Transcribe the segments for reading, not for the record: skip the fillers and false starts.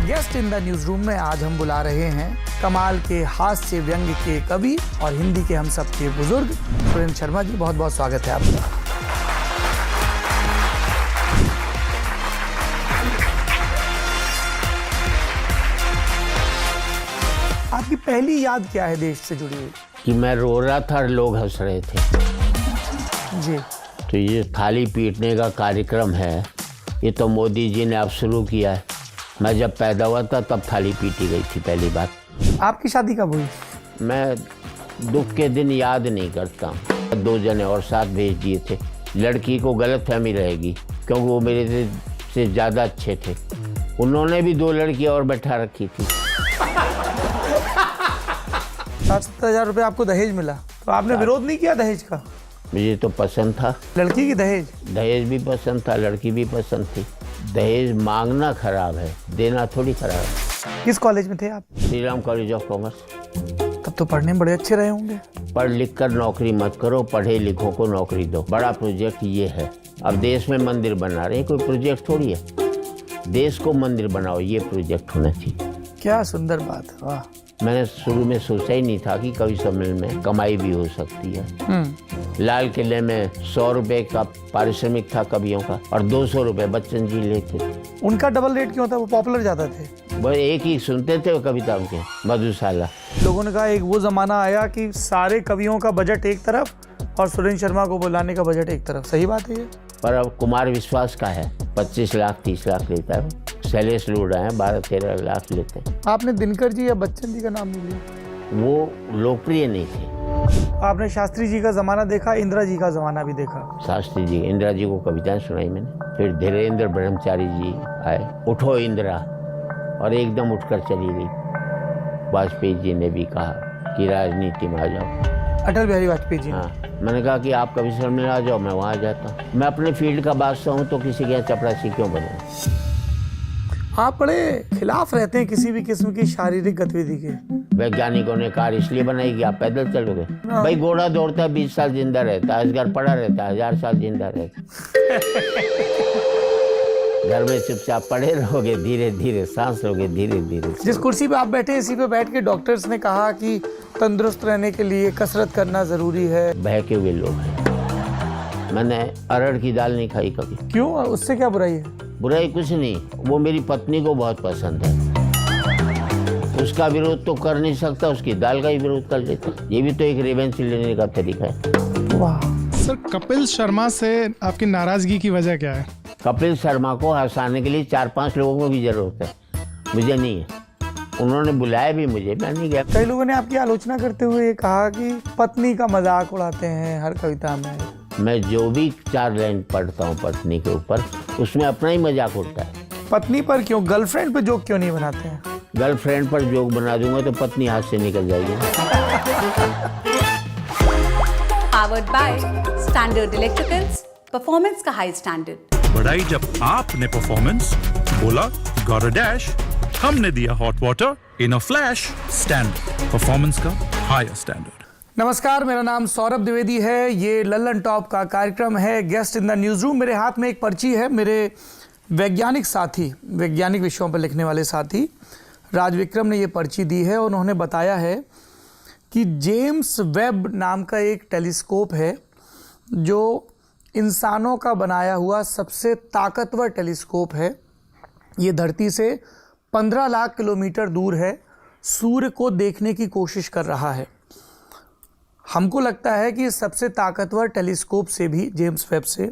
Guest in the news room में आज हम बुला रहे हैं कमाल के हास्य व्यंग के कवि और हिंदी के हम सब के बुजुर्ग सुरेंद्र शर्मा जी। बहुत बहुत स्वागत है आपका। आपकी पहली याद क्या है देश से जुड़ी हुई? कि मैं रो रहा था और लोग हंस रहे थे जी। तो ये थाली पीटने का कार्यक्रम है, ये तो मोदी जी ने अब शुरू किया है। मैं जब पैदा हुआ था तब थाली पीटी गई थी पहली बार। आपकी शादी कब हुई? मैं दुख के दिन याद नहीं करता। 2 जने और साथ भेज दिए थे। लड़की को गलतफहमी रहेगी क्योंकि वो मेरे से ज़्यादा अच्छे थे। उन्होंने भी 2 लड़की और बैठा रखी थी। 60,000 रुपये आपको दहेज मिला तो आपने विरोध नहीं किया दहेज का? मुझे तो पसंद था। लड़की की दहेज? दहेज भी पसंद था, लड़की भी पसंद थी। दहेज मांगना खराब है, देना थोड़ी खराब है। किस कॉलेज में थे आप? Shri Ram college of commerce. तब तो पढ़ने में बड़े अच्छे रहे होंगे। पढ़ लिख कर नौकरी मत करो, पढ़े लिखों को नौकरी दो। बड़ा प्रोजेक्ट ये है। अब देश में मंदिर बना रहे हैं, कोई प्रोजेक्ट थोड़ी है। देश को मंदिर बनाओ, ये प्रोजेक्ट होना चाहिए। क्या सुंदर बात है, वाह। मैंने शुरू में सोचा ही नहीं था कि कवि सम्मेलन में कमाई भी हो सकती है। लाल किले में 100 रुपए का पारिश्रमिक था कवियों का और 200 रुपए बच्चन जी लेते थे। उनका डबल रेट क्यों था? वो पॉपुलर ज्यादा थे। वो एक ही सुनते थे वो कविता उनके, मधुशाला। लोगों ने कहा एक वो जमाना आया कि सारे कवियों का बजट एक तरफ और सुरेंद्र शर्मा को बुलाने का बजट एक तरफ। सही बात है ये? पर अब कुमार विश्वास का है, 25 लाख 30 लाख लेता है। शैलेश लूढ़ा है, 12-13 लाख लेते हैं। आपने दिनकर जी या बच्चन जी का नाम नहीं लिया? वो लोकप्रिय नहीं थे। आपने शास्त्री जी का जमाना देखा, इंदिरा जी का जमाना भी देखा? शास्त्री जी, इंदिरा जी को कविताएं सुनाई मैंने। फिर धीरेन्द्र ब्रह्मचारी जी आए, उठो इंदिरा, और एकदम उठकर चली गई। वाजपेयी जी ने भी कहा कि राजनीति में आ जाओ। अटल बिहारी वाजपेयी जी? हाँ, मैंने कहा कि आप कभी सम्मेलन आ जाओ, मैं वहाँ जाता हूँ। मैं अपने फील्ड का बादशाह हूँ तो किसी के यहाँ चपरासी क्यों बनूँ? आप बड़े खिलाफ रहते हैं किसी भी किस्म की शारीरिक गतिविधि के। वैज्ञानिकों ने कार इसलिए बनाई कि आप पैदल चलोगे। भाई घोड़ा दौड़ता है 20 साल जिंदा रहता है, अजगर पड़ा रहता है 1000 साल जिंदा रहता है। घर में चुपचाप पड़े रहोगे, धीरे धीरे सांस लोगे, धीरे धीरे। जिस कुर्सी पे आप बैठे इसी पे बैठ के डॉक्टर्स ने कहा कि तंदुरुस्त रहने के लिए कसरत करना जरूरी है। बहके हुए लोग हैं। मैंने अरहर की दाल नहीं खाई कभी। क्यों? उससे क्या बुराई है? बुराई कुछ नहीं, वो मेरी पत्नी को बहुत पसंद है। उसका विरोध तो कर नहीं सकता, उसकी दाल का ही विरोध कर लेता। ये भी तो एक रिवेंज लेने का तरीका है। वाह। सर, कपिल शर्मा से आपकी नाराजगी की वजह क्या है? कपिल शर्मा को हंसाने के लिए 4-5 लोगों की जरूरत है, मुझे नहीं है। उन्होंने बुलाया भी मुझे, मैं नहीं गया। कई लोगों ने आपकी आलोचना करते हुए ये कहा कि पत्नी का मजाक उड़ाते हैं हर कविता में। मैं जो भी 4 लाइन पढ़ता हूँ पत्नी के ऊपर, उसमें अपना ही मजाक उड़ता है। पत्नी पर क्यों? गर्लफ्रेंड पे जोक क्यों नहीं बनाते हैं? गर्लफ्रेंड पर जोक बना दूंगा तो पत्नी हाथ से निकल जाएगी। Powered by Standard Electricals, performance का हाई स्टैंडर्ड। बढ़ाई जब आपने परफॉर्मेंस बोला गॉट अ डैश, हमने दिया hot water in a flash. Standard performance का हायर स्टैंडर्ड। नमस्कार, मेरा नाम सौरभ द्विवेदी है। ये लल्लन टॉप का कार्यक्रम है guest in the news room. मेरे हाथ में एक पर्ची है। मेरे वैज्ञानिक साथी, वैज्ञानिक विषयों पर लिखने वाले साथी राज विक्रम ने ये पर्ची दी है। उन्होंने बताया है कि जेम्स वेब नाम का एक टेलीस्कोप है जो इंसानों का बनाया हुआ सबसे ताकतवर टेलीस्कोप है। ये धरती से 15 लाख किलोमीटर दूर है, सूर्य को देखने की कोशिश कर रहा है। हमको लगता है कि सबसे ताकतवर टेलीस्कोप से भी, जेम्स वेब से,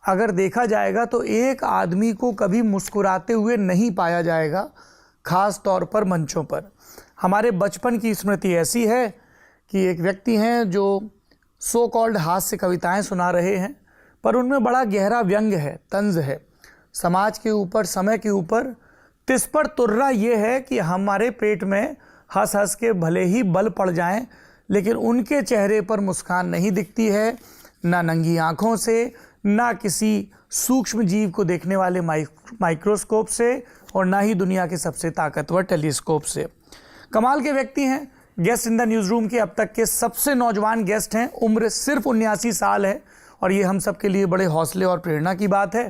अगर देखा जाएगा तो एक आदमी को कभी मुस्कुराते हुए नहीं पाया जाएगा, ख़ास तौर पर मंचों पर। हमारे बचपन की स्मृति ऐसी है कि एक व्यक्ति हैं जो सो कॉल्ड हास्य कविताएं सुना रहे हैं, पर उनमें बड़ा गहरा व्यंग है, तंज है, समाज के ऊपर, समय के ऊपर। तिस पर तुर्रा ये है कि हमारे पेट में हंस हंस के भले ही बल पड़ जाएं, लेकिन उनके चेहरे पर मुस्कान नहीं दिखती है, ना नंगी आँखों से, ना किसी सूक्ष्म जीव को देखने वाले माइक्रोस्कोप से, और ना ही दुनिया के सबसे ताकतवर टेलीस्कोप से। कमाल के व्यक्ति हैं। Guest in the news room के अब तक के सबसे नौजवान गेस्ट हैं। उम्र सिर्फ 79 साल है और ये हम सब के लिए बड़े हौसले और प्रेरणा की बात है।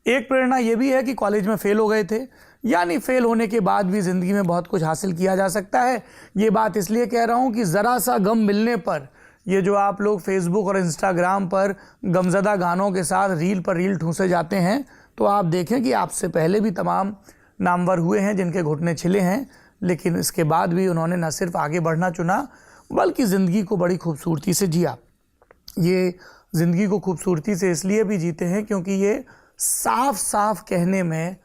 एक प्रेरणा ये भी है कि कॉलेज में फेल हो गए थे, यानी फेल होने के बाद भी ज़िंदगी में बहुत कुछ हासिल किया जा सकता है। ये बात इसलिए कह रहा हूँ कि ज़रा सा गम मिलने पर ये जो आप लोग फेसबुक और इंस्टाग्राम पर गमज़दा गानों के साथ रील पर रील ठूंसे जाते हैं, तो आप देखें कि आपसे पहले भी तमाम नामवर हुए हैं जिनके घुटने छिले हैं, लेकिन इसके बाद भी उन्होंने न सिर्फ आगे बढ़ना चुना बल्कि ज़िंदगी को बड़ी खूबसूरती से जिया। ये ज़िंदगी को खूबसूरती से इसलिए भी जीते हैं क्योंकि ये साफ साफ कहने में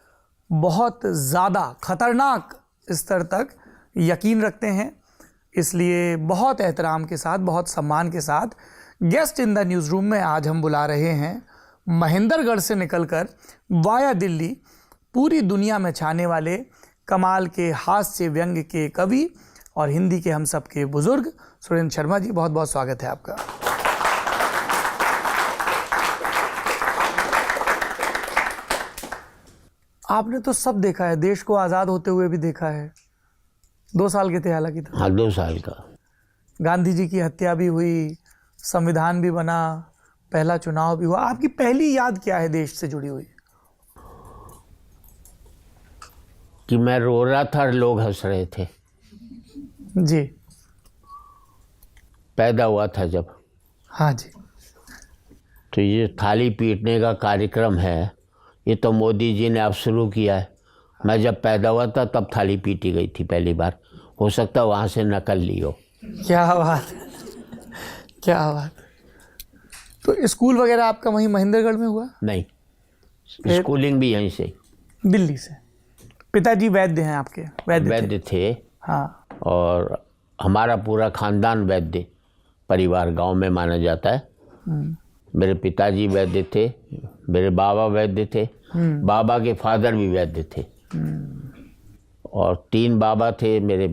बहुत ज़्यादा ख़तरनाक स्तर तक यकीन रखते हैं। इसलिए बहुत एहतराम के साथ, बहुत सम्मान के साथ guest in the news room में आज हम बुला रहे हैं महेंद्रगढ़ से निकलकर वाया दिल्ली पूरी दुनिया में छाने वाले कमाल के हास्य व्यंग के कवि और हिंदी के हम सब के बुजुर्ग सुरेंद्र शर्मा जी। बहुत बहुत स्वागत है आपका। आपने तो सब देखा है, देश को आज़ाद होते हुए भी देखा है। 2 साल के थे हालांकि तो। हाँ, 2 साल का। गांधी जी की हत्या भी हुई, संविधान भी बना, पहला चुनाव भी हुआ। आपकी पहली याद क्या है देश से जुड़ी हुई? कि मैं रो रहा था और लोग हंस रहे थे। जी। पैदा हुआ था जब। हाँ जी। तो ये थाली पीटने का कार्यक्रम है, ये तो मोदी जी ने अब शुरू किया है। मैं जब पैदा हुआ था तब थाली पीटी गई थी पहली बार। हो सकता है वहाँ से नकल ली हो। क्या बात, क्या बात। तो स्कूल वगैरह आपका वहीं महेंद्रगढ़ में हुआ? नहीं, स्कूलिंग भी यहीं से। दिल्ली से। पिताजी वैद्य हैं आपके? वैद्य थे। हाँ। और हमारा पूरा खानदान वैद्य परिवार गांव में माना जाता है। मेरे पिताजी वैद्य थे, मेरे बाबा वैद्य थे, बाबा के फादर भी वैद्य थे। और 3 बाबा थे। मेरे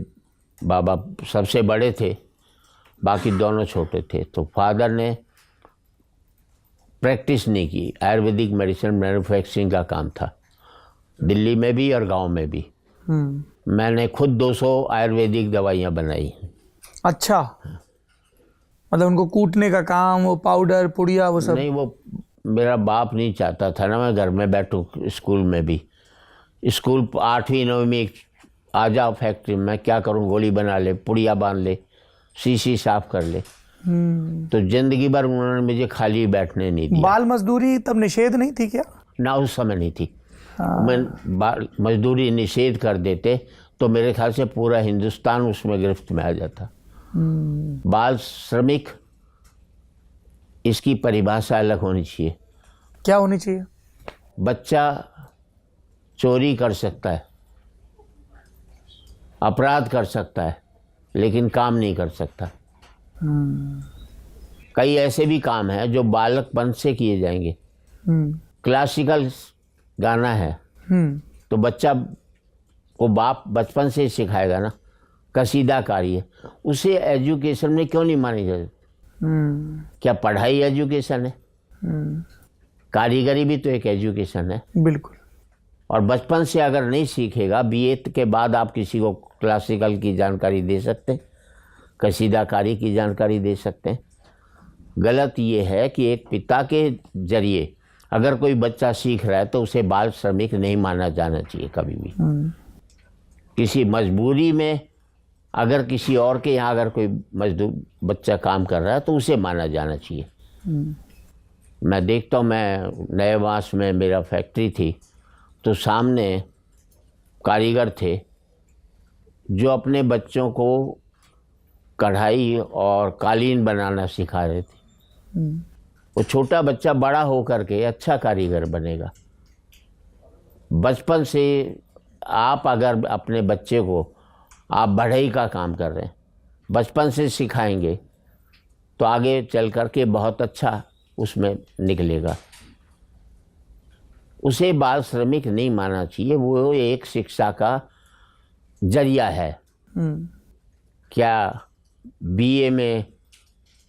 बाबा सबसे बड़े थे, बाकी दोनों छोटे थे। तो फादर ने प्रैक्टिस नहीं की, आयुर्वेदिक मेडिसिन मैन्युफैक्चरिंग का काम था, दिल्ली में भी और गांव में भी। मैंने खुद 200 आयुर्वेदिक दवाइयाँ बनाई। अच्छा, मतलब उनको कूटने का काम, वो पाउडर पुड़िया वो सब? नहीं, वो मेरा बाप नहीं चाहता था ना मैं घर में बैठूं। स्कूल में भी, स्कूल 8वीं 9वीं में आ जाओ फैक्ट्री में, क्या करूं, गोली बना ले, पुड़िया बांध ले, शीशी साफ कर ले। तो जिंदगी भर उन्होंने मुझे खाली बैठने नहीं दिया। बाल मजदूरी तब निषेध नहीं थी क्या? ना, उस समय नहीं थी। मैं बाल मजदूरी निषेध कर देते तो मेरे ख्याल से पूरा हिंदुस्तान उसमें गिरफ्त में आ जाता। बाल श्रमिक, इसकी परिभाषा अलग होनी चाहिए। क्या होनी चाहिए? बच्चा चोरी कर सकता है, अपराध कर सकता है, लेकिन काम नहीं कर सकता। कई ऐसे भी काम हैं जो बालकपन से किए जाएंगे। क्लासिकल गाना है तो बच्चा को बाप बचपन से सिखाएगा ना, कसीदाकारी है, उसे एजुकेशन में क्यों नहीं मानी जाती? क्या पढ़ाई एजुकेशन है? कारीगरी भी तो एक एजुकेशन है। बिल्कुल। और बचपन से अगर नहीं सीखेगा, बीए के बाद आप किसी को क्लासिकल की जानकारी दे सकते हैं, कसीदाकारी की जानकारी दे सकते हैं। गलत ये है कि एक पिता के जरिए अगर कोई बच्चा सीख रहा है तो उसे बाल श्रमिक नहीं माना जाना चाहिए कभी भी। किसी मजबूरी में अगर किसी और के यहाँ अगर कोई मजदूर बच्चा काम कर रहा है तो उसे माना जाना चाहिए। मैं देखता हूँ, मैं नए वास में मेरा फैक्ट्री थी तो सामने कारीगर थे जो अपने बच्चों को कढ़ाई और कालीन बनाना सिखा रहे थे। वो छोटा बच्चा बड़ा होकर के अच्छा कारीगर बनेगा। बचपन से आप अगर अपने बच्चे को आप बढ़ई का काम कर रहे हैं, बचपन से सिखाएंगे तो आगे चल कर के बहुत अच्छा उसमें निकलेगा। उसे बाल श्रमिक नहीं मानना चाहिए, वो एक शिक्षा का जरिया है। क्या बीए में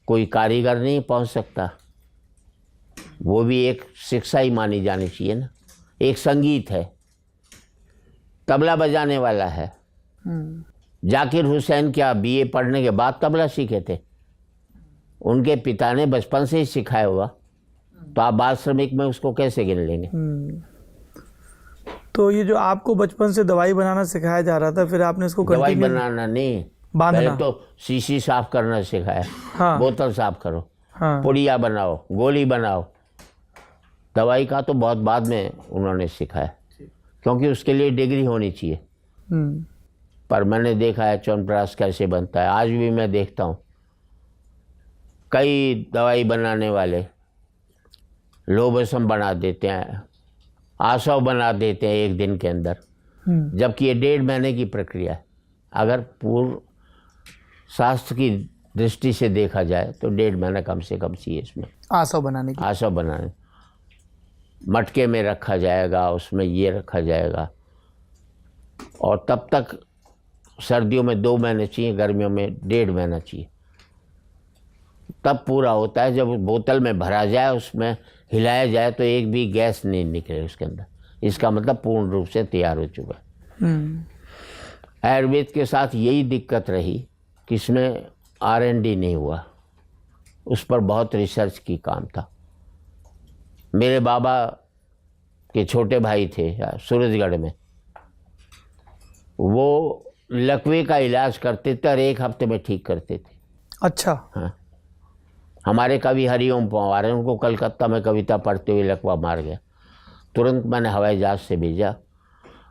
कोई कारीगर नहीं पहुंच सकता? वो भी एक शिक्षा ही मानी जानी चाहिए ना। एक संगीत है, तबला बजाने वाला है। जाकिर हुसैन क्या बीए पढ़ने के बाद तबला सीखे थे? उनके पिता ने बचपन से ही सिखाया होगा। तो आप बाल श्रमिक में उसको कैसे गिन लेंगे? तो ये जो आपको बचपन से दवाई बनाना सिखाया जा रहा था, फिर आपने इसको दवाई continue- बनाना नहीं, बांधना। पहले तो शीशी साफ करना सिखाया। हाँ। बोतल साफ करो, हाँ। पुड़िया बनाओ, गोली बनाओ। दवाई का तो बहुत बाद में उन्होंने सिखाया, क्योंकि उसके लिए डिग्री होनी चाहिए। हम्म, पर मैंने देखा है च्यवनप्राश कैसे बनता है, आज भी मैं देखता हूँ। कई दवाई बनाने वाले लोबसम बना देते हैं, आसव बना देते हैं एक दिन के अंदर, जबकि ये 1.5 महीने की प्रक्रिया है। अगर पूर्व शास्त्र की दृष्टि से देखा जाए तो 1.5 महीना कम से कम चाहिए इसमें आसव बनाने की। आसव बनाने। मटके में रखा जाएगा, उसमें ये रखा जाएगा, और तब तक सर्दियों में 2 महीने चाहिए, गर्मियों में 1.5 महीना चाहिए। तब पूरा होता है जब बोतल में भरा जाए, उसमें हिलाया जाए तो एक भी गैस नहीं निकले उसके अंदर। इसका मतलब पूर्ण रूप से तैयार हो चुका है। आयुर्वेद के साथ यही दिक्कत रही कि इसमें R&D नहीं हुआ, उस पर बहुत रिसर्च की काम था। मेरे बाबा के छोटे भाई थे सूरजगढ़ में, वो लकवे का इलाज करते थे और 1 हफ्ते में ठीक करते थे। अच्छा। हाँ, हमारे कवि हरिओम पंवार हैं, उनको कलकत्ता में कविता पढ़ते हुए लकवा मार गया। तुरंत मैंने हवाई जहाज से भेजा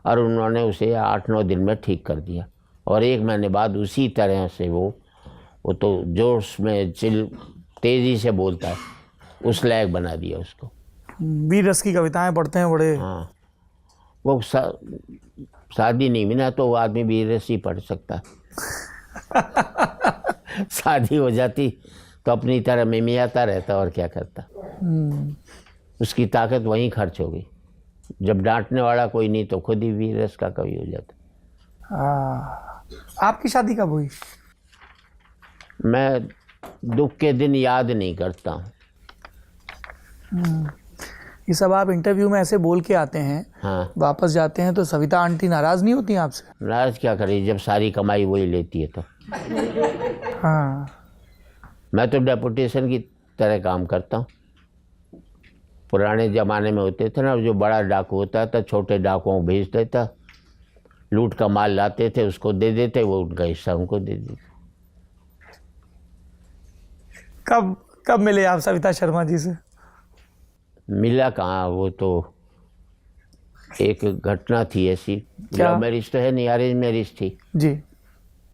और उन्होंने उसे 8-9 दिन में ठीक कर दिया, और 1 महीने बाद उसी तरह से वो तो जोश में तेज़ी से बोलता है, उस लायक बना दिया उसको। वीर रस की कविताएं पढ़ते हैं बड़े। हाँ, वो शादी नहीं मिला तो वो आदमी वीर रस ही पढ़ सकता है। शादी हो जाती तो अपनी तरह मिमियाता रहता और क्या करता। उसकी ताकत वहीं खर्च हो गई। जब डांटने वाला कोई नहीं तो खुद ही वीर रस का कवि हो जाता। आपकी शादी कब हुई? मैं दुख के दिन याद नहीं करता हूँ। ये सब आप इंटरव्यू में ऐसे बोल के आते हैं, हाँ, वापस जाते हैं तो सविता आंटी नाराज नहीं होती आपसे? नाराज क्या करें जब सारी कमाई वही लेती है तो। हाँ। मैं तो डेपुटेशन की तरह काम करता हूँ। पुराने ज़माने में होते थे ना, जो बड़ा डाकू होता था छोटे डाकुओं को भेज देता, लूट का माल लाते थे, उसको दे देते, वो उनका हिस्सा उनको दे देते। कब मिले आप सविता शर्मा जी से? मिला कहाँ, वो तो एक घटना थी ऐसी। क्या? लव मैरिज तो है नहीं, अरेंज मैरिज थी। जी।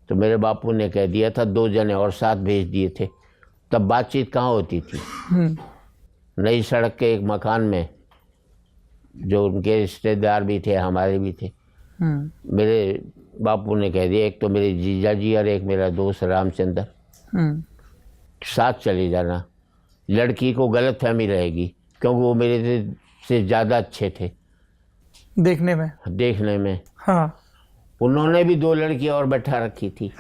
तो मेरे बापू ने कह दिया था, 2 जने और साथ भेज दिए थे। तब बातचीत कहाँ होती थी। नई सड़क के एक मकान में, जो उनके रिश्तेदार भी थे हमारे भी थे, मेरे बापू ने कह दिया, एक तो मेरे जीजा जी और एक मेरा दोस्त रामचंद्र, साथ चले जाना। लड़की को गलतफहमी रहेगी, क्योंकि वो मेरे से ज़्यादा अच्छे थे देखने में। हाँ। उन्होंने भी 2 लड़की और बैठा रखी थी।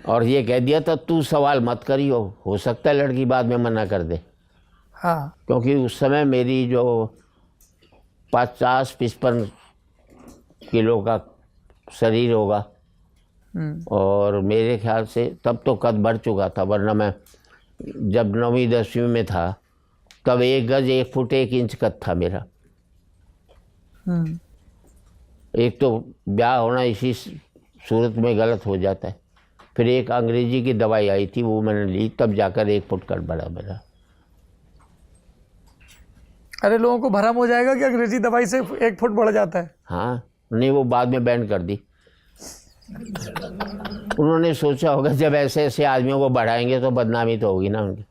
और ये कह दिया था, तू सवाल मत करियो, हो सकता है लड़की बाद में मना कर दे। हाँ। क्योंकि उस समय मेरी जो 50-55 किलो का शरीर होगा, और मेरे ख्याल से तब तो कद बढ़ चुका था, वरना मैं जब 9वीं-10वीं में था तब 1 गज 1 फुट 1 इंच कद था मेरा। एक तो ब्याह होना इसी सूरत में गलत हो जाता है। फिर एक अंग्रेजी की दवाई आई थी, वो मैंने ली, तब जाकर 1 फुट कद बढ़ा मेरा। अरे लोगों को भरम हो जाएगा कि अंग्रेजी दवाई से 1 फुट बढ़ जाता है। हाँ, नहीं, वो बाद में बैन कर दी। उन्होंने सोचा होगा जब ऐसे ऐसे आदमियों को बढ़ाएंगे तो बदनामी तो होगी ना उनकी,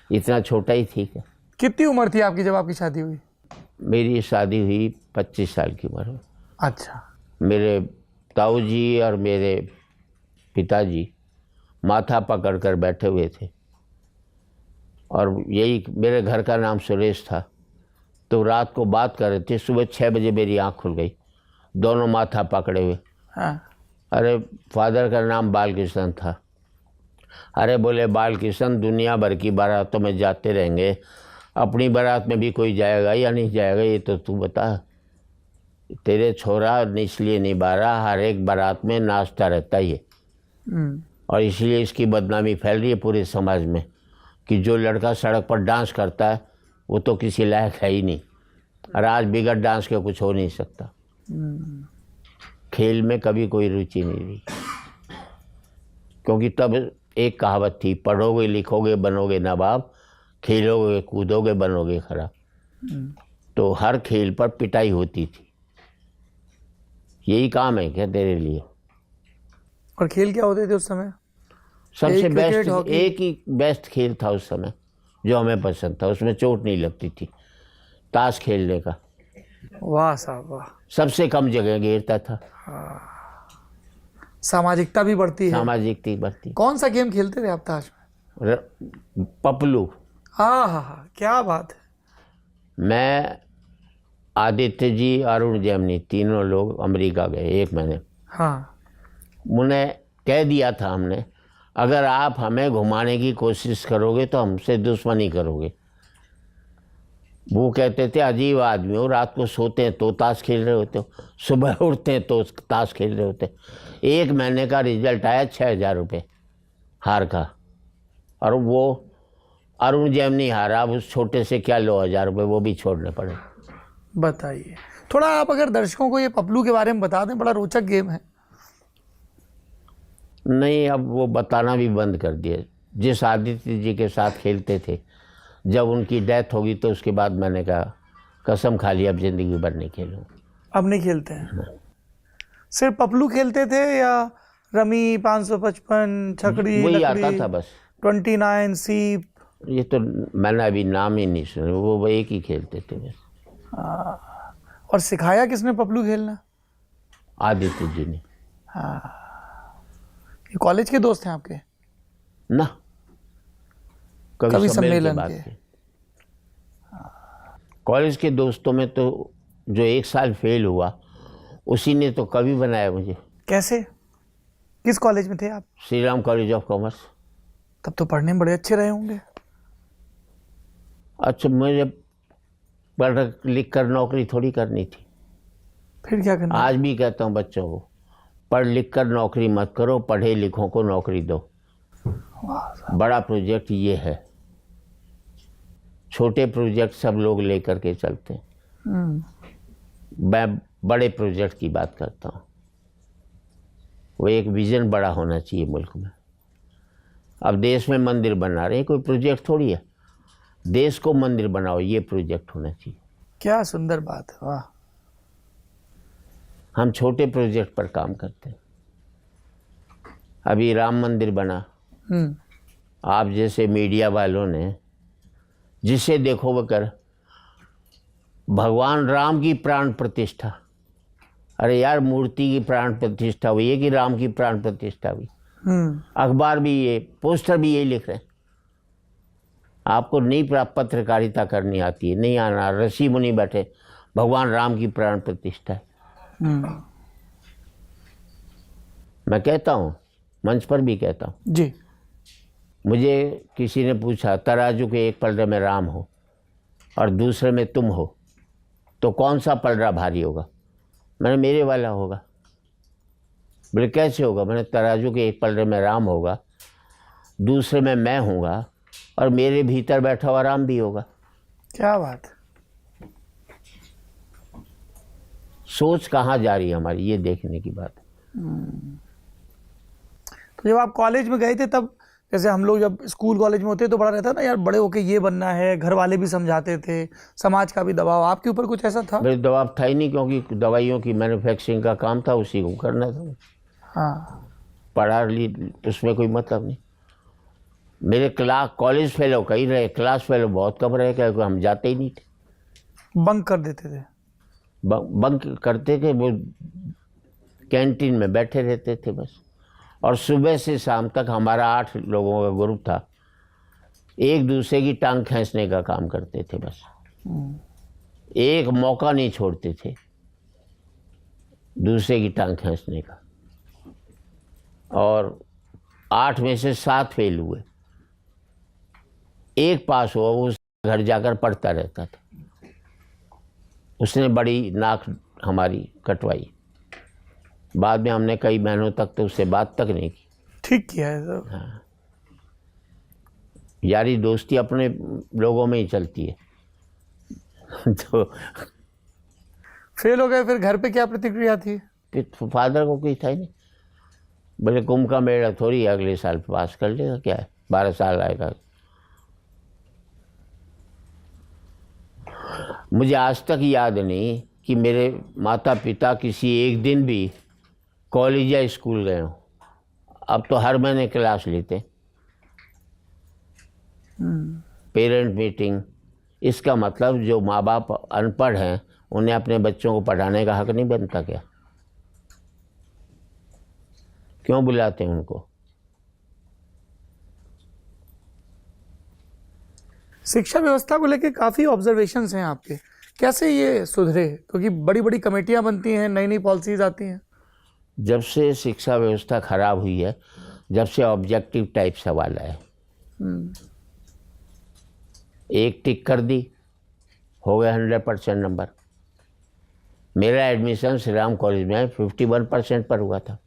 इतना छोटा ही ठीक है। कितनी उम्र थी आपकी जब आपकी शादी हुई? मेरी शादी हुई 25 साल की उम्र में। अच्छा। मेरे ताऊ जी और मेरे पिताजी माथा पकड़ कर बैठे हुए थे, और यही मेरे घर का नाम सुरेश था। तो रात को बात कर रहे थे, सुबह 6 बजे मेरी आँख खुल गई, दोनों माथा पकड़े हुए। हाँ। अरे फादर का नाम बालकृष्ण था। अरे बोले, बालकृष्ण दुनिया भर की बारातों में जाते रहेंगे, अपनी बारात में भी कोई जाएगा या नहीं जाएगा ये तो तू बता। तेरे छोरा इसलिए नहीं बारा, हर एक बारात में नाचता रहता ही है। और इसलिए इसकी बदनामी फैल रही है पूरे समाज में कि जो लड़का सड़क पर डांस करता है वो तो किसी लायक है ही नहीं, और आज बिगड़ डांस के कुछ हो नहीं सकता। खेल में कभी कोई रुचि नहीं रही, क्योंकि तब एक कहावत थी, पढ़ोगे लिखोगे बनोगे नवाब, खेलोगे कूदोगे बनोगे खराब। तो हर खेल पर पिटाई होती थी। यही काम है क्या तेरे लिए? और खेल क्या होते थे उस समय? सबसे क्रिकेट, बेस्ट हॉकी? एक ही बेस्ट खेल था उस समय जो हमें पसंद था, उसमें चोट नहीं लगती थी, ताश खेलने का। वाह साहब वाह। सबसे कम जगह घेरता था, सामाजिकता भी बढ़ती है। सामाजिक बढ़ती। कौन सा गेम खेलते थे आप ताश में? पपलू। हाँ, क्या बात है। मैं, आदित्य जी, अरुण जैमिनी, तीनों लोग अमेरिका गए 1 महीने। हाँ, उन्हें कह दिया था हमने, अगर आप हमें घुमाने की कोशिश करोगे तो हमसे दुश्मनी करोगे। वो कहते थे अजीब आदमी हो, रात को सोते हैं तो ताश खेल रहे होते हो, सुबह उठते हैं तो ताश खेल रहे होते। 1 महीने का रिजल्ट आया 6,000 रुपये हार का, और वो अरुण जैमिनी हारा। अब उस छोटे से क्या 9,000 रुपये वो भी छोड़ने पड़े। बताइए थोड़ा आप अगर दर्शकों को ये पपलू के बारे में बता दें, बड़ा रोचक गेम है। नहीं, अब वो बताना भी बंद कर दिया। जिस आदित्य जी के साथ खेलते थे, जब उनकी डेथ होगी तो उसके बाद मैंने कहा कसम खा ली अब ज़िंदगी भर नहीं खेलूँ। अब नहीं खेलते हैं? सिर्फ पपलू खेलते थे या रमी, 555, छकड़ी, वही लकड़ी, आता था बस। 29, सीप? ये तो मैंने अभी नाम ही नहीं सुना, वो एक ही खेलते थे बस। और सिखाया किसने पपलू खेलना? आदित्य जी ने। ये कॉलेज के दोस्त हैं आपके? ना, कभी सम्मेलन की बात के? थी। कॉलेज के दोस्तों में तो जो 1 साल फेल हुआ उसी ने तो कवि बनाया मुझे। कैसे? किस कॉलेज में थे आप? Shri Ram college of commerce. तब तो पढ़ने में बड़े अच्छे रहे होंगे। अच्छा, मुझे पढ़ लिख कर नौकरी थोड़ी करनी थी। फिर क्या करना? आज भी कहता हूँ बच्चों को, पढ़ लिख कर नौकरी मत करो, पढ़े लिखों को नौकरी दो। बड़ा प्रोजेक्ट ये है, छोटे प्रोजेक्ट सब लोग लेकर के चलते हैं। मैं बड़े प्रोजेक्ट की बात करता हूँ। वो एक विजन बड़ा होना चाहिए मुल्क में। अब देश में मंदिर बना रहे हैं, कोई प्रोजेक्ट थोड़ी है। देश को मंदिर बनाओ, ये प्रोजेक्ट होना चाहिए। क्या सुंदर बात है, वाह। हम छोटे प्रोजेक्ट पर काम करते हैं। अभी राम मंदिर बना, आप जैसे मीडिया वालों ने जिसे देखो वो कर, भगवान राम की प्राण प्रतिष्ठा। अरे यार, मूर्ति की प्राण प्रतिष्ठा हुई है कि राम की प्राण प्रतिष्ठा हुई? अखबार भी ये, पोस्टर भी यही लिख रहे हैं। आपको नहीं पत्रकारिता करनी आती है, नहीं आना। ऋषि मुनि बैठे, भगवान राम की प्राण प्रतिष्ठा है। मैं कहता हूँ, मंच पर भी कहता हूँ जी। मुझे किसी ने पूछा, तराजू के एक पलड़े में राम हो और दूसरे में तुम हो, तो कौन सा पलड़ा भारी होगा? मैंने मेरे वाला होगा। बोले कैसे होगा? मैंने तराजू के एक पलड़े में राम होगा, दूसरे में मैं होऊंगा, और मेरे भीतर बैठा हुआ राम भी होगा। क्या बात है। सोच कहाँ जा रही है हमारी, ये देखने की बात है। तो जब आप कॉलेज में गए थे, तब जैसे हम लोग जब स्कूल कॉलेज में होते तो बड़ा रहता ना यार, बड़े होके ये बनना है, घर वाले भी समझाते थे, समाज का भी दबाव। आपके ऊपर कुछ ऐसा था? मेरे दबाव था ही नहीं, क्योंकि दवाइयों की मैन्युफैक्चरिंग का काम था, उसी को करना था। हाँ, पढ़ा ली, उसमें कोई मतलब नहीं। मेरे कॉलेज फेलो कई रहे, क्लास फेलो बहुत कम रहे, क्योंकि हम जाते ही नहीं थे। बंक कर देते थे? बंक करते थे, वो कैंटीन में बैठे रहते थे बस। और सुबह से शाम तक हमारा 8 लोगों का ग्रुप था, एक दूसरे की टांग खींचने का काम करते थे बस। एक मौका नहीं छोड़ते थे दूसरे की टांग खींचने का। और 8 में से 7 फेल हुए, एक पास हुआ, वो घर जाकर पढ़ता रहता था। उसने बड़ी नाक हमारी कटवाई। बाद में हमने कई महीनों तक तो उससे बात तक नहीं की। ठीक किया है सर। यारी दोस्ती अपने लोगों में ही चलती है। तो फेल हो गए, फिर घर पे क्या प्रतिक्रिया थी? फिर फादर को कोई था ही नहीं, बोले कुंभ का मेला थोड़ी है, अगले साल पास कर लेगा, क्या है 12 साल आएगा। मुझे आज तक याद नहीं कि मेरे माता पिता किसी एक दिन भी कॉलेज या स्कूल गए हों। अब तो हर महीने क्लास लेते। पेरेंट मीटिंग, इसका मतलब जो माँ बाप अनपढ़ हैं उन्हें अपने बच्चों को पढ़ाने का हक नहीं बनता क्या? क्यों बुलाते हैं उनको? शिक्षा व्यवस्था को लेकर काफ़ी ऑब्जर्वेशंस हैं आपके, कैसे ये सुधरे? क्योंकि बड़ी बड़ी कमेटियां बनती हैं, नई नई पॉलिसीज आती हैं। जब से शिक्षा व्यवस्था खराब हुई है, जब से ऑब्जेक्टिव टाइप सवाल आए, एक टिक कर दी, हो गया 100% नंबर। मेरा एडमिशन श्री राम कॉलेज में 51% पर हुआ था।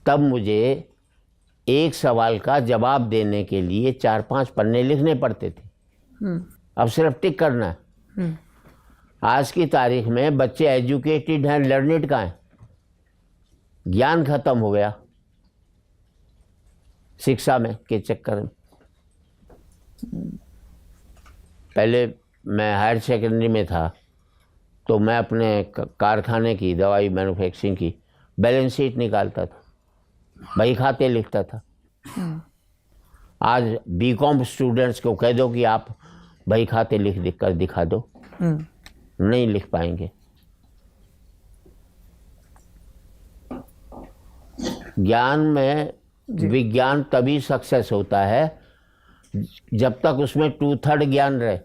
तब मुझे एक सवाल का जवाब देने के लिए 4-5 पन्ने लिखने पड़ते थे। अब सिर्फ टिक करना है। आज की तारीख में बच्चे एजुकेटेड हैं, लर्नेड कहाँ हैं? ज्ञान खत्म हो गया शिक्षा में के चक्कर में। पहले मैं हायर सेकेंडरी में था तो मैं अपने कारखाने की, दवाई मैन्युफैक्चरिंग की बैलेंस शीट निकालता था, बही खाते लिखता था। आज बीकॉम स्टूडेंट्स को कह दो कि आप बही खाते लिख कर दिखा दो, नहीं लिख पाएंगे। ज्ञान में विज्ञान तभी सक्सेस होता है जब तक उसमें 2/3 ज्ञान रहे।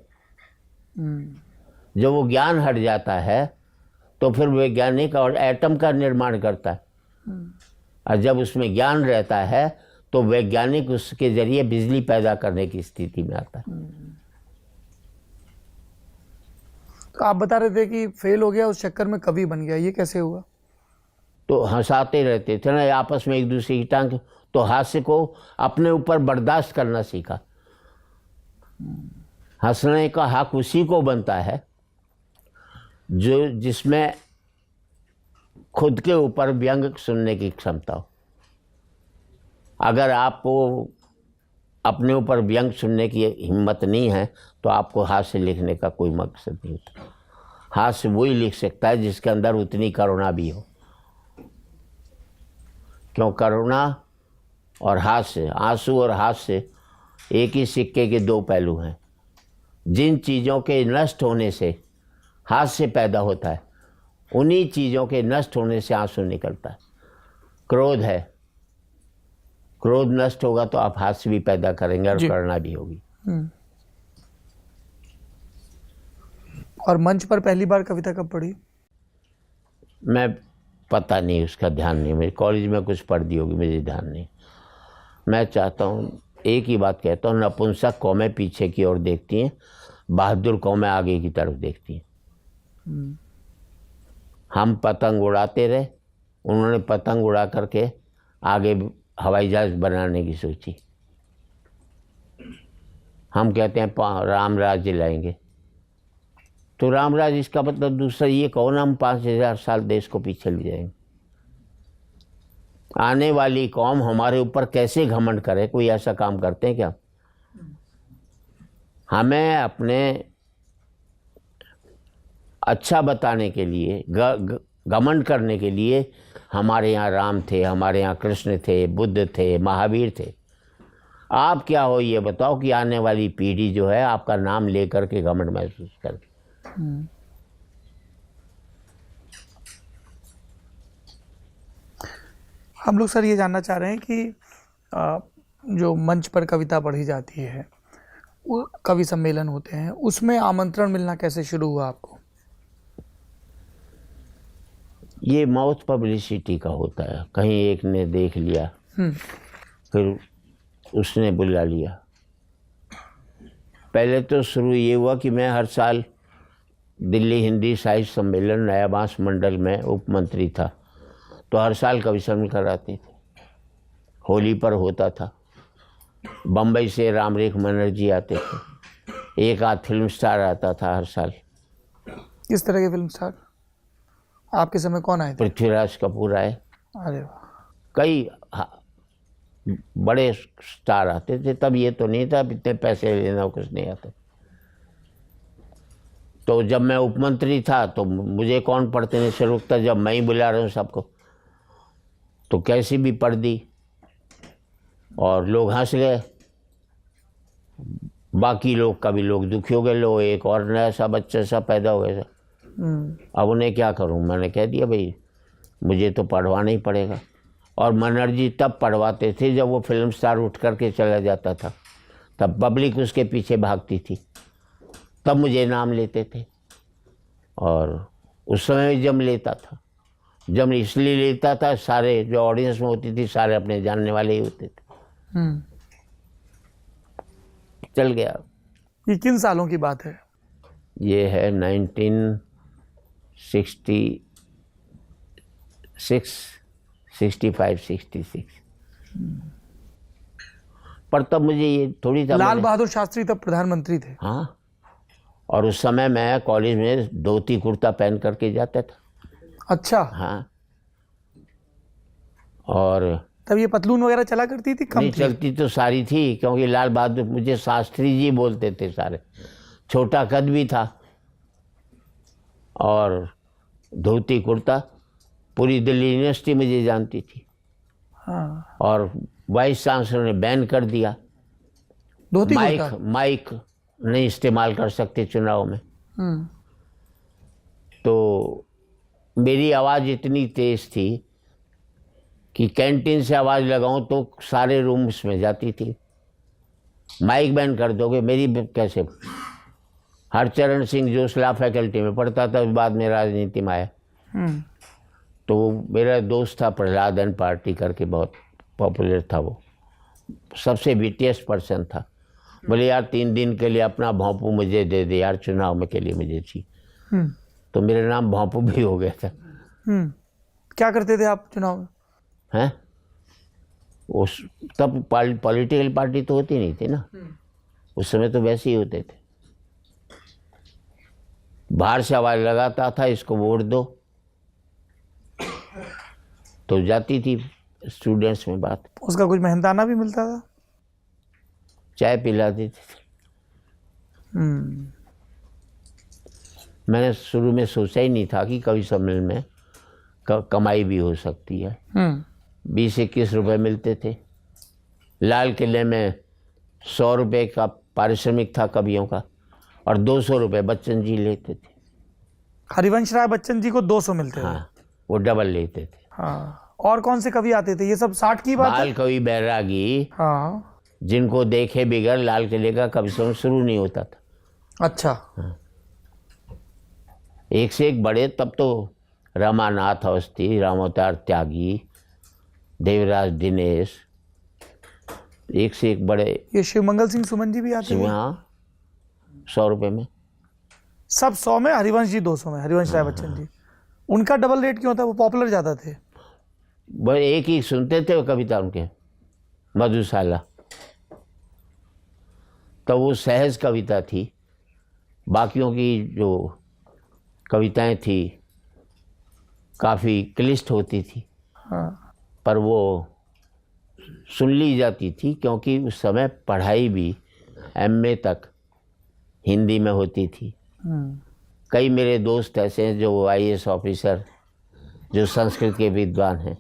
जब वो ज्ञान हट जाता है तो फिर वैज्ञानिक और एटम का निर्माण करता है, और जब उसमें ज्ञान रहता है तो वैज्ञानिक उसके जरिए बिजली पैदा करने की स्थिति में आता है। तो आप बता रहे थे कि फेल हो गया, उस चक्कर में कवि बन गया, ये कैसे हुआ? तो हंसाते रहते थे ना आपस में एक दूसरे की टांग, तो हास्य को अपने ऊपर बर्दाश्त करना सीखा। हंसने का हक उसी को बनता है जो जिसमें खुद के ऊपर व्यंग सुनने की क्षमता हो। अगर आपको अपने ऊपर व्यंग सुनने की हिम्मत नहीं है तो आपको हास्य लिखने का कोई मकसद नहीं होता। हास्य वही लिख सकता है जिसके अंदर उतनी करुणा भी हो। क्यों? करुणा और हास्य, आंसू और हास्य एक ही सिक्के के दो पहलू हैं। जिन चीज़ों के नष्ट होने से हास्य पैदा होता है, उन्हीं चीज़ों के नष्ट होने से आंसू निकलता है। क्रोध है, क्रोध नष्ट होगा तो आप हास्य भी पैदा करेंगे और करुणा भी होगी। और मंच पर पहली बार कविता कब पढ़ी? मैं पता नहीं, उसका ध्यान नहीं। मेरे कॉलेज में कुछ पढ़ दी होगी, मुझे ध्यान नहीं। मैं चाहता हूँ, एक ही बात कहता हूँ, नपुंसक कौमें पीछे की ओर देखती हैं, बहादुर कौमें आगे की तरफ देखती हैं। हम पतंग उड़ाते रहे, उन्होंने पतंग उड़ा करके आगे हवाई जहाज बनाने की सोची। हम कहते हैं राम राज्य लाएंगे, तो राम राज्य इसका मतलब दूसरा ये कहो ना हम 5000 साल देश को पीछे ले जाएंगे। आने वाली कौम हमारे ऊपर कैसे घमंड करे? कोई ऐसा काम करते हैं क्या? हमें अपने अच्छा बताने के लिए, घमंड करने के लिए हमारे यहाँ राम थे, हमारे यहाँ कृष्ण थे, बुद्ध थे, महावीर थे। आप क्या हो ये बताओ कि आने वाली पीढ़ी जो है आपका नाम लेकर के घमंड महसूस करे। हम लोग सर ये जानना चाह रहे हैं कि जो मंच पर कविता पढ़ी जाती है, वो कवि सम्मेलन होते हैं, उसमें आमंत्रण मिलना कैसे शुरू हुआ आपको? ये माउथ पब्लिसिटी का होता है। कहीं एक ने देख लिया, फिर उसने बुला लिया। पहले तो शुरू ये हुआ कि मैं हर साल दिल्ली हिंदी साहित्य सम्मेलन नया बांस मंडल में उप मंत्री था, तो हर साल कवि सम्मेलन कराते थे, होली पर होता था। बम्बई से रामरेख बनर्जी आते थे, एक आध फिल्म स्टार आता था हर साल। किस तरह के फिल्म स्टार आपके समय कौन आए थे? पृथ्वीराज कपूर आए, अरे वाह। कई बड़े स्टार आते थे। तब ये तो नहीं था इतने पैसे लेना, कुछ नहीं आता। तो जब मैं उपमंत्री था तो मुझे कौन पढ़ते नहीं, शुरू था जब मैं ही बुला रहा हूँ सबको, तो कैसी भी पढ़ दी और लोग हंस गए। बाकी लोग, कभी लोग दुखी हो गए, लो एक और नया सा बच्चा सा पैदा हो गया। अब उन्हें क्या करूं, मैंने कह दिया भाई मुझे तो पढ़वाना ही पड़ेगा। और बनर्जी तब पढ़वाते थे जब वो फिल्म स्टार उठ करके चला जाता था, तब पब्लिक उसके पीछे भागती थी, तब मुझे नाम लेते थे। और उस समय भी जम लेता था, जम इसलिए लेता था, सारे जो ऑडियंस में होती थी सारे अपने जानने वाले ही होते थे। चल गया। ये किन सालों की बात है? ये है 1965-66। पर तब मुझे ये थोड़ी सा, लाल बहादुर शास्त्री तब प्रधानमंत्री थे। हाँ, और उस समय मैं कॉलेज में धोती कुर्ता पहन करके जाता था। अच्छा। हाँ, और तब ये पतलून वगैरह चला करती थी? कम नहीं थी? चलती तो सारी थी, क्योंकि लाल बहादुर मुझे शास्त्री जी बोलते थे सारे। छोटा कद भी था और धोती कुर्ता, पूरी दिल्ली यूनिवर्सिटी मुझे जानती थी। हाँ। और वाइस चांसलर ने बैन कर दिया, धोती कुर्ता? माइक नहीं इस्तेमाल कर सकते चुनाव में। तो मेरी आवाज़ इतनी तेज़ थी कि कैंटीन से आवाज़ लगाऊं तो सारे रूम्स में जाती थी। माइक बैन कर दोगे, मेरी कैसे? हरचरण सिंह जोश लॉ फैकल्टी में पढ़ता था, बाद में राजनीति में आया। तो मेरा दोस्त था प्रहलाद एन पार्टी करके, बहुत पॉपुलर था वो, सबसे विटियस्ट पर्सन था। बोले यार 3 दिन के लिए अपना भोंपू मुझे दे दे यार, चुनाव में के लिए मुझे चाहिए। तो मेरा नाम भोंपू भी हो गया था। क्या करते थे आप चुनाव में? हैं? उस तब पॉलिटिकल पार्टी तो होती नहीं थी ना, उस समय तो वैसे ही होते थे। बाहर से आवाज़ लगाता था इसको वोट दो, तो जाती थी स्टूडेंट्स में बात। उसका कुछ मेहनताना भी मिलता था? चाय पिला देते थे। मैंने शुरू में सोचा ही नहीं था कि कवि सम्मेलन में कमाई भी हो सकती है। 20-21 रुपए मिलते थे। लाल किले में 100 रुपये का पारिश्रमिक था कवियों का, और 200 रुपये बच्चन जी लेते थे। हरिवंश राय बच्चन जी को 200 मिलते थे? हाँ, वो डबल लेते थे। हाँ। और कौन से कवि आते थे? ये सब 60 की बात है? बाल कवि बैरागी, हाँ। जिनको देखे बिगर लाल किले का कवि सम्मेलन शुरू नहीं होता था। अच्छा। हाँ। एक से एक बड़े, तब तो रमानाथ अवस्थी, रामोतार त्यागी, देवराज दिनेश, एक से एक बड़े। ये शिवमंगल सिंह सुमन जी भी आते थे? हाँ, 100 रुपये में। सब 100 में, हरिवंश जी 200 में, हरिवंश राय बच्चन जी। उनका डबल रेट क्यों था? वो पॉपुलर ज़्यादा थे। बस एक ही सुनते थे वो कविता उनके, मधुशाला। तो वो सहज कविता थी, बाकियों की जो कविताएं थी काफ़ी क्लिष्ट होती थी। हाँ। पर वो सुन ली जाती थी, क्योंकि उस समय पढ़ाई भी MA तक हिंदी में होती थी। कई मेरे दोस्त ऐसे हैं जो IAS ऑफिसर, जो संस्कृत के विद्वान हैं,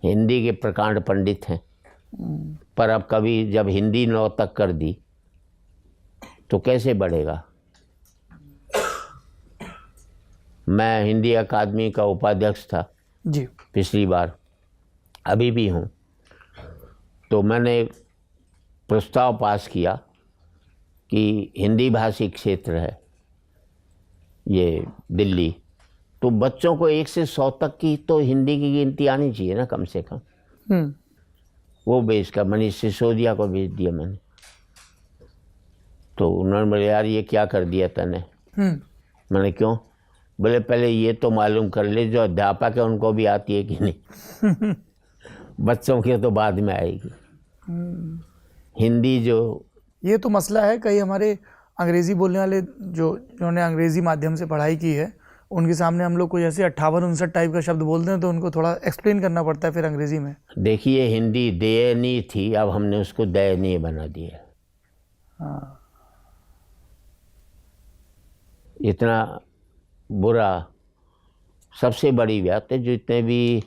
हिंदी के प्रकांड पंडित हैं। पर अब कभी जब हिंदी 9 तक कर दी तो कैसे बढ़ेगा? मैं हिंदी अकादमी का उपाध्यक्ष था जी पिछली बार, अभी भी हूँ। तो मैंने प्रस्ताव पास किया कि हिंदी भाषी क्षेत्र है ये दिल्ली, तो बच्चों को 1 से 100 तक की तो हिंदी की गिनती आनी चाहिए ना, कम से कम। वो भेज कर मनीष सिसोदिया को भेज दिया मैंने। तो उन्होंने बोले यार ये क्या कर दिया तूने? मैंने क्यों? बोले पहले ये तो मालूम कर ले जो अध्यापक है उनको भी आती है कि नहीं। बच्चों के तो बाद में आएगी हिंदी। जो ये तो मसला है, कई हमारे अंग्रेज़ी बोलने वाले जिन्होंने अंग्रेज़ी माध्यम से पढ़ाई की है उनके सामने हम लोग कोई ऐसे 58-59 टाइप का शब्द बोलते हैं तो उनको थोड़ा एक्सप्लेन करना पड़ता है फिर अंग्रेज़ी में। देखिए हिंदी दयनीय थी, अब हमने उसको दयनीय बना दिया। हाँ, इतना बुरा। सबसे बड़ी बात है, जो इतने भी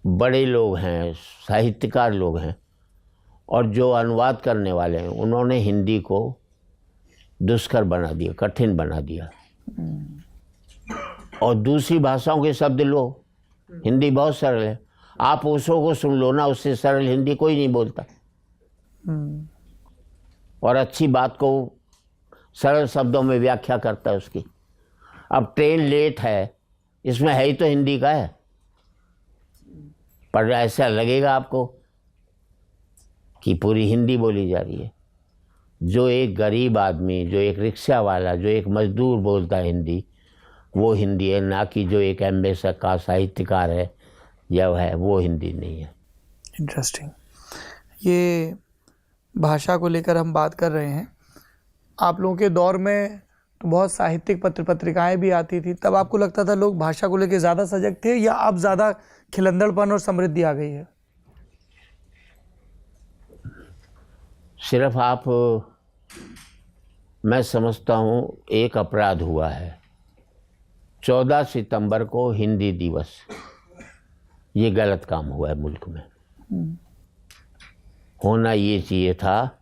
बड़े लोग हैं, साहित्यकार लोग हैं और जो अनुवाद करने वाले हैं, उन्होंने हिंदी को दुष्कर बना दिया, कठिन बना दिया। और दूसरी भाषाओं के शब्द लो, हिंदी बहुत सरल है। आप ओशो को सुन लो ना, उससे सरल हिंदी कोई नहीं बोलता। और अच्छी बात को सरल शब्दों में व्याख्या करता है उसकी। अब ट्रेन लेट है, इसमें है ही तो हिंदी का है, पर ऐसा लगेगा आपको कि पूरी हिंदी बोली जा रही है। जो एक गरीब आदमी, जो एक रिक्शा वाला, जो एक मजदूर बोलता है हिंदी, वो हिंदी है, ना कि जो एक एम.ए. का साहित्यकार है या है, वो हिंदी नहीं है। इंटरेस्टिंग। ये भाषा को लेकर हम बात कर रहे हैं। आप लोगों के दौर में तो बहुत साहित्यिक पत्रिकाएं भी आती थी, तब आपको लगता था लोग भाषा को लेकर ज़्यादा सजग थे या अब ज़्यादा खिलंदड़पन और समृद्धि आ गई है? सिर्फ आप, मैं समझता हूँ एक अपराध हुआ है। 14 सितंबर को हिंदी दिवस, ये गलत काम हुआ है मुल्क में। होना ये चाहिए था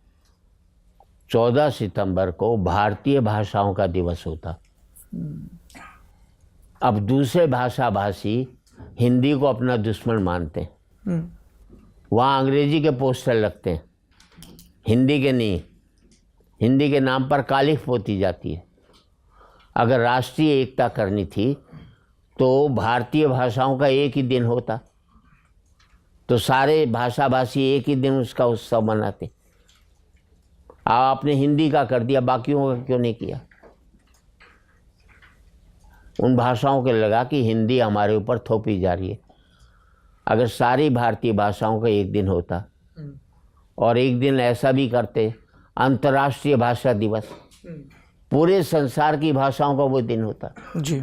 14 सितंबर को भारतीय भाषाओं का दिवस होता। अब दूसरे भाषा भाषी हिंदी को अपना दुश्मन मानते हैं। वहाँ अंग्रेजी के पोस्टर लगते हैं, हिंदी के नहीं। हिंदी के नाम पर कालिख पोती जाती है। अगर राष्ट्रीय एकता करनी थी तो भारतीय भाषाओं का एक ही दिन होता, तो सारे भाषा भाषी एक ही दिन उसका उत्सव मनाते। आपने हिंदी का कर दिया, बाकियों का क्यों नहीं किया? उन भाषाओं के लगा कि हिंदी हमारे ऊपर थोपी जा रही है। अगर सारी भारतीय भाषाओं का एक दिन होता और एक दिन ऐसा भी करते अंतर्राष्ट्रीय भाषा दिवस, पूरे संसार की भाषाओं का वो दिन होता जी,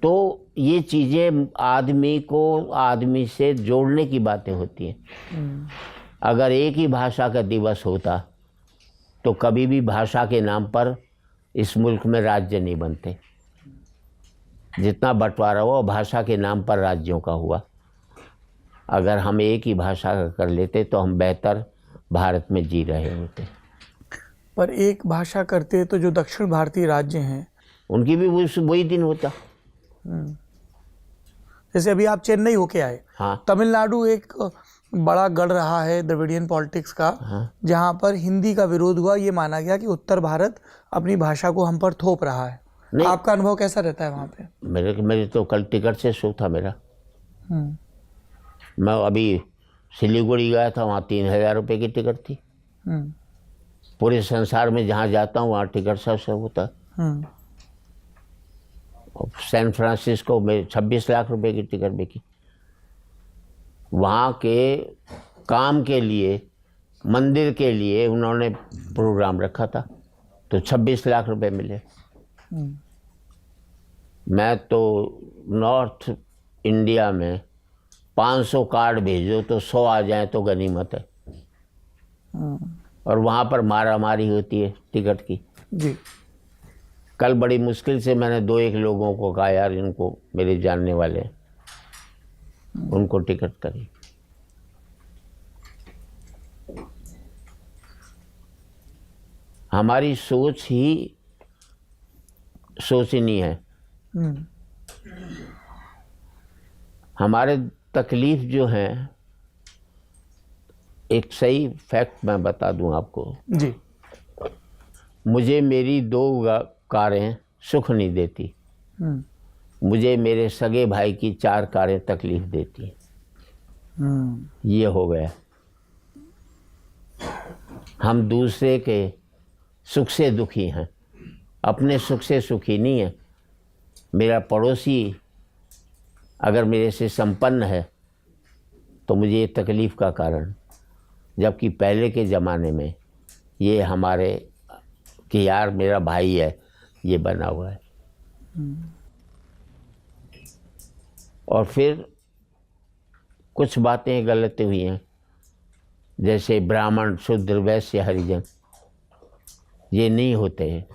तो ये चीज़ें आदमी को आदमी से जोड़ने की बातें होती हैं। अगर एक ही भाषा का दिवस होता तो कभी भी भाषा के नाम पर इस मुल्क में राज्य नहीं बनते। जितना बंटवारा हुआ भाषा के नाम पर राज्यों का हुआ। अगर हम एक ही भाषा का कर लेते तो हम बेहतर भारत में जी रहे होते। पर एक भाषा करते तो जो दक्षिण भारतीय राज्य हैं उनकी भी वही दिन होता। जैसे अभी आप चेन्नई होके आए, हाँ। तमिलनाडु एक बड़ा गढ़ रहा है द्रविडियन पॉलिटिक्स का, हाँ। जहाँ पर हिंदी का विरोध हुआ। ये माना गया कि उत्तर भारत अपनी भाषा को हम पर थोप रहा है। आपका अनुभव कैसा रहता है वहाँ पे? मेरे तो कल टिकट से शो था मेरा। मैं अभी सिलीगुड़ी गया था, वहाँ 3000 रुपये की टिकट थी। पूरे संसार में जहाँ जाता हूँ वहाँ टिकट सब होता है। सैन फ्रांसिस्को में 26 लाख रुपए की टिकट बिकी। वहाँ के काम के लिए, मंदिर के लिए उन्होंने प्रोग्राम रखा था, तो 26 लाख रुपए मिले। मैं तो नॉर्थ इंडिया में 500 कार्ड भेजो तो 100 आ जाए तो गनीमत है। और वहाँ पर मारा मारी होती है टिकट की जी। कल बड़ी मुश्किल से मैंने 2-1 लोगों को कहा, यार इनको मेरे जानने वाले हैं, उनको टिकट करी। हमारी सोच ही सोचनी है। हमारे तकलीफ जो है, एक सही फैक्ट मैं बता दूं आपको जी। मुझे मेरी 2 कारें सुख नहीं देती। मुझे मेरे सगे भाई की 4 कारें तकलीफ देती। ये हो गया। हम दूसरे के सुख से दुखी हैं, अपने सुख से सुखी नहीं हैं। मेरा पड़ोसी अगर मेरे से संपन्न है तो मुझे ये तकलीफ़ का कारण, जबकि पहले के ज़माने में ये हमारे कि यार मेरा भाई है, ये बना हुआ है। और फिर कुछ बातें गलत हुई हैं, जैसे ब्राह्मण, शूद्र, वैश्य, हरिजन, ये नहीं होते हैं,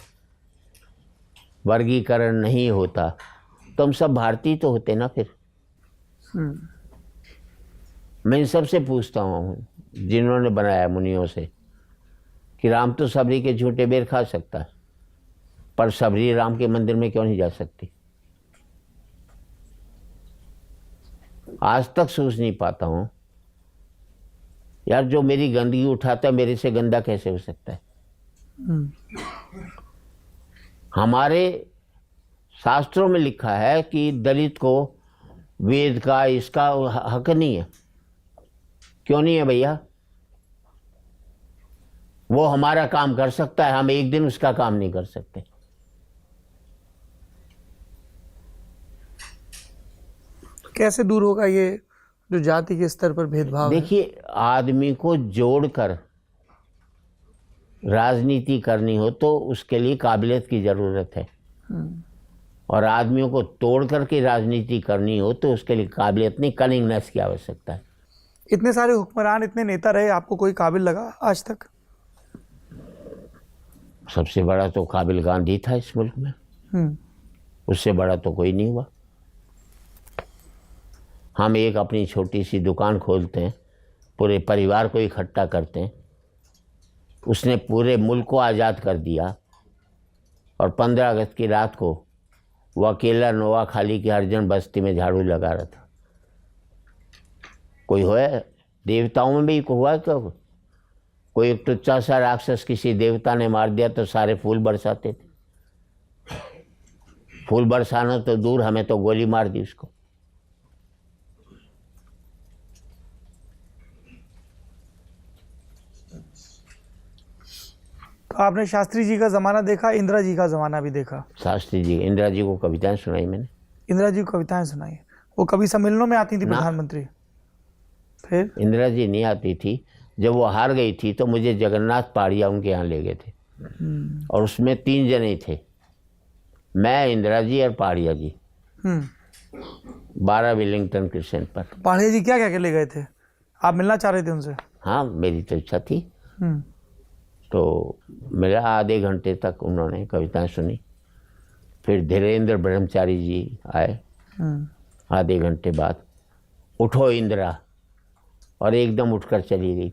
वर्गीकरण नहीं होता तो हम सब भारतीय तो होते ना। फिर मैं इन सबसे पूछता हूँ जिन्होंने बनाया मुनियों से कि राम तो सबरी के झूठे बेर खा सकता है, पर सबरी राम के मंदिर में क्यों नहीं जा सकती? आज तक सोच नहीं पाता हूँ यार, जो मेरी गंदगी उठाता है मेरे से गंदा कैसे हो सकता है? हमारे शास्त्रों में लिखा है कि दलित को वेद का, इसका हक नहीं है। क्यों नहीं है भैया? वो हमारा काम कर सकता है, हम एक दिन उसका काम नहीं कर सकते। कैसे दूर होगा ये जो जाति के स्तर पर भेदभाव है? देखिए, आदमी को जोड़कर राजनीति करनी हो तो उसके लिए काबिलियत की ज़रूरत है, और आदमियों को तोड़ करके राजनीति करनी हो तो उसके लिए काबिलियत नहीं, कनिंगनेस की आवश्यकता है। इतने सारे हुक्मरान, इतने नेता रहे, आपको कोई काबिल लगा आज तक? सबसे बड़ा तो काबिल गांधी था इस मुल्क में, उससे बड़ा तो कोई नहीं हुआ। हम एक अपनी छोटी सी दुकान खोलते हैं, पूरे परिवार को इकट्ठा करते हैं, उसने पूरे मुल्क को आज़ाद कर दिया, और 15 अगस्त की रात को वो अकेला नोआ खाली की हरिजन बस्ती में झाड़ू लगा रहा था। कोई हुआ? देवताओं में भी हुआ क्या? कोई एक टुच्चा सा राक्षस किसी देवता ने मार दिया तो सारे फूल बरसाते थे। फूल बरसाना तो दूर, हमें तो गोली मार दी उसको। तो आपने शास्त्री जी का ज़माना देखा, इंदिरा जी का ज़माना भी देखा? शास्त्री जी, इंदिरा जी को कविताएं सुनाई मैंने। इंदिरा जी को कविताएं सुनाई? वो कभी सम्मेलनों में आती थी प्रधानमंत्री? फिर इंदिरा जी नहीं आती थी। जब वो हार गई थी तो मुझे जगन्नाथ पहाड़िया उनके यहाँ ले गए थे, और उसमें 3 जने थे, मैं, इंदिरा जी और पहाड़िया जी। 12 विलिंगटन क्रिसेंट पर। पहाड़िया जी क्या क्या के ले गए थे? आप मिलना चाह रहे थे उनसे? हाँ, मेरी तो इच्छा थी। तो मेरा आधे घंटे तक उन्होंने कविताएं सुनी। फिर धीरेन्द्र ब्रह्मचारी जी आए आधे घंटे बाद, उठो इंदिरा, और एकदम उठकर चली गई।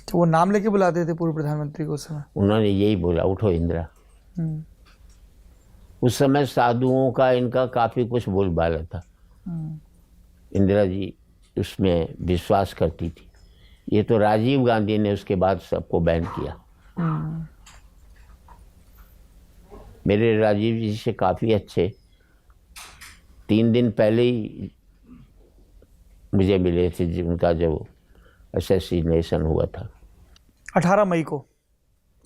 तो वो नाम लेके बुलाते थे पूर्व प्रधानमंत्री को उस समय? उन्होंने यही बोला, उठो इंदिरा। उस समय साधुओं का, इनका काफ़ी कुछ बोलबाला था। इंदिरा जी उसमें विश्वास करती थी। ये तो राजीव गांधी ने उसके बाद सबको बैन किया। मेरे राजीव जी से काफ़ी अच्छे 3 दिन पहले ही मुझे मिले थे, उनका जब असैसिनेशन हुआ था। 18 मई को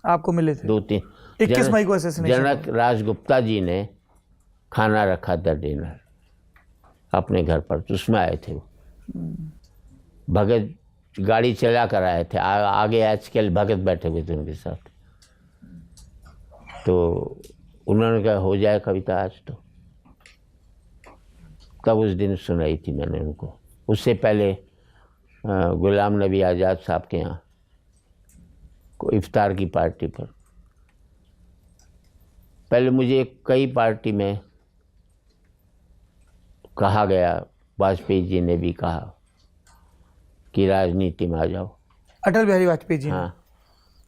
आपको मिले थे? 2-3 21 मई को असैसिनेशन। जनक राजगुप्ता जी ने खाना रखा था, डिनर अपने घर पर, तो उसमें आए थे वो। भगत गाड़ी चला कर आए थे, आगे आजकल भगत बैठे हुए थे उनके साथ। तो उन्होंने कहा हो जाए कविता आज तो, तब उस दिन सुनाई थी मैंने उनको। उससे पहले गुलाम नबी आज़ाद साहब के यहाँ को इफ्तार की पार्टी पर, पहले मुझे कई पार्टी में कहा गया, वाजपेयी जी ने भी कहा कि राजनीति में आ जाओ। अटल बिहारी वाजपेयी जी ने? हाँ,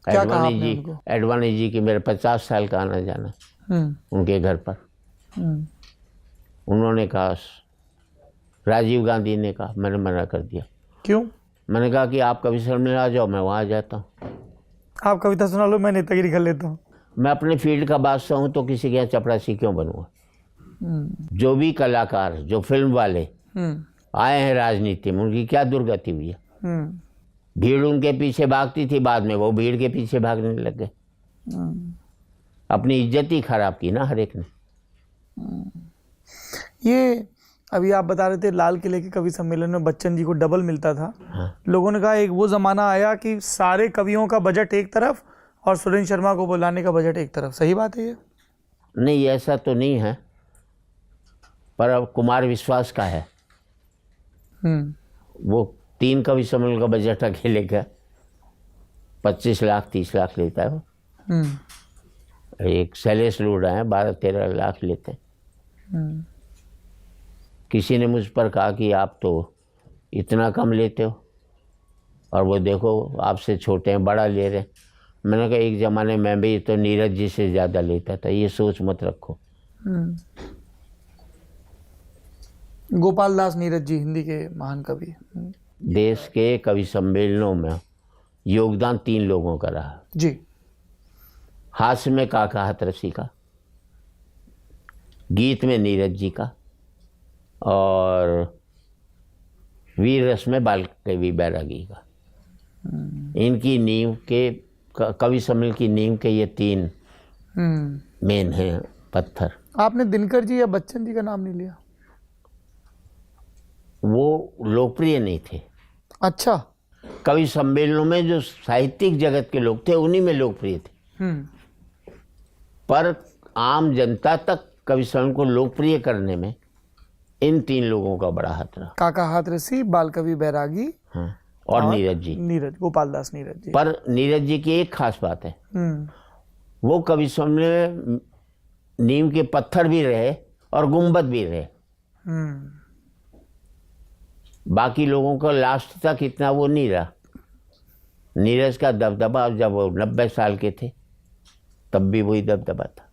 क्या कहा आपने उनको? एडवाणी जी की मेरे 50 साल का आना जाना उनके घर पर। उन्होंने कहा, राजीव गांधी ने कहा, मैंने मना कर दिया। क्यों? मैंने कहा कि आप कभी शर्म में आ जाओ, मैं वहाँ जाता हूँ। आप कविता सुना लो, मैं नेतागिरी कर लेता हूँ। मैं अपने फील्ड का बादशाह हूँ तो किसी के यहाँ चपरासी क्यों बनूँगा? जो भी कलाकार, जो फिल्म वाले आए हैं राजनीति में, उनकी क्या दुर्गति हुई है? भीड़ उनके पीछे भागती थी, बाद में वो भीड़ के पीछे भागने लग गए। अपनी इज्जत ही खराब की ना हर एक ने। ये अभी आप बता रहे थे लाल किले के कवि सम्मेलन में बच्चन जी को डबल मिलता था। लोगों ने कहा एक वो ज़माना आया कि सारे कवियों का बजट एक तरफ और सुरेंद्र शर्मा को बुलाने का बजट एक तरफ। सही बात है ये? नहीं, ऐसा तो नहीं है, पर अब कुमार विश्वास का है। वो 3 कवि सम्मेलन का बजट अकेले का 25 लाख 30 लाख लेता है वो। एक शैलेश लोढ़ा है 12-13 लाख लेते हैं। किसी ने मुझ पर कहा कि आप तो इतना कम लेते हो और वो देखो आपसे छोटे हैं, बड़ा ले रहे हैं। मैंने कहा एक ज़माने में भी तो नीरज जी से ज़्यादा लेता था, ये सोच मत रखो। गोपाल दास नीरज जी हिंदी के महान कवि। देश के कवि सम्मेलनों में योगदान 3 लोगों का रहा जी। हास्य में काका हाथरसी का, गीत में नीरज जी का और वीर रस में बाल कवि बैरागी का। इनकी नींव के कवि सम्मेलन की नींव के ये 3 मेन हैं पत्थर। आपने दिनकर जी या बच्चन जी का नाम नहीं लिया? वो लोकप्रिय नहीं थे। अच्छा। कवि सम्मेलनों में जो साहित्यिक जगत के लोग थे उन्हीं में लोकप्रिय थे, पर आम जनता तक कवि सम्मेलन को लोकप्रिय करने में इन 3 लोगों का बड़ा हाथ रहा। काका हाथरसी, बाल कवि बैरागी, हाँ, और नीरज जी। नीरज, गोपाल दास नीरज जी। पर नीरज जी की एक खास बात है, वो कवि सम्मेलन में नींव के पत्थर भी रहे और गुंबद भी रहे। बाकी लोगों का लास्ट तक इतना वो नहीं रहा। नीरज का दबदबा जब वो 90 साल के थे तब भी वही दबदबा था।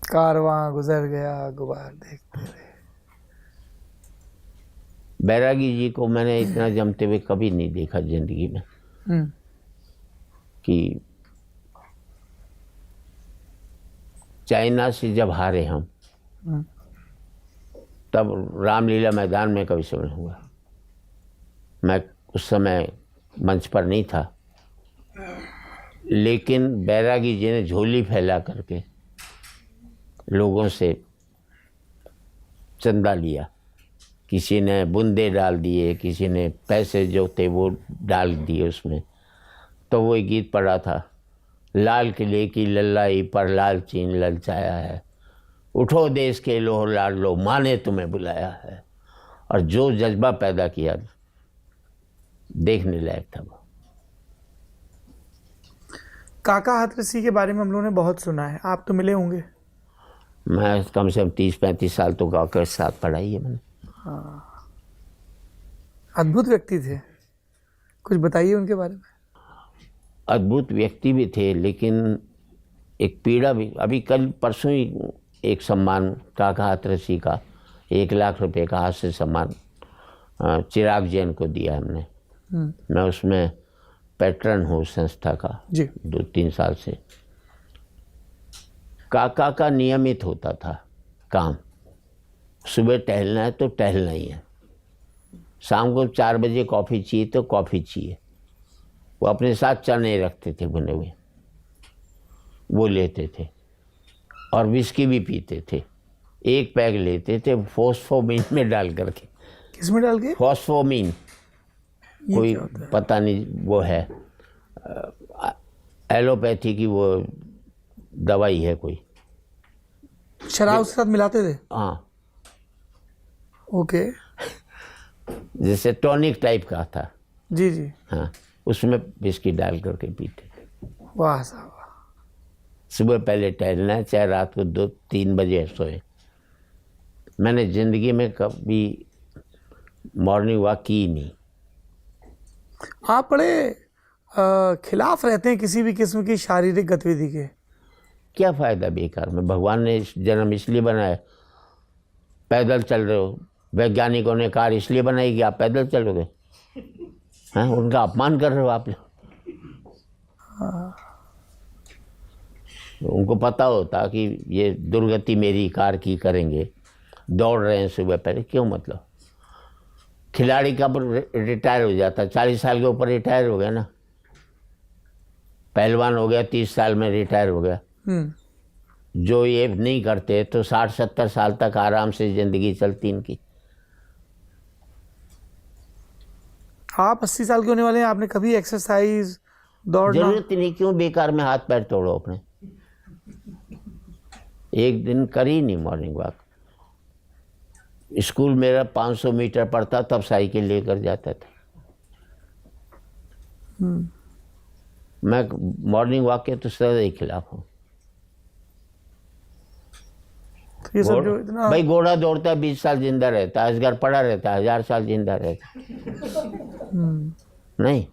कारवां गुजर गया गुबार देखते रहे। बैरागी जी को मैंने इतना जमते हुए कभी नहीं देखा जिंदगी में। कि चाइना से जब हारे हम तब रामलीला मैदान में कवि सम्मेलन हुआ। मैं उस समय मंच पर नहीं था, लेकिन बैरागी जी ने झोली फैला करके लोगों से चंदा लिया। किसी ने बूंदे डाल दिए, किसी ने पैसे जो थे वो डाल दिए उसमें। तो वो एक गीत पढ़ा था, लाल किले की लल्लाई पर लाल चीन ललचाया है, उठो देश के लोह लाड लो, माँ ने तुम्हें बुलाया है। और जो जज्बा पैदा किया देखने लायक था वो। काका हाथरसी के बारे में हम लोगों ने बहुत सुना है, आप तो मिले होंगे? मैं कम से कम 30-35 साल तो काका के साथ पढ़ाई है मैंने। अद्भुत व्यक्ति थे, कुछ बताइए उनके बारे में। अद्भुत व्यक्ति भी थे, लेकिन एक पीड़ा भी। अभी कल परसों ही एक सम्मान काका हाथरसी का 1 लाख रुपए का हास्य सम्मान चिराग जैन को दिया हमने। मैं उसमें पैट्रन हूँ संस्था का जी। 2-3 साल से। काका का नियमित होता था काम। सुबह टहलना है तो टहलना ही है, शाम को 4 बजे कॉफ़ी चाहिए तो कॉफ़ी चाहिए। वो अपने साथ चने रखते थे भुने हुए, वो लेते थे और विस्की भी पीते थे। 1 पैक लेते थे फॉस्फोमीन में डाल करके। किस में डाल के? फॉस्फोमीन, कोई पता नहीं वो है एलोपैथी की वो दवाई है कोई। शराब के साथ मिलाते थे? हाँ, ओके। जैसे टॉनिक टाइप का था। जी जी। हाँ, उसमें विस्की डाल करके पीते थे। वाह साहब। सुबह पहले टहलना है, चाहे रात को 2-3 बजे सोए। मैंने ज़िंदगी में कभी मॉर्निंग वॉक की नहीं। आप बड़े खिलाफ रहते हैं किसी भी किस्म की शारीरिक गतिविधि के। क्या फ़ायदा बेकार में? भगवान ने जन्म इसलिए बनाया। पैदल चल रहे हो, वैज्ञानिकों ने कार इसलिए बनाई कि आप पैदल चलोगे। हाँ, उनका अपमान कर रहे हो आप। उनको पता होता कि ये दुर्गति मेरी कार की करेंगे, दौड़ रहे हैं सुबह पहले, क्यों? मतलब खिलाड़ी कब रिटायर हो जाता? 40 साल के ऊपर रिटायर हो गया ना। पहलवान हो गया 30 साल में रिटायर हो गया। जो ये नहीं करते तो 60-70 साल तक आराम से ज़िंदगी चलती इनकी। आप 80 साल के होने वाले हैं, आपने कभी एक्सरसाइज दौड़ना? जरूरत ही नहीं, क्यों बेकार में हाथ पैर तोड़ो अपने। एक दिन करी नहीं मॉर्निंग वॉक। स्कूल मेरा 500 मीटर पड़ता, तब साइकिल लेकर जाता था। मैं मॉर्निंग वॉक के तो सदा खिलाफ हूँ। ये सब जो इतना भाई घोड़ा दौड़ता है 20 साल जिंदा रहता है, असगर पड़ा रहता है 1000 साल जिंदा रहता है। नहीं,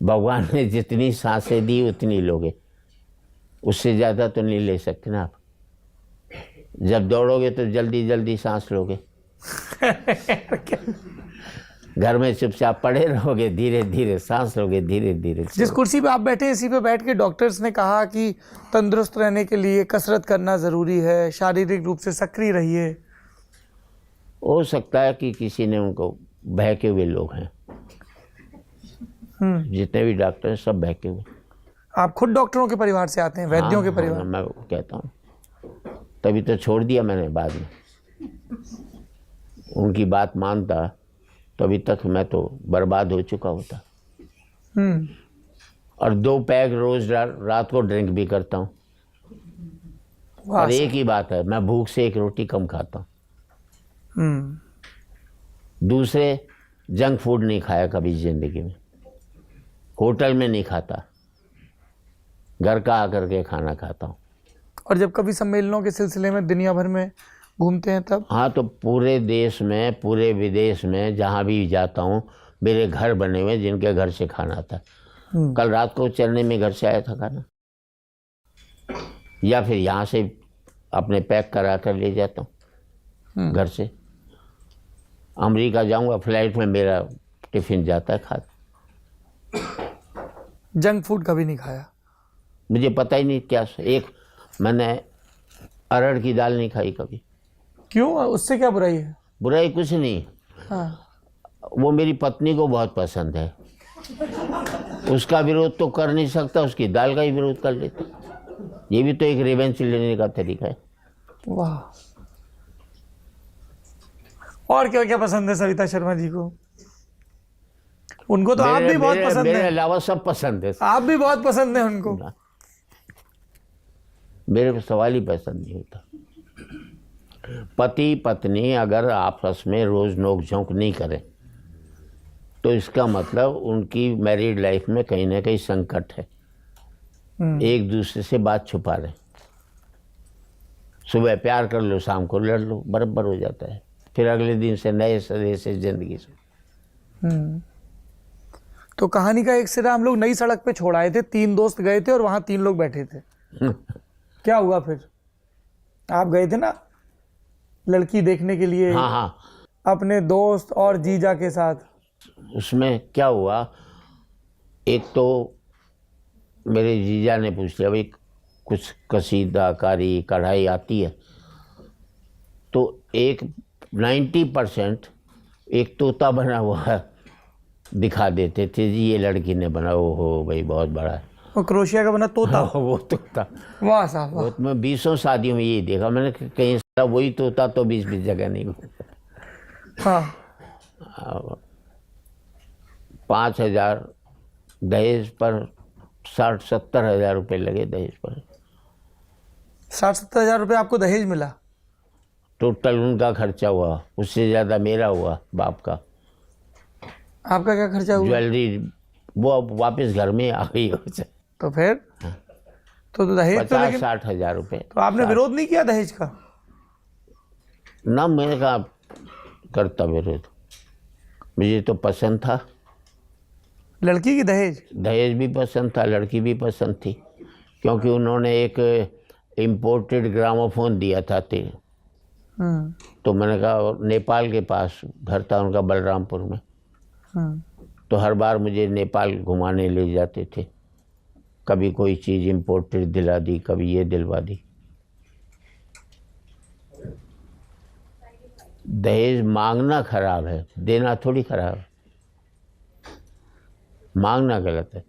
भगवान ने जितनी सांसें दी उतनी लोगे, उससे ज़्यादा तो नहीं ले सकते ना आप। जब दौड़ोगे तो जल्दी जल्दी सांस लोगे, घर में चुपचाप पड़े रहोगे, धीरे धीरे सांस लोगे, धीरे धीरे। जिस कुर्सी पे आप बैठे हैं इसी पे बैठ के डॉक्टर्स ने कहा कि तंदुरुस्त रहने के लिए कसरत करना ज़रूरी है, शारीरिक रूप से सक्रिय रहिए। हो सकता है कि किसी ने उनको बहके हुए लोग हैं। जितने भी डॉक्टर हैं सब बहके हुए। आप खुद डॉक्टरों के परिवार से आते हैं, वैद्यों के परिवार? हाँ, मैं कहता हूँ, तभी तो छोड़ दिया मैंने बाद में। उनकी बात मानता तो अभी तक मैं तो बर्बाद हो चुका होता। और 2 पैग रोज रात को ड्रिंक भी करता हूँ। और एक ही बात है, मैं भूख से 1 रोटी कम खाता हूँ। दूसरे जंक फूड नहीं खाया कभी ज़िंदगी में, होटल में नहीं खाता, घर का आकर के खाना खाता हूँ। और जब कभी सम्मेलनों के सिलसिले में दुनिया भर में घूमते हैं तब? हाँ, तो पूरे देश में, पूरे विदेश में जहाँ भी जाता हूँ, मेरे घर बने हुए जिनके घर से खाना आता है। कल रात को चलने में घर से आया था खाना, या फिर यहाँ से अपने पैक करा कर ले जाता हूँ घर से। अमेरिका जाऊँगा, फ्लाइट में मेरा टिफ़िन जाता है खा। जंक फूड कभी नहीं खाया? मुझे पता ही नहीं क्या। एक मैंने अरहर की दाल नहीं खाई कभी। क्यों, उससे क्या बुराई है? बुराई कुछ नहीं। हाँ। वो मेरी पत्नी को बहुत पसंद है, उसका विरोध तो कर नहीं सकता, उसकी दाल का ही विरोध कर लेता। ये भी तो एक रिवेंज लेने का तरीका है। वाह। और क्या क्या पसंद है सविता शर्मा जी को? उनको तो आप भी बहुत पसंद मेरे है। अलावा सब पसंद है। आप भी बहुत पसंद है उनको। मेरे को सवाल ही पसंद नहीं होता। पति पत्नी अगर आपस में रोज नोक झोंक नहीं करें तो इसका मतलब उनकी मैरिड लाइफ में कहीं ना कहीं संकट है। एक दूसरे से बात छुपा रहे। सुबह प्यार कर लो, शाम को लड़ लो, बराबर हो जाता है। फिर अगले दिन से नए सिरे से जिंदगी से। तो कहानी का एक सिरा हम लोग नई सड़क पे छोड़ आए थे, 3 दोस्त गए थे और वहां 3 लोग बैठे थे। क्या हुआ फिर? आप गए थे ना लड़की देखने के लिए? हाँ हाँ, अपने दोस्त और जीजा के साथ। उसमें क्या हुआ, एक तो मेरे जीजा ने पूछ लिया, भाई कुछ कसीदाकारी कढ़ाई आती है? तो एक 90% एक तोता बना हुआ दिखा देते थे जी, ये लड़की ने बना। ओ हो भाई, बहुत बड़ा है। वो क्रोशिया का बना तोता? वो तोता। वाह साहब वाह। वो तो मैं 20 शादियों में यही देखा मैंने, कहीं साला वही तोता तो 20 जगह नहीं मिलता। हाँ। 5,000 दहेज पर, 60-70 हज़ार रुपये लगे दहेज पर। 60-70 हज़ार रुपये आपको दहेज मिला? टोटल उनका खर्चा हुआ, उससे ज़्यादा मेरा हुआ, बाप का। आपका क्या खर्चा हुआ? ज्वेलरी वो अब वापस घर में आ गई। तो फिर तो दहेज तो 50-60 हज़ार रुपये। तो आपने विरोध नहीं किया दहेज का? ना, मैंने कहा करता विरोध, मुझे तो पसंद था। लड़की की दहेज? दहेज भी पसंद था, लड़की भी पसंद थी, क्योंकि उन्होंने एक इम्पोर्टेड ग्रामोफोन दिया था। तो मैंने कहा, नेपाल के पास घर था उनका, बलरामपुर में। तो हर बार मुझे नेपाल घुमाने ले जाते थे। कभी कोई चीज़ इम्पोर्टेड दिला दी, कभी ये दिलवा दी। दहेज मांगना खराब है, देना थोड़ी खराब है। मांगना गलत है,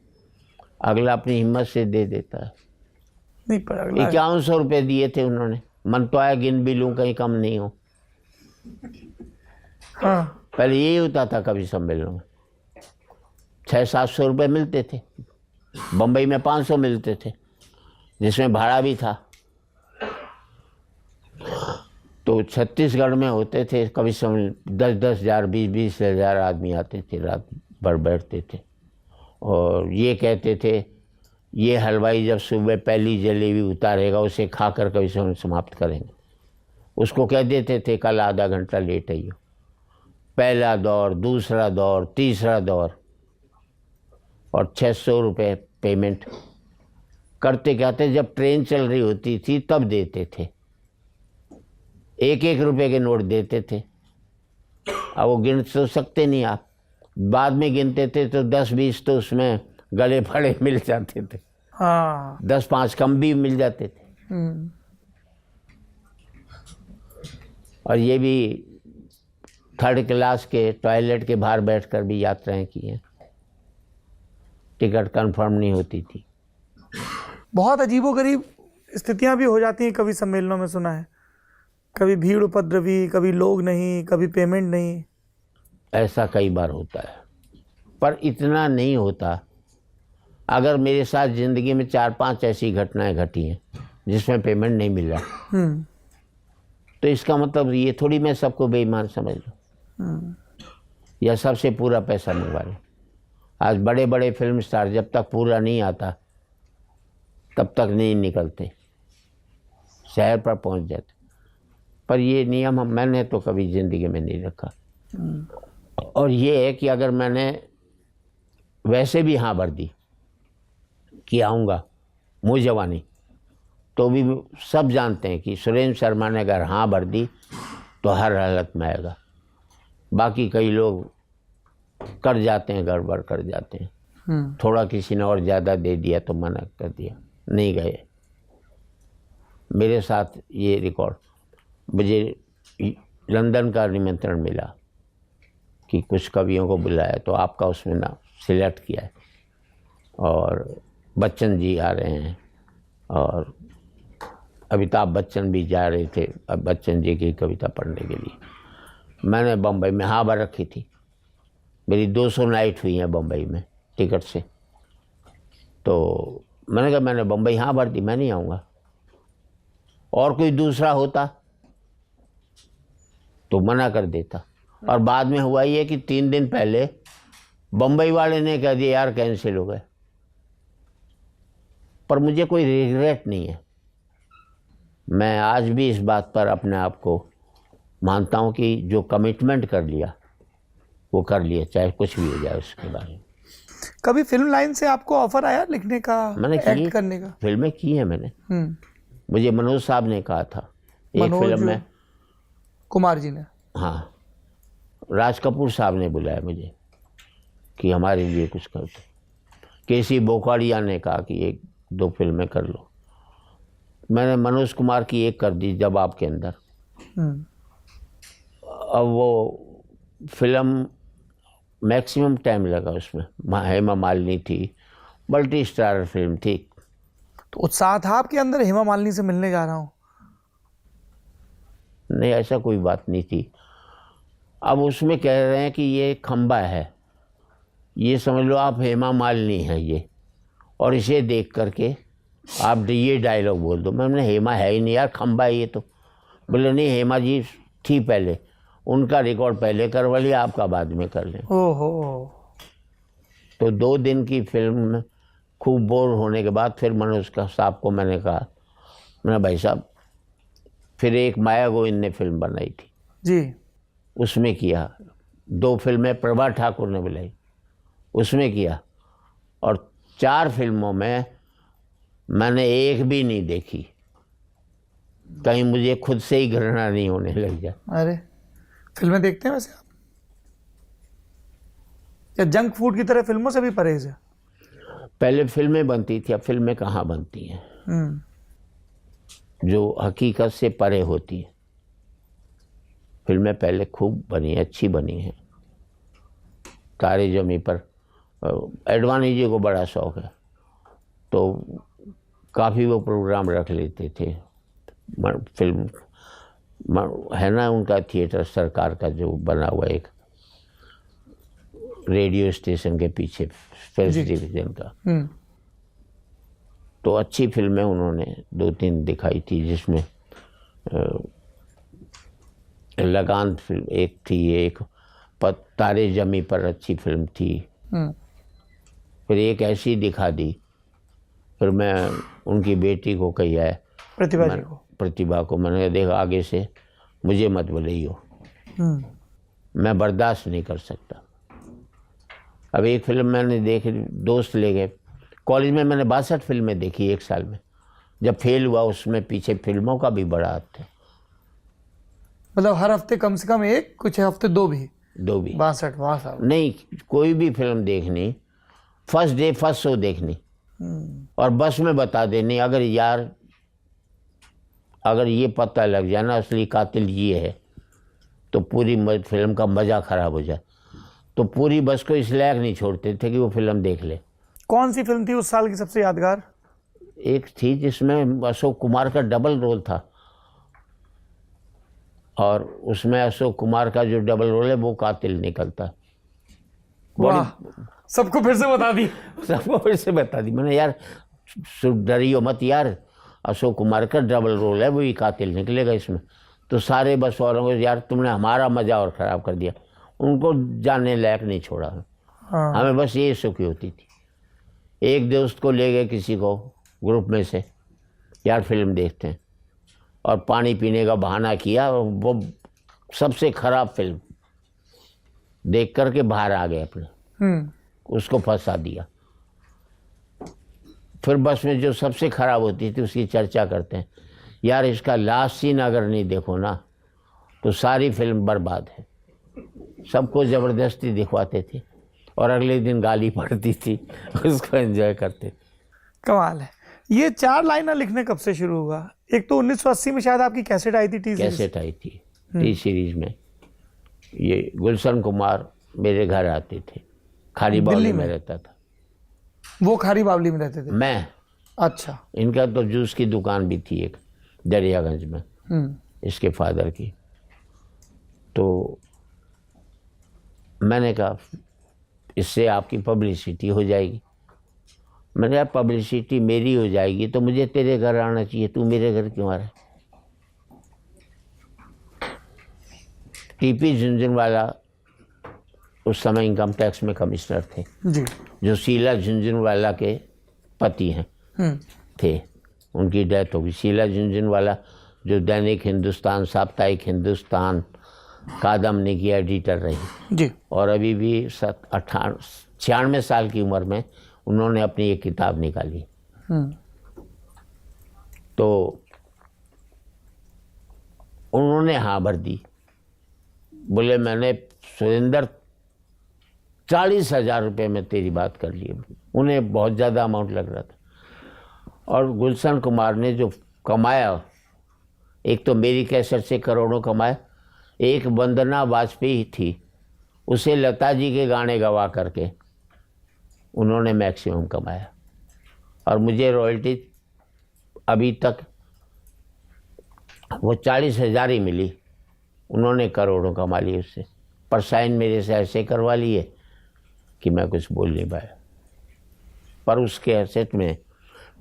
अगला अपनी हिम्मत से दे देता है। नहीं पर अगला 5100 रुपये दिए थे उन्होंने। मन तो आया गिन भी लूँ कहीं कम नहीं हो। हाँ पहले यही होता था कवि सम्मेलन में, 600-700 रुपये मिलते थे। बम्बई में 500 मिलते थे, जिसमें भाड़ा भी था। तो छत्तीसगढ़ में होते थे कवि सम्मेलन, 10-10 हज़ार 20-20 हज़ार आदमी आते थे, रात भर बैठते थे। और ये कहते थे ये हलवाई जब सुबह पहली जलेबी उतारेगा उसे खाकर कवि सम्मेलन समाप्त करेंगे। उसको कह देते थे कल आधा घंटा लेट आइए। पहला दौर, दूसरा दौर, तीसरा दौर, और 600 रुपये पेमेंट करते कहते जब ट्रेन चल रही होती थी तब देते थे। 1-1 रुपये के नोट देते थे। अब वो गिन तो सकते नहीं आप, बाद में गिनते थे तो 10-20 तो उसमें गले फड़े मिल जाते थे। हाँ 10-5 कम भी मिल जाते थे। और ये भी 3rd क्लास के टॉयलेट के बाहर बैठकर भी यात्राएं की हैं। टिकट कंफर्म नहीं होती थी। बहुत अजीबोगरीब स्थितियां भी हो जाती हैं कवि सम्मेलनों में, सुना है। कभी भीड़ उपद्रवी, कभी लोग नहीं, कभी पेमेंट नहीं। ऐसा कई बार होता है, पर इतना नहीं होता। अगर मेरे साथ ज़िंदगी में 4-5 ऐसी घटनाएं घटी हैं जिसमें पेमेंट नहीं मिल रहा, तो इसका मतलब ये थोड़ी मैं सबको बेईमान समझ लूँ या सबसे पूरा पैसा मंगवा लूँ। आज बड़े बड़े फिल्म स्टार जब तक पूरा नहीं आता तब तक नहीं निकलते, शहर पर पहुंच जाते। पर ये नियम मैंने तो कभी ज़िंदगी में नहीं रखा। और ये है कि अगर मैंने वैसे भी हाँ भर दी कि आऊँगा मुँह जवानी, तो भी सब जानते हैं कि सुरेंद्र शर्मा ने अगर हाँ भर दी तो हर हालत में आएगा। बाकी कई लोग कर जाते हैं, गड़बड़ कर जाते हैं। थोड़ा किसी ने और ज़्यादा दे दिया तो मना कर दिया, नहीं गए। मेरे साथ ये रिकॉर्ड, मुझे लंदन का निमंत्रण मिला कि कुछ कवियों को बुलाया, तो आपका उसमें नाम सिलेक्ट किया है और बच्चन जी आ रहे हैं और अमिताभ बच्चन भी जा रहे थे अब बच्चन जी की कविता पढ़ने के लिए। मैंने बम्बई में हाँ भर रखी थी। मेरी 200 नाइट हुई हैं बम्बई में टिकट से। तो मैंने कहा मैंने बम्बई हाँ भर दी, मैं नहीं आऊँगा। और कोई दूसरा होता तो मना कर देता। और बाद में हुआ ये कि 3 दिन पहले बम्बई वाले ने कह दिया यार कैंसिल हो गए। पर मुझे कोई रिग्रेट नहीं है। मैं आज भी इस बात पर अपने आप को मानता हूँ कि जो कमिटमेंट कर लिया वो कर लिया, चाहे कुछ भी हो जाए उसके बारे में। कभी फिल्म लाइन से आपको ऑफर आया लिखने का, मैंने एक्ट करने का? फिल्में की हैं मैंने। मुझे मनोज साहब ने कहा था एक फिल्म में, कुमार जी ने, हाँ, राज कपूर साहब ने बुलाया मुझे कि हमारे लिए कुछ कर दो। केसी बोकाड़िया ने कहा कि 1-2 फिल्में कर लो। मैंने मनोज कुमार की एक कर दी, जब आपके अंदर। अब वो फिल्म मैक्सिमम टाइम लगा उसमें, हेमा मालिनी थी, मल्टी स्टार फिल्म थी। तो उत्साह था आपके अंदर हेमा मालिनी से मिलने जा रहा हूँ? नहीं, ऐसा कोई बात नहीं थी। अब उसमें कह रहे हैं कि ये खंबा है, ये समझ लो आप हेमा मालिनी है ये, और इसे देख करके आप ये डायलॉग बोल दो। मैंने हेमा है ही नहीं यार, खंबा है ये तो। बोले नहीं, हेमा जी थी पहले, उनका रिकॉर्ड पहले करवा लिया, आपका बाद में कर लें। ओहो। तो 2 दिन की फिल्म में खूब बोर होने के बाद फिर मनोज साहब को मैंने कहा, मैंने भाई साहब, फिर एक माया गोविंद ने फिल्म बनाई थी जी, उसमें किया। 2 फिल्में प्रभा ठाकुर ने बुलाई, उसमें किया। और 4 फिल्मों में मैंने एक भी नहीं देखी, कहीं मुझे खुद से ही घृणा नहीं होने लग जाए। अरे फिल्में देखते हैं वैसे आप, या जंक फूड की तरह फिल्मों से भी परहेज है? पहले फिल्में बनती थी, अब फिल्में कहाँ बनती हैं जो हकीकत से परे होती हैं। फिल्में पहले खूब बनी, अच्छी बनी हैं। तारे ज़मीं पर, एडवाणी जी को बड़ा शौक़ है, तो काफ़ी वो प्रोग्राम रख लेते थे। फिल्म है ना उनका थिएटर सरकार का जो बना हुआ एक रेडियो स्टेशन के पीछे फर्स्ट डिवीज़न का। तो अच्छी फिल्में उन्होंने 2-3 दिखाई थी, जिसमें लगान फिल्म एक थी, एक तारे जमी पर अच्छी फिल्म थी। फिर एक ऐसी दिखा दी। फिर मैं उनकी बेटी को कही है, प्रतिभा को मैंने कहा, देख आगे से मुझे मत बुलाइयो, मैं बर्दाश्त नहीं कर सकता। अब एक फिल्म मैंने देखी, दोस्त ले गए कॉलेज में, मैंने 62 फिल्में देखी एक साल में। जब फेल हुआ उसमें पीछे फिल्मों का भी बड़ा हाथ था। मतलब हर हफ्ते कम से कम एक, कुछ हफ्ते दो भी 62 वाह साहब। नहीं, कोई भी फिल्म देखनी, फर्स्ट डे फर्स्ट शो देखनी और बस में बता देनी, अगर ये पता लग जाए ना असली कातिल ये है, तो पूरी फिल्म का मज़ा ख़राब हो जाए। तो पूरी बस को इस लायक नहीं छोड़ते थे कि वो फिल्म देख ले। कौन सी फिल्म थी उस साल की सबसे यादगार? एक थी जिसमें अशोक कुमार का डबल रोल था, और उसमें अशोक कुमार का जो डबल रोल है वो कातिल निकलता। सबको फिर से बता दी। सबको फिर से बता दी मैंने, यार डरियो मत यार, अशोक कुमार का डबल रोल है, वो ही कातिल निकलेगा इसमें। तो सारे बस वालों को, यार तुमने हमारा मज़ा और ख़राब कर दिया, उनको जानने लायक नहीं छोड़ा। हमें बस ये सुखी होती थी। एक दोस्त को ले गए किसी को ग्रुप में से, यार फिल्म देखते हैं, और पानी पीने का बहाना किया, वो सबसे ख़राब फिल्म देख करके बाहर आ गए अपने, उसको फंसा दिया। फिर बस में जो सबसे ख़राब होती थी उसकी चर्चा करते हैं, यार इसका लास्ट सीन अगर नहीं देखो ना तो सारी फिल्म बर्बाद है। सबको ज़बरदस्ती दिखवाते थे और अगले दिन गाली पड़ती थी, उसको एंजॉय करते थे। कमाल है। ये 4 लाइनर लिखने कब से शुरू हुआ? एक तो 1980 में शायद आपकी कैसेट आई थी, कैसेट आई थी टी सीरीज में। ये गुलशन कुमार मेरे घर आते थे, खारी बावली में रहता था। वो खारी बावली में रहते थे? मैं। अच्छा। इनका तो जूस की दुकान भी थी एक दरियागंज में, इसके फादर की। तो मैंने कहा इससे आपकी पब्लिसिटी हो जाएगी। मैंने कहा पब्लिसिटी मेरी हो जाएगी तो मुझे तेरे घर आना चाहिए, तू मेरे घर क्यों आ रहा है? टीपी झुंझुनवाला उस समय इनकम टैक्स में कमिश्नर थे जी, जो शीला झुंझुनवाला के पति हैं थे। उनकी डेथ हो गई। शीला झुंझुनवाला जो दैनिक हिंदुस्तान, साप्ताहिक हिंदुस्तान, कादम्बनी की एडिटर रही जी, और अभी भी 96 साल की उम्र में उन्होंने अपनी एक किताब निकाली। तो उन्होंने हाँ भर दी, बोले मैंने सुरेंद्र 40,000 रुपये में तेरी बात कर ली। उन्हें बहुत ज़्यादा अमाउंट लग रहा था। और गुलशन कुमार ने जो कमाया, एक तो मेरी कैसेट से करोड़ों कमाए, एक वंदना वाजपेयी थी, उसे लता जी के गाने गवा करके उन्होंने मैक्सिमम कमाया। और मुझे रॉयल्टी अभी तक वो 40,000 ही मिली, उन्होंने करोड़ों कमा लिए उससे। पर साइन मेरे से ऐसे करवा लिए कि मैं कुछ बोल नहीं पाया। पर उसके एसेट में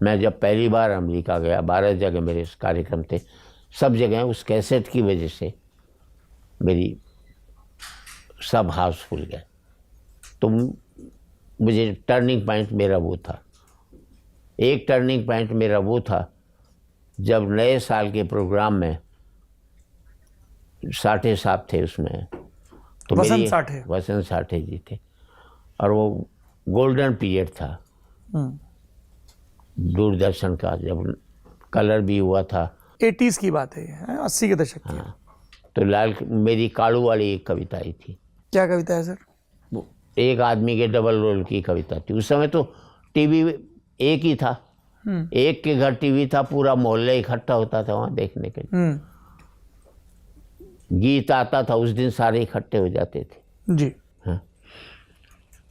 मैं जब पहली बार अमेरिका गया, 12 जगह मेरे कार्यक्रम थे, सब जगह उस कैसेट की वजह से मेरी सब हाउसफुल गए। तो मुझे टर्निंग पॉइंट मेरा वो था। एक टर्निंग पॉइंट मेरा वो था जब नए साल के प्रोग्राम में साठे साहब थे उसमें, तो वसंत साठे जी थे, और वो गोल्डन पीरियड था दूरदर्शन का, जब कलर भी हुआ था। 80s की बात है, 80 के दशक की। हाँ, तो मेरी कालू वाली एक कविता आई थी। क्या कविता है सर? एक आदमी के डबल रोल की कविता थी। उस समय तो टीवी एक ही था, एक के घर टीवी था, पूरा मोहल्ला इकट्ठा होता था वहाँ देखने के लिए। गीत आता था उस दिन, सारे इकट्ठे हो जाते थे जी। हाँ।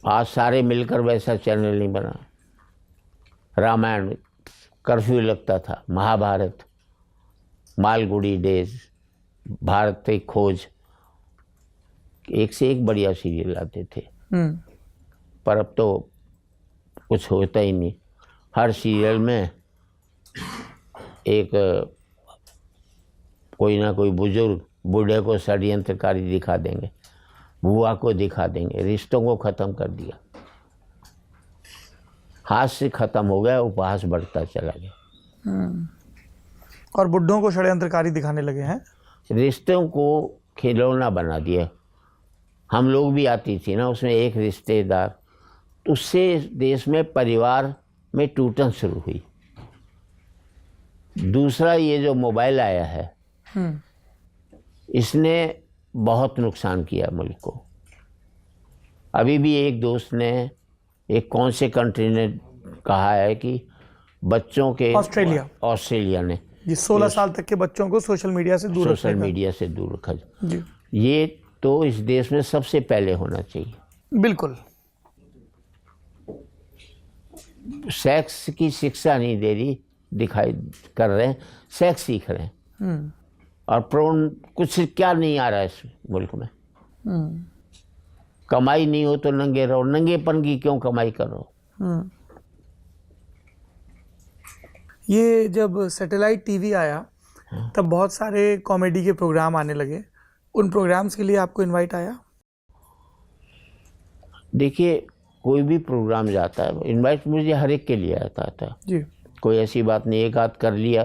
आज सारे मिलकर वैसा चैनल नहीं बना। रामायण कर्फ्यू लगता था, महाभारत, मालगुड़ी डेज, भारत की खोज, एक से एक बढ़िया सीरियल आते थे। पर अब तो कुछ होता ही नहीं। हर सीरियल में एक कोई ना कोई बुजुर्ग बूढ़े को षड्यंत्रकारी दिखा देंगे, बुआ को दिखा देंगे। रिश्तों को ख़त्म कर दिया, हाथ से ख़त्म हो गया, उपहास बढ़ता चला गया। और बुड्ढों को षड्यंत्रकारी दिखाने लगे हैं। रिश्तों को खिलौना बना दिया। हम लोग भी आती थी ना उसमें एक रिश्तेदार, उससे देश में परिवार में टूटन शुरू हुई। दूसरा ये जो मोबाइल आया है इसने बहुत नुकसान किया मुल्क को। अभी भी एक दोस्त ने, एक कौन से कंट्री ने कहा है कि बच्चों के, ऑस्ट्रेलिया ने, ये 16 साल तक के बच्चों को सोशल मीडिया से दूर रखा जी। ये तो इस देश में सबसे पहले होना चाहिए। बिल्कुल। सेक्स की शिक्षा नहीं दे रही, दिखाई कर रहे हैं, सेक्स सीख रहे हैं। और प्रोन कुछ क्या नहीं आ रहा है इस मुल्क में। कमाई नहीं हो तो नंगे रहो, नंगेपन की क्यों कमाई करो। ये जब सैटेलाइट टीवी आया तब बहुत सारे कॉमेडी के प्रोग्राम आने लगे। उन प्रोग्राम्स के लिए आपको इनवाइट आया? देखिए, कोई भी प्रोग्राम जाता है, इनवाइट मुझे हर एक के लिए आता था जी। कोई ऐसी बात नहीं, एक आध कर लिया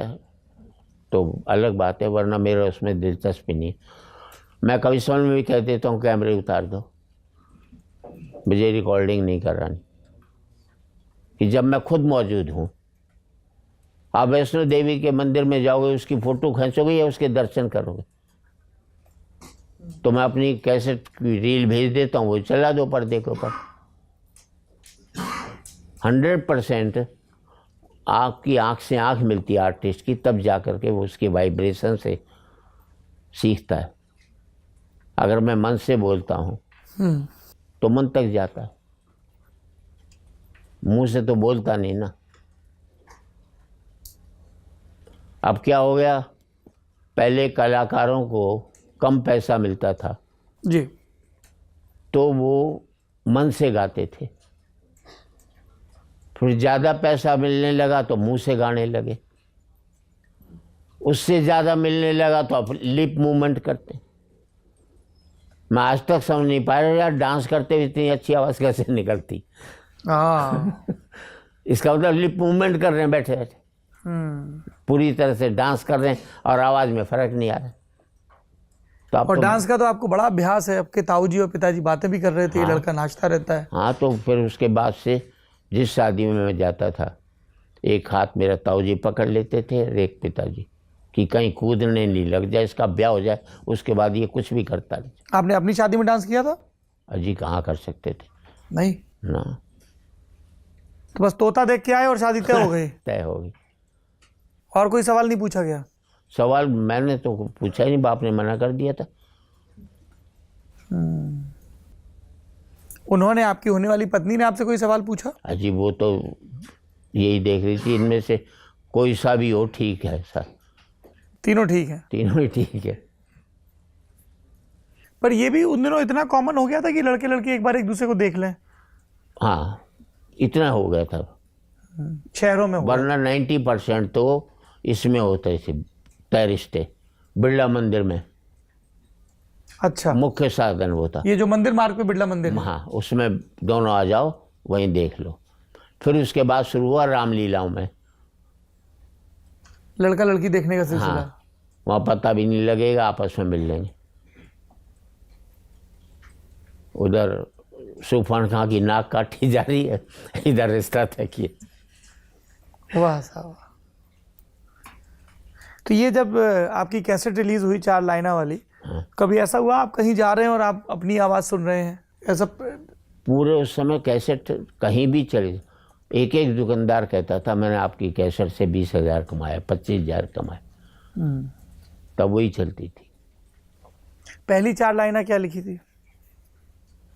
तो अलग बात है, वरना मेरा उसमें दिलचस्पी नहीं। मैं कभी समझ में भी कह देता हूँ कैमरे उतार दो, मुझे रिकॉर्डिंग नहीं करानी। कि जब मैं खुद मौजूद हूँ, आप वैष्णो देवी के मंदिर में जाओगे, उसकी फ़ोटो खींचोगे या उसके दर्शन करोगे? तो मैं अपनी कैसेट की रील भेज देता हूँ, वो चला दो पर्दे के ऊपर। 100% आपकी आँख से आँख मिलती है आर्टिस्ट की, तब जा कर के वो उसकी वाइब्रेशन से सीखता है। अगर मैं मन से बोलता हूँ तो मन तक जाता है, मुंह से तो बोलता नहीं ना। अब क्या हो गया, पहले कलाकारों को कम पैसा मिलता था जी, तो वो मन से गाते थे। फिर ज़्यादा पैसा मिलने लगा तो मुंह से गाने लगे। उससे ज़्यादा मिलने लगा तो आप लिप मूवमेंट करते। मैं आज तक समझ नहीं पाया यार, डांस करते हुए इतनी अच्छी आवाज़ कैसे निकलती। इसका मतलब लिप मूवमेंट कर रहे हैं बैठे बैठे, पूरी तरह से डांस कर रहे हैं और आवाज़ में फ़र्क नहीं आ रहा। तो और डांस का तो आपको बड़ा अभ्यास है। आपके ताऊजी और पिताजी बातें भी कर रहे थे, ये लड़का नाचता रहता है। हाँ, तो फिर उसके बाद से जिस शादी में मैं जाता था, एक हाथ मेरा ताऊजी पकड़ लेते थे, एक पिताजी, कि कहीं कूदने नहीं लग जाए, इसका ब्याह हो जाए, उसके बाद ये कुछ भी करता नहीं। आपने अपनी शादी में डांस किया था? अजी कहाँ कर सकते थे, नहीं ना। तो बस तोता देख के आए और शादी तय हो गई। तय हो गई। और कोई सवाल नहीं पूछा गया? सवाल मैंने तो पूछा ही नहीं, बाप ने मना कर दिया था। उन्होंने, आपकी होने वाली पत्नी ने आपसे कोई सवाल पूछा? अजी वो तो यही देख रही थी, इनमें से कोई सा भी हो ठीक है सर। तीनों ठीक है? तीनों ही ठीक है। पर ये भी उन दिनों इतना कॉमन हो गया था कि लड़के लड़की एक बार एक दूसरे को देख लें। हाँ, इतना हो गया था शहरों में। वरना 90% तो इसमें होते थे तय रिश्ते, बिरला मंदिर में। अच्छा, मुख्य साधन वो था। ये जो मंदिर मार्ग पे बिरला मंदिर है। हाँ, उसमें दोनों आ जाओ, वहीं देख लो। फिर उसके बाद शुरू हुआ रामलीलाओं में, लड़का लड़की देखने का सिलसिला। हाँ, वहाँ पता भी नहीं लगेगा, आपस में मिल लेंगे। उधर सुफन खां की नाक काटी जा रही है, इधर रिश्ता तय किए। वाह साहब। तो ये जब आपकी कैसेट रिलीज हुई 4 लाइना वाली, कभी ऐसा हुआ आप कहीं जा रहे हैं और आप अपनी आवाज़ सुन रहे हैं? ऐसा पूरे उस समय कैसेट कहीं भी चले, एक एक दुकानदार कहता था मैंने आपकी कैसेट से 20,000 कमाया, 25,000 कमाए। तब वही चलती थी। पहली 4 लाइना क्या लिखी थी,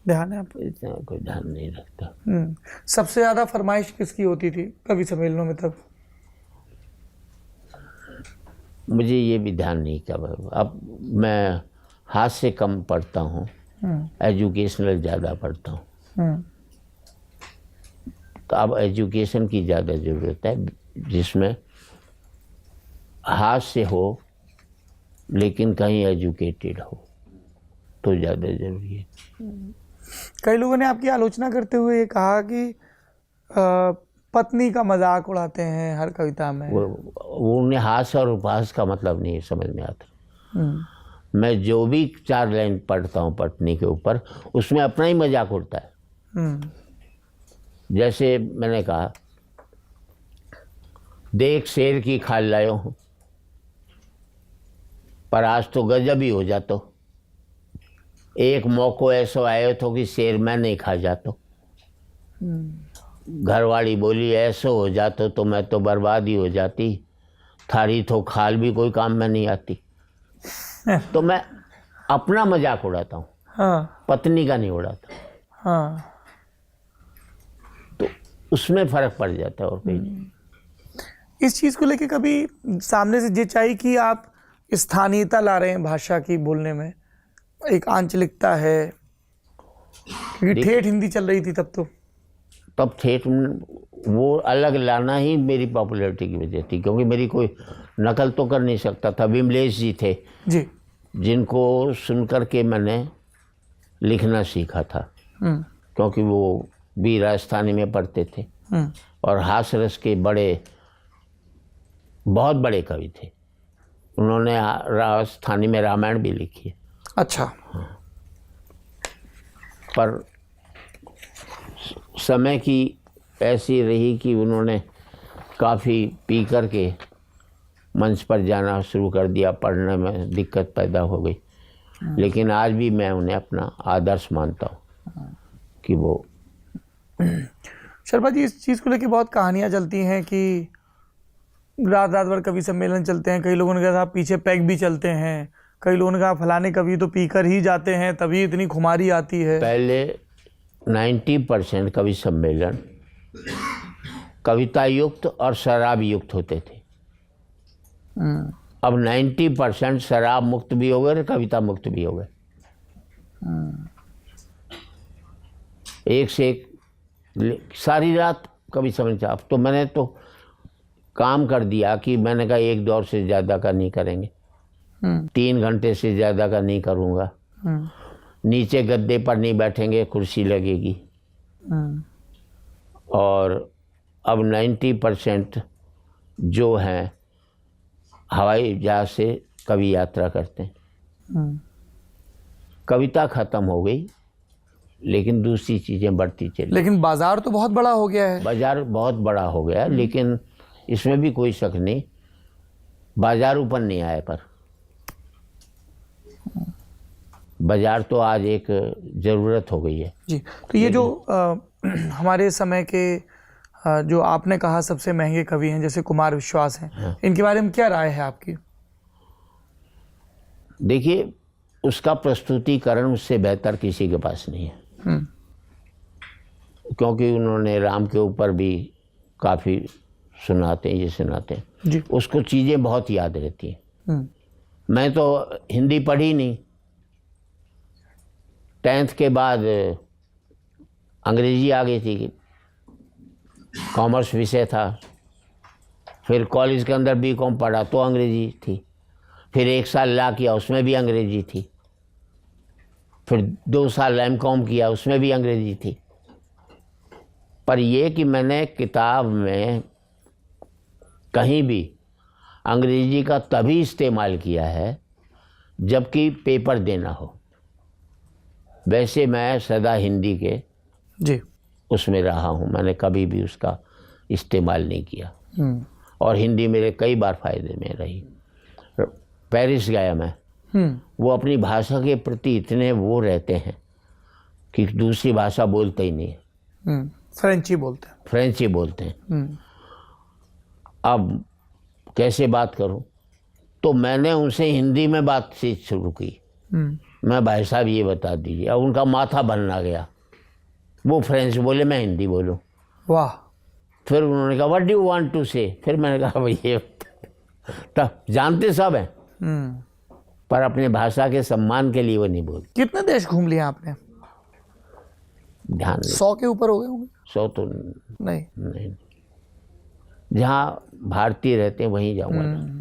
ध्यान है आपको? इतना कोई ध्यान नहीं रखता। सबसे ज़्यादा फरमाइश किसकी होती थी कवि सम्मेलनों में तब? मुझे ये भी ध्यान नहीं क्या। अब मैं हाथ से कम पढ़ता हूँ, एजुकेशनल ज़्यादा पढ़ता हूँ। तो अब एजुकेशन की ज़्यादा ज़रूरत है, जिसमें हाथ से हो लेकिन कहीं एजुकेटेड हो तो ज़्यादा ज़रूरी है। कई लोगों ने आपकी आलोचना करते हुए ये कहा कि पत्नी का मजाक उड़ाते हैं हर कविता में। वो उन्हें हास और उपहास का मतलब नहीं समझ में आता। मैं जो भी 4 लाइन पढ़ता हूँ पत्नी के ऊपर, उसमें अपना ही मजाक उड़ता है। जैसे मैंने कहा, देख शेर की खाल लायो हूँ, पर आज तो गजब ही हो जातो। एक मौको ऐसो आयो तो कि शेर मैं नहीं खा जातो। घरवाली बोली ऐसो हो जातो तो मैं तो बर्बाद ही हो जाती, थारी तो खाल भी कोई काम में नहीं आती। तो मैं अपना मजाक उड़ाता हूँ, हाँ, पत्नी का नहीं उड़ाता। हाँ। तो उसमें फर्क पड़ जाता है और कहीं नहीं। इस चीज़ को लेके कभी सामने से ये चाहिए कि आप स्थानीयता ला रहे हैं भाषा की बोलने में, एक आंचलिकता है, क्योंकि ठेठ हिंदी चल रही थी तब ठेठ वो अलग लाना ही मेरी पॉपुलैरिटी की वजह थी, क्योंकि मेरी कोई नकल तो कर नहीं सकता था। विमलेश जी थे जी, जिनको सुन कर के मैंने लिखना सीखा था, क्योंकि वो भी राजस्थानी में पढ़ते थे और हास रस के बहुत बड़े कवि थे। उन्होंने राजस्थानी में रामायण भी लिखी है। अच्छा। पर समय की ऐसी रही कि उन्होंने काफ़ी पी कर के मंच पर जाना शुरू कर दिया, पढ़ने में दिक्कत पैदा हो गई। लेकिन आज भी मैं उन्हें अपना आदर्श मानता हूँ कि वो। शर्मा जी, इस चीज़ को लेके बहुत कहानियाँ चलती हैं कि रात भर कवि सम्मेलन चलते हैं। कई लोगों ने कहा पीछे पैग भी चलते हैं, कई लोगों ने कहा फलाने कवि तो पीकर ही जाते हैं तभी इतनी खुमारी आती है। पहले 90% कवि सम्मेलन कविता युक्त और शराब युक्त होते थे। अब 90% शराब मुक्त भी हो गए और कविता मुक्त भी हो गए। एक से एक सारी रात कवि सम्मेलन। अब तो मैंने तो काम कर दिया कि मैंने कहा 1 दौर से ज़्यादा का नहीं करेंगे, 3 घंटे से ज़्यादा का नहीं करूँगा। नीचे गद्दे पर नहीं बैठेंगे, कुर्सी लगेगी। और अब 90% जो हैं हवाई जहाज से कवि यात्रा करते हैं। कविता ख़त्म हो गई लेकिन दूसरी चीज़ें बढ़ती चली। लेकिन बाजार तो बहुत बड़ा हो गया है। बाजार बहुत बड़ा हो गया, लेकिन इसमें भी कोई शक नहीं, बाजार ऊपर नहीं आया। पर बाजार तो आज एक ज़रूरत हो गई है जी। तो ये जो हमारे समय के जो आपने कहा सबसे महंगे कवि हैं जैसे कुमार विश्वास हैं, हाँ। इनके बारे में क्या राय है आपकी? देखिए, उसका प्रस्तुतिकरण उससे बेहतर किसी के पास नहीं है। क्योंकि उन्होंने राम के ऊपर भी काफ़ी सुनाते हैं, ये सुनाते हैं जी। उसको चीज़ें बहुत याद रहती हैं। मैं तो हिंदी पढ़ी नहीं, 10th के बाद अंग्रेजी आ गई थी, कॉमर्स विषय था। फिर कॉलेज के अंदर बीकॉम पढ़ा तो अंग्रेजी थी, फिर 1 साल लॉ किया उसमें भी अंग्रेजी थी, फिर 2 साल एमकॉम किया उसमें भी अंग्रेजी थी। पर यह कि मैंने किताब में कहीं भी अंग्रेजी का तभी इस्तेमाल किया है जबकि पेपर देना हो। वैसे मैं सदा हिंदी के जी उसमें रहा हूँ, मैंने कभी भी उसका इस्तेमाल नहीं किया। और हिंदी मेरे कई बार फ़ायदे में रही। पेरिस गया मैं, वो अपनी भाषा के प्रति इतने वो रहते हैं कि दूसरी भाषा बोलते ही नहीं है। फ्रेंची बोलते हैं। फ्रेंच ही बोलते हैं। अब कैसे बात करूं? तो मैंने उनसे हिंदी में बातचीत शुरू की। मैं भाई साहब ये बता दीजिए। अब उनका माथा बनना गया, वो फ्रेंच बोले, मैं हिंदी बोलूं। वाह। फिर उन्होंने कहा what do you want to say. फिर मैंने कहा भाई ये तब जानते सब हैं, पर अपने भाषा के सम्मान के लिए वो नहीं बोलते। कितने देश घूम लिए आपने? ध्यान नहीं, 100 के ऊपर हो गए होंगे? 100 तो नहीं। नहीं, जहाँ भारतीय रहते हैं वहीं जाऊंगा।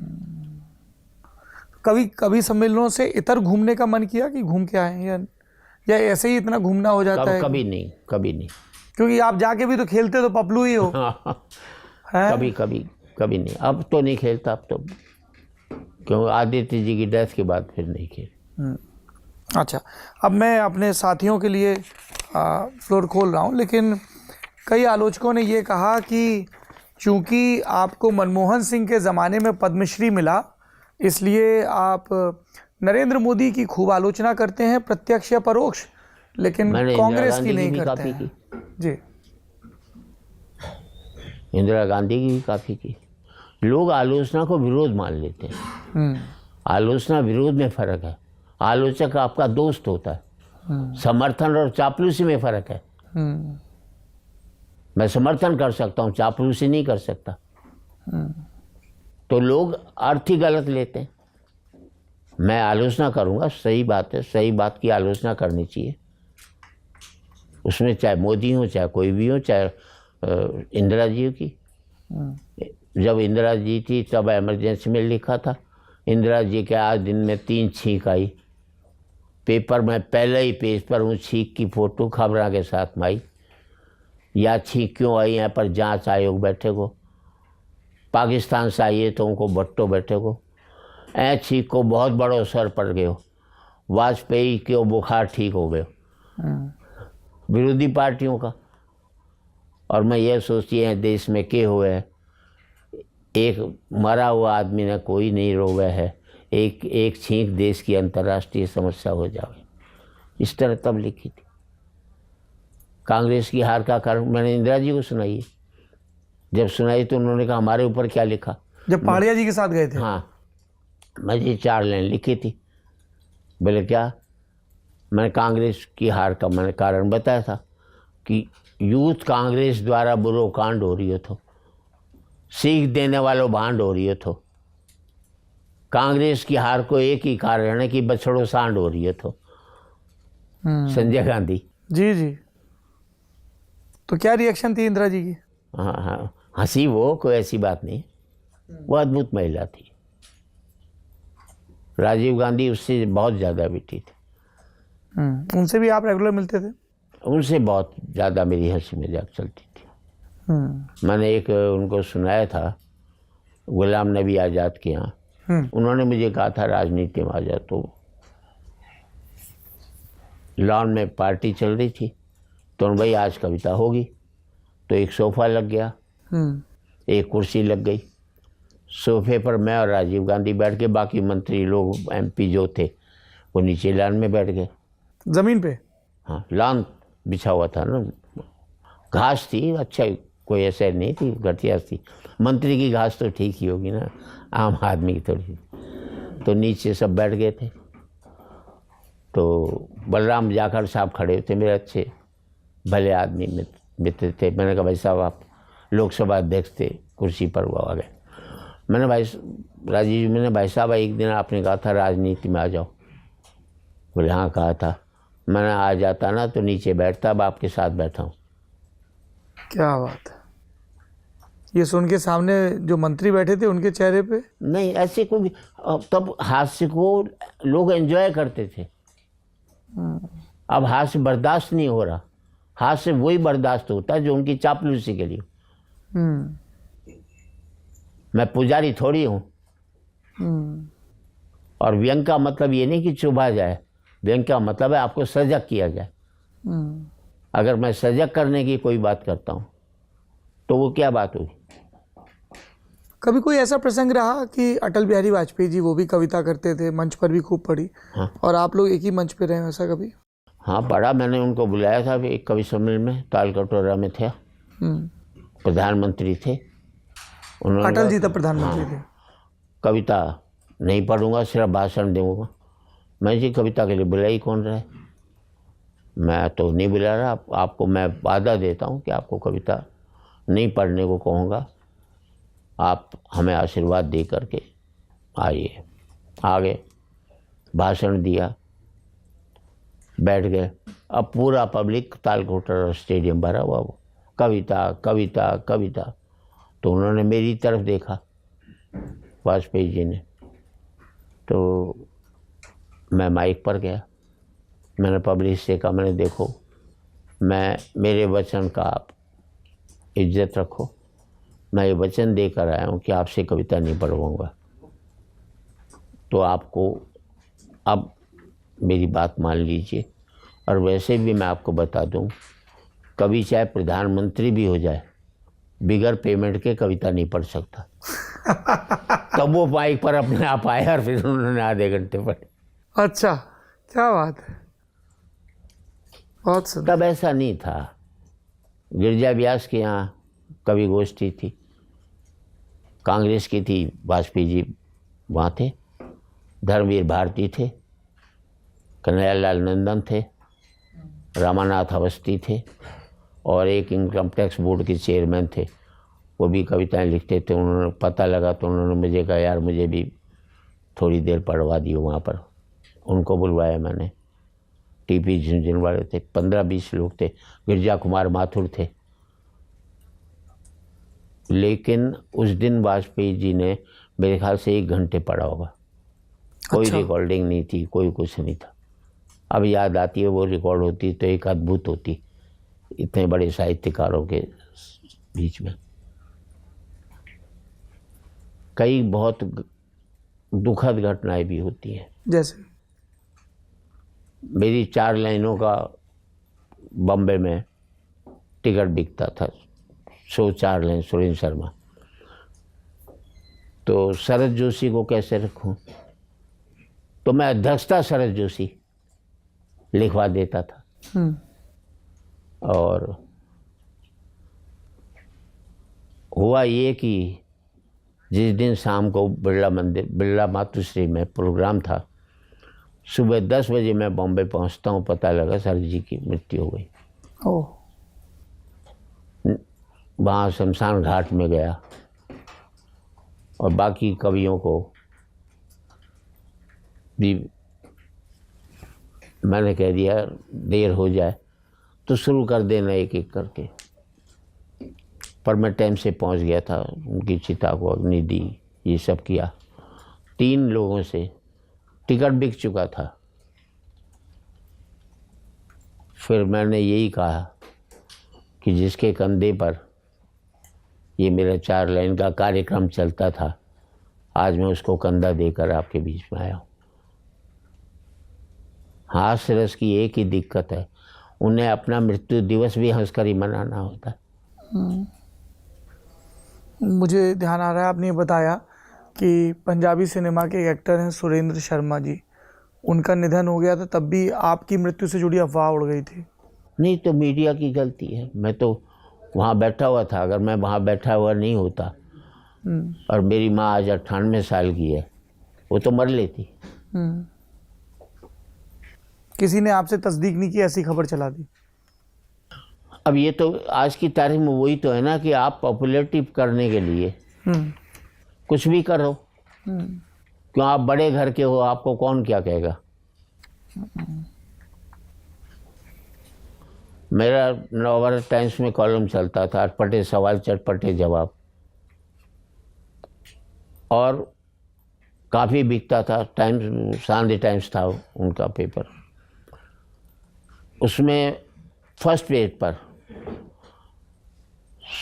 कभी सम्मेलनों से इतर घूमने का मन किया कि घूम के आए, या ऐसे ही इतना घूमना हो जाता है? कभी नहीं, कभी नहीं। क्योंकि आप जाके भी तो खेलते तो पपलू ही हो। हैं? कभी नहीं। अब तो नहीं खेलता, अब तो क्योंकि आदित्य जी की डेथ के बाद फिर नहीं खेल। अच्छा, अब मैं अपने साथियों के लिए फ्लोर खोल रहा हूँ, लेकिन कई आलोचकों ने ये कहा कि चूंकि आपको मनमोहन सिंह के ज़माने में पद्मश्री मिला, इसलिए आप नरेंद्र मोदी की खूब आलोचना करते हैं, प्रत्यक्ष या परोक्ष, लेकिन कांग्रेस की नहीं करते हैं। जी, इंदिरा गांधी की भी काफ़ी की। लोग आलोचना को विरोध मान लेते हैं। आलोचना विरोध में फ़र्क है। आलोचक आपका दोस्त होता है। समर्थन और चापलूसी में फ़र्क है। मैं समर्थन कर सकता हूँ, चापलूसी नहीं कर सकता। तो लोग अर्थ ही गलत लेते हैं। मैं आलोचना करूँगा, सही बात है, सही बात की आलोचना करनी चाहिए। उसमें चाहे मोदी हो, चाहे कोई भी हो, चाहे इंदिरा जी की। जब इंदिरा जी थी तब इमरजेंसी में लिखा था, इंदिरा जी के आज दिन में 3 छींक आई। पेपर में पहले ही पेज पर उन छींक की फ़ोटो खबरों के साथ में आई। या छींक क्यों आई, यहाँ पर जांच आयोग बैठे को, पाकिस्तान से आई है तो उनको भट्टो बैठे को, ऐ छींक को बहुत बड़ो असर पड़ गयो, वाजपेयी के बुखार ठीक हो गयो, विरोधी पार्टियों का। और मैं ये सोचती है देश में क्या हुआ है, एक मरा हुआ आदमी ने कोई नहीं रोवे है, एक छींक देश की अंतर्राष्ट्रीय समस्या हो जाए। इस तरह तब लिखी थी। कांग्रेस की हार का कारण मैंने इंदिरा जी को सुनाई है। जब सुनाई तो उन्होंने कहा हमारे ऊपर क्या लिखा। जब पहाड़िया जी के साथ गए थे? हाँ, मैं ये 4 लाइन लिखी थी। बोले क्या? मैंने कांग्रेस की हार का मैंने कारण बताया था कि यूथ कांग्रेस द्वारा बुरो कांड हो रही हो तो, सीख देने वालों भांड हो रही हो तो, कांग्रेस की हार को एक ही कारण है कि बछड़ो सांड हो रही है तो। संजय गांधी जी जी। तो क्या रिएक्शन थी इंदिरा जी की? हाँ हाँ, हंसी वो, कोई ऐसी बात नहीं। वो अद्भुत महिला थी। राजीव गांधी उससे बहुत ज़्यादा बेटी थी। उनसे भी आप रेगुलर मिलते थे? उनसे बहुत ज़्यादा मेरी हंसी मजाक चलती थी। मैंने एक उनको सुनाया था गुलाम नबी आज़ाद के यहाँ। उन्होंने मुझे कहा था राजनीति में आ जा, तो लॉन में पार्टी चल रही थी तो भाई आज कविता होगी, तो एक सोफ़ा लग गया, एक कुर्सी लग गई। सोफे पर मैं और राजीव गांधी बैठ के, बाकी मंत्री लोग एमपी जो थे वो नीचे लॉन में बैठ गए। ज़मीन पे? हाँ, लॉन बिछा हुआ था ना, घास थी, अच्छा कोई ऐसा नहीं थी घटिया थी। मंत्री की घास तो ठीक ही होगी ना, आम आदमी की थोड़ी। तो नीचे सब बैठ गए थे। तो बलराम जाखड़ साहब खड़े थे, मेरे अच्छे भले आदमी मित्र थे। मैंने कहा भाई साहब आप लोकसभा अध्यक्ष थे, कुर्सी पर वो आ गए। मैंने राजीव जी, मैंने भाई साहब एक दिन आपने कहा था राजनीति में आ जाओ। बोले हाँ कहा था। मैंने आ जाता ना तो नीचे बैठता, अब आपके साथ बैठा हूँ। क्या बात है। ये सुन के सामने जो मंत्री बैठे थे उनके चेहरे पे नहीं ऐसे कोई, तब हास्य को लोग एंजॉय करते थे। अब हास्य बर्दाश्त नहीं हो रहा। हास्य वही बर्दाश्त होता है जो उनकी चापलूसी के लिए। मैं पुजारी थोड़ी हूँ। और व्यंग का मतलब ये नहीं कि चुभा जाए, व्यंग का मतलब है आपको सजग किया जाए। अगर मैं सजग करने की कोई बात करता हूँ तो वो क्या बात हुई। कभी कोई ऐसा प्रसंग रहा कि अटल बिहारी वाजपेयी जी वो भी कविता करते थे, मंच पर भी खूब पढ़ी, हाँ। और आप लोग एक ही मंच पे रहे, ऐसा कभी? हाँ पढ़ा, मैंने उनको बुलाया था एक कवि सम्मेलन में, तालकटोरा में थे, प्रधानमंत्री थे उन्होंने। अटल जी तब प्रधानमंत्री थे। कविता नहीं पढ़ूंगा, सिर्फ भाषण दूंगा। मैं जी कविता के लिए बुला ही कौन रहा है, मैं तो नहीं बुला रहा। आपको मैं वादा देता हूँ कि आपको कविता नहीं पढ़ने को कहूँगा। आप हमें आशीर्वाद दे करके आइए। आ गए, भाषण दिया, बैठ गए। अब पूरा पब्लिक तालकोटर स्टेडियम भरा हुआ, वो कविता कविता कविता। तो उन्होंने मेरी तरफ देखा, वाजपेयी जी ने। तो मैं माइक पर गया, मैंने पब्लिक से कहा, मैंने देखो, मेरे वचन का आप इज्जत रखो। मैं ये वचन देकर आया हूँ कि आपसे कविता नहीं पढ़वाऊँगा। तो आपको अब मेरी बात मान लीजिए। और वैसे भी मैं आपको बता दूँ, कभी चाहे प्रधानमंत्री भी हो जाए, बिगर पेमेंट के कविता नहीं पढ़ सकता। तब वो माइक पर अपने आप आया और फिर उन्होंने आधे घंटे पढ़े। अच्छा, क्या बात है, बहुत सुंदर। तब ऐसा नहीं था। गिरिजा व्यास के यहाँ कवि गोष्ठी थी, कांग्रेस की थी, वाजपेयी जी वहाँ थे, धर्मवीर भारती थे, कन्हैयालाल नंदन थे, रामानाथ अवस्थी थे, और एक इनकम टैक्स बोर्ड के चेयरमैन थे, वो भी कविताएं लिखते थे। उन्होंने पता लगा तो उन्होंने मुझे कहा, यार मुझे भी थोड़ी देर पढ़वा दियो वहाँ पर। उनको बुलवाया मैंने। टीपी झुंझुनवाले थे, 15-20 लोग थे, गिरजा कुमार माथुर थे। लेकिन उस दिन वाजपेयी जी ने मेरे ख्याल से 1 घंटे पढ़ा होगा। कोई अच्छा। रिकॉर्डिंग नहीं थी, कोई कुछ नहीं था। अब याद आती है, वो रिकॉर्ड होती तो एक अद्भुत होती, इतने बड़े साहित्यकारों के बीच में। कई बहुत दुखद घटनाएं भी होती हैं। जैसे मेरी 4 लाइनों का बॉम्बे में टिकट बिकता था, शो 4 लाइन, सुरेंद्र शर्मा। तो शरद जोशी को कैसे रखूं, तो मैं अध्यक्षता शरद जोशी लिखवा देता था। और हुआ ये कि जिस दिन शाम को बिरला मातुश्री में प्रोग्राम था, सुबह 10 बजे मैं बॉम्बे पहुंचता हूं, पता लगा शरद जी की मृत्यु हो गई। ओह, वहाँ शमशान घाट में गया और बाकी कवियों को भी मैंने कह दिया, देर हो जाए तो शुरू कर देना एक एक करके। पर मैं टाइम से पहुंच गया था, उनकी चिता को अग्नि दी, ये सब किया। 3 लोगों से टिकट बिक चुका था। फिर मैंने यही कहा कि जिसके कंधे पर ये मेरा 4 लाइन का कार्यक्रम चलता था, आज मैं उसको कंधा देकर आपके बीच में आया हूँ। हास्य रस की एक ही दिक्कत है, उन्हें अपना मृत्यु दिवस भी हंसकर ही मनाना होता है। मुझे ध्यान आ रहा है, आपने ये बताया कि पंजाबी सिनेमा के एक एक्टर हैं सुरेंद्र शर्मा जी, उनका निधन हो गया था, तब भी आपकी मृत्यु से जुड़ी अफवाह उड़ गई थी। नहीं तो मीडिया की गलती है, मैं तो वहाँ बैठा हुआ था। अगर मैं वहाँ बैठा हुआ नहीं होता, और मेरी माँ आज 98 साल की है, वो तो मर लेती। किसी ने आपसे तस्दीक नहीं की, ऐसी खबर चला दी। अब ये तो आज की तारीख में वही तो है ना कि आप पॉपुलैरिटी करने के लिए कुछ भी करो। क्यों, आप बड़े घर के हो, आपको कौन क्या कहेगा। मेरा नवभारत टाइम्स में कॉलम चलता था, अटपटे सवाल चटपटे जवाब, और काफ़ी बिकता था। टाइम्स, सांडे टाइम्स था उनका पेपर। उसमें फर्स्ट पेज पर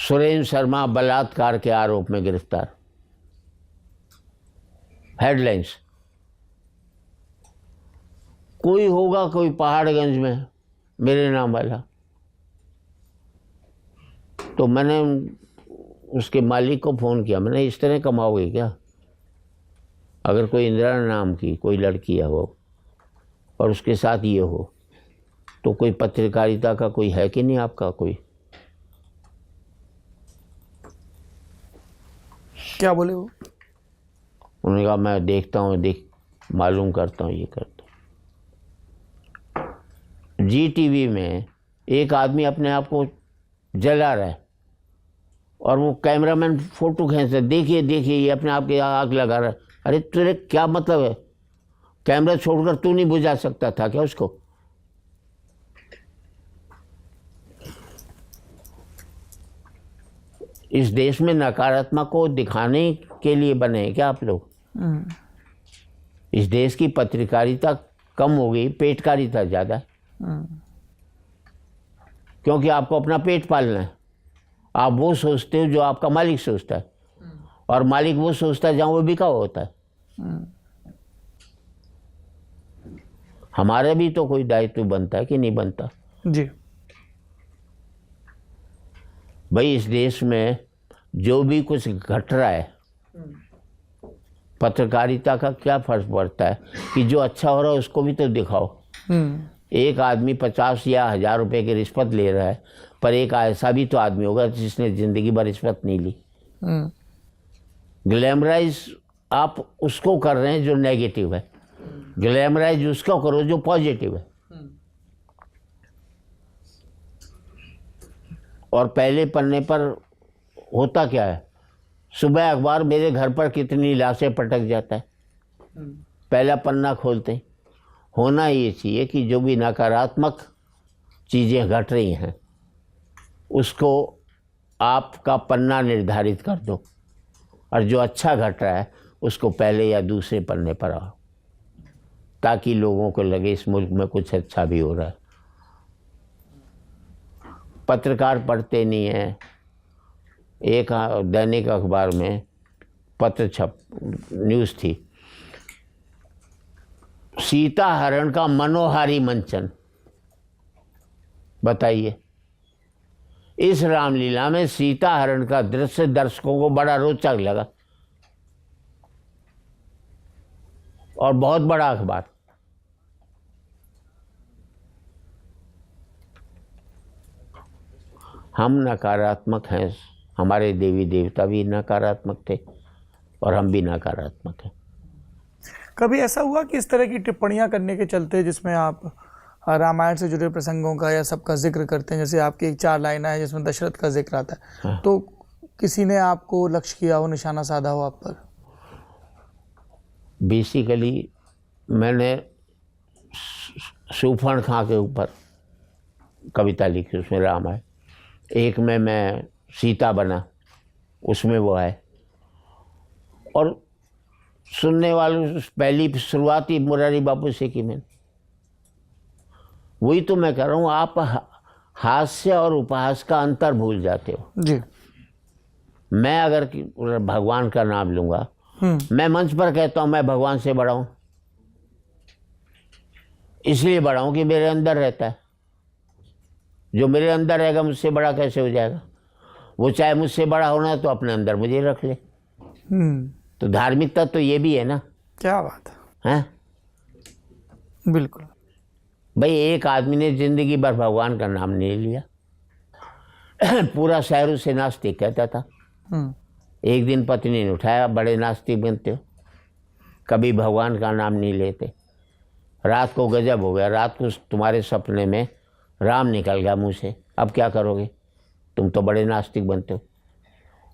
सुरेंद्र शर्मा बलात्कार के आरोप में गिरफ्तार, हेडलाइंस। कोई होगा कोई पहाड़गंज में मेरे नाम वाला, तो मैंने उसके मालिक को फ़ोन किया, मैंने इस तरह कमाओगे क्या? अगर कोई इंदिरा नाम की कोई लड़की है वो, और उसके साथ ये हो, तो कोई पत्रकारिता का कोई है कि नहीं आपका कोई? क्या बोले वो? उन्होंने कहा मैं देखता हूँ, मालूम करता हूँ, ये करता हूँ। जी टीवी में एक आदमी अपने आप को जला रहा है और वो कैमरामैन फोटो खींचता, देखिए देखिए ये अपने आप के आग लगा रहा है। अरे तेरे क्या मतलब है, कैमरा छोड़कर तू नहीं बुझा सकता था क्या उसको? इस देश में नकारात्मक को दिखाने के लिए बने हैं क्या आप लोग? इस देश की पत्रकारिता कम हो गई, पेटकारिता ज़्यादा, क्योंकि आपको अपना पेट पालना है। आप वो सोचते हो जो आपका मालिक सोचता है, और मालिक वो सोचता है जहाँ वो बिका हुआ होता है। हमारा भी तो कोई दायित्व बनता है कि नहीं बनता? जी। भाई इस देश में जो भी कुछ घट रहा है, पत्रकारिता का क्या फर्ज पड़ता है कि जो अच्छा हो रहा है उसको भी तो दिखाओ। एक आदमी 50 या 1000 रुपए की रिश्वत ले रहा है, पर एक ऐसा भी तो आदमी होगा जिसने जिंदगी भर रिश्वत नहीं ली। ग्लैमराइज आप उसको कर रहे हैं जो नेगेटिव है, ग्लैमराइज उसको करो जो पॉजिटिव है। और पहले पन्ने पर होता क्या है, सुबह अखबार मेरे घर पर कितनी लाशें पटक जाता है, पहला पन्ना खोलते हैं। होना ये चाहिए कि जो भी नकारात्मक चीज़ें घट रही हैं उसको आपका पन्ना निर्धारित कर दो, और जो अच्छा घट रहा है उसको पहले या दूसरे पन्ने पर आओ, ताकि लोगों को लगे इस मुल्क में कुछ अच्छा भी हो रहा है। पत्रकार पढ़ते नहीं हैं। एक दैनिक अखबार में पत्र न्यूज़ थी, सीता हरण का मनोहारी मंचन। बताइए, इस रामलीला में सीता हरण का दृश्य दर्शकों को बड़ा रोचक लगा, और बहुत बड़ा अखबार। हम नकारात्मक हैं, हमारे देवी देवता भी नकारात्मक थे और हम भी नकारात्मक हैं। कभी ऐसा हुआ कि इस तरह की टिप्पणियां करने के चलते जिसमें आप रामायण से जुड़े प्रसंगों का या सबका जिक्र करते हैं, जैसे आपकी एक 4 लाइन है जिसमें दशरथ का जिक्र आता है, हाँ। तो किसी ने आपको लक्ष्य किया हो, निशाना साधा हो आप पर? बेसिकली मैंने शूर्पणखा के ऊपर कविता लिखी, उसमें राम है। एक में मैं सीता बना, उसमें वो है। और सुनने वालों पहली शुरुआत ही मुरारी बापू से की मैंने। वही तो मैं कह रहा हूँ, आप हास्य और उपहास का अंतर भूल जाते हो जी। मैं अगर भगवान का नाम लूँगा, मैं मंच पर कहता हूँ मैं भगवान से बड़ा हूँ, इसलिए बड़ा हूँ कि मेरे अंदर रहता है। जो मेरे अंदर रहेगा मुझसे बड़ा कैसे हो जाएगा? वो चाहे मुझसे बड़ा होना तो अपने अंदर मुझे रख ले। तो धार्मिकता तो ये भी है ना। क्या बात है। हैं? बिल्कुल। भाई एक आदमी ने जिंदगी भर भगवान का नाम नहीं लिया, पूरा शहर उसे नास्तिक कहता था। एक दिन पत्नी ने उठाया, बड़े नास्तिक बनते हो, कभी भगवान का नाम नहीं लेते। रात को गजब हो गया, रात को तुम्हारे सपने में राम निकल गया मुँह से, अब क्या करोगे? तुम तो बड़े नास्तिक बनते हो।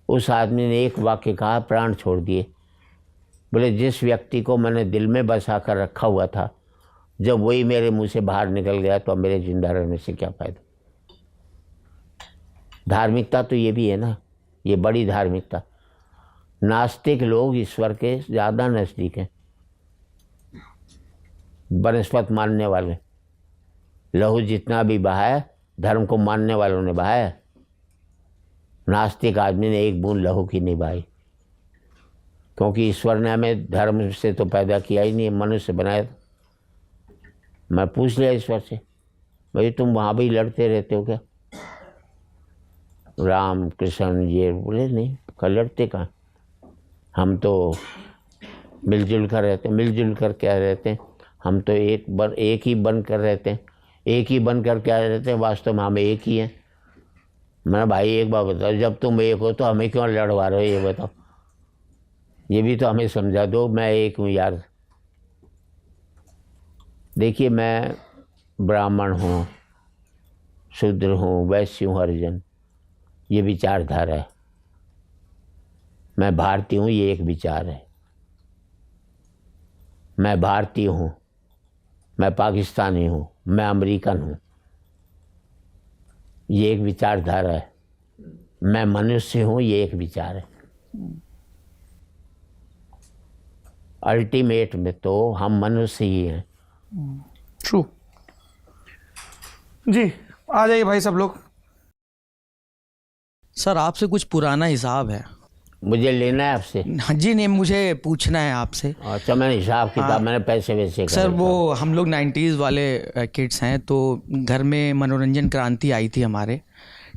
उस आदमी ने एक वाक्य कहा, प्राण छोड़ दिए। बोले जिस व्यक्ति को मैंने दिल में बसा कर रखा हुआ था, जब वही मेरे मुंह से बाहर निकल गया तो अब मेरे जिंदा रहने से क्या फ़ायदा? धार्मिकता तो ये भी है ना, ये बड़ी धार्मिकता। नास्तिक लोग ईश्वर के ज़्यादा नज़दीक हैं। बनस्पत मानने वाले लहू जितना भी बहाया, धर्म को मानने वालों ने बहाया। नास्तिक आदमी ने एक बूंद लहू की नहीं बहाई, क्योंकि ईश्वर ने हमें धर्म से तो पैदा किया ही नहीं, मनुष्य बनाया। मैं पूछ लिया ईश्वर से, भाई तुम वहाँ भी लड़ते रहते हो क्या? राम कृष्ण ये बोले नहीं, लड़ते कहाँ, हम तो मिलजुल कर रहते हैं। मिलजुल कर क्या रहते हैं? हम तो एक ही बन कर रहते हैं। एक ही बन कर क्या रहते हैं? वास्तव में हम एक ही हैं। मैं भाई एक बात बताओ, जब तुम एक हो तो हमें क्यों लड़वा रहे हो? ये बताओ, ये भी तो हमें समझा दो। मैं एक हूँ यार। देखिए, मैं ब्राह्मण हूँ, शूद्र हूँ, वैश्य हूँ, हरिजन, ये विचारधारा है। मैं भारतीय हूँ, ये एक विचार है। मैं भारतीय हूँ, मैं पाकिस्तानी हूँ, मैं अमेरिकन हूँ, ये एक विचारधारा है। मैं मनुष्य हूँ, ये एक विचार है। अल्टीमेट में तो हम मनुष्य ही हैं। ट्रू। जी आ जाइए भाई सब लोग। सर आपसे कुछ पुराना हिसाब है। मुझे लेना है आपसे? हाँ जी, नहीं मुझे पूछना है आपसे। अच्छा, मैंने हिसाब किताब, मैंने पैसे वैसे सर वो हम लोग 90s वाले किड्स हैं, तो घर में मनोरंजन क्रांति आई थी हमारे।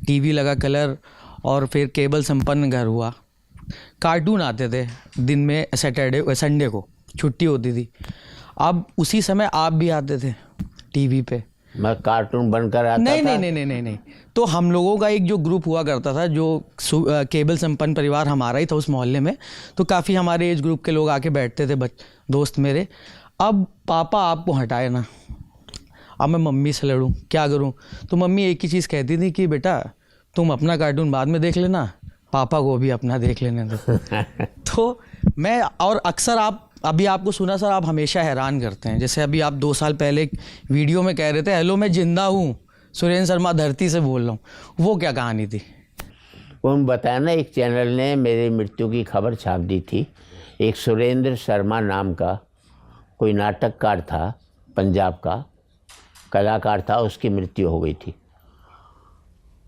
टीवी लगा कलर और फिर केबल संपन्न घर हुआ। कार्टून आते थे दिन में, सैटरडे संडे को छुट्टी होती थी। अब उसी समय आप भी आते थे टीवी पे। मैं कार्टून बनकर आता नहीं, था? नहीं। तो हम लोगों का एक जो ग्रुप हुआ करता था, जो केबल संपन्न परिवार हमारा ही था उस मोहल्ले में, तो काफ़ी हमारे एज ग्रुप के लोग आके बैठते थे, दोस्त मेरे। अब पापा आपको हटाए ना, अब मैं मम्मी से लड़ूं, क्या करूं? तो मम्मी एक ही चीज़ कहती थी कि बेटा तुम अपना कार्टून बाद में देख लेना, पापा को भी अपना देख लेने दो। तो मैं, और अक्सर आप, अभी आपको सुना सर, आप हमेशा हैरान करते हैं। जैसे अभी आप 2 साल पहले एक वीडियो में कह रहे थे, हेलो मैं जिंदा हूँ, सुरेंद्र शर्मा धरती से बोल रहा हूँ, वो क्या कहानी थी? वो बताया ना, एक चैनल ने मेरी मृत्यु की खबर छाप दी थी। एक सुरेंद्र शर्मा नाम का कोई नाटककार था, पंजाब का कलाकार था, उसकी मृत्यु हो गई थी।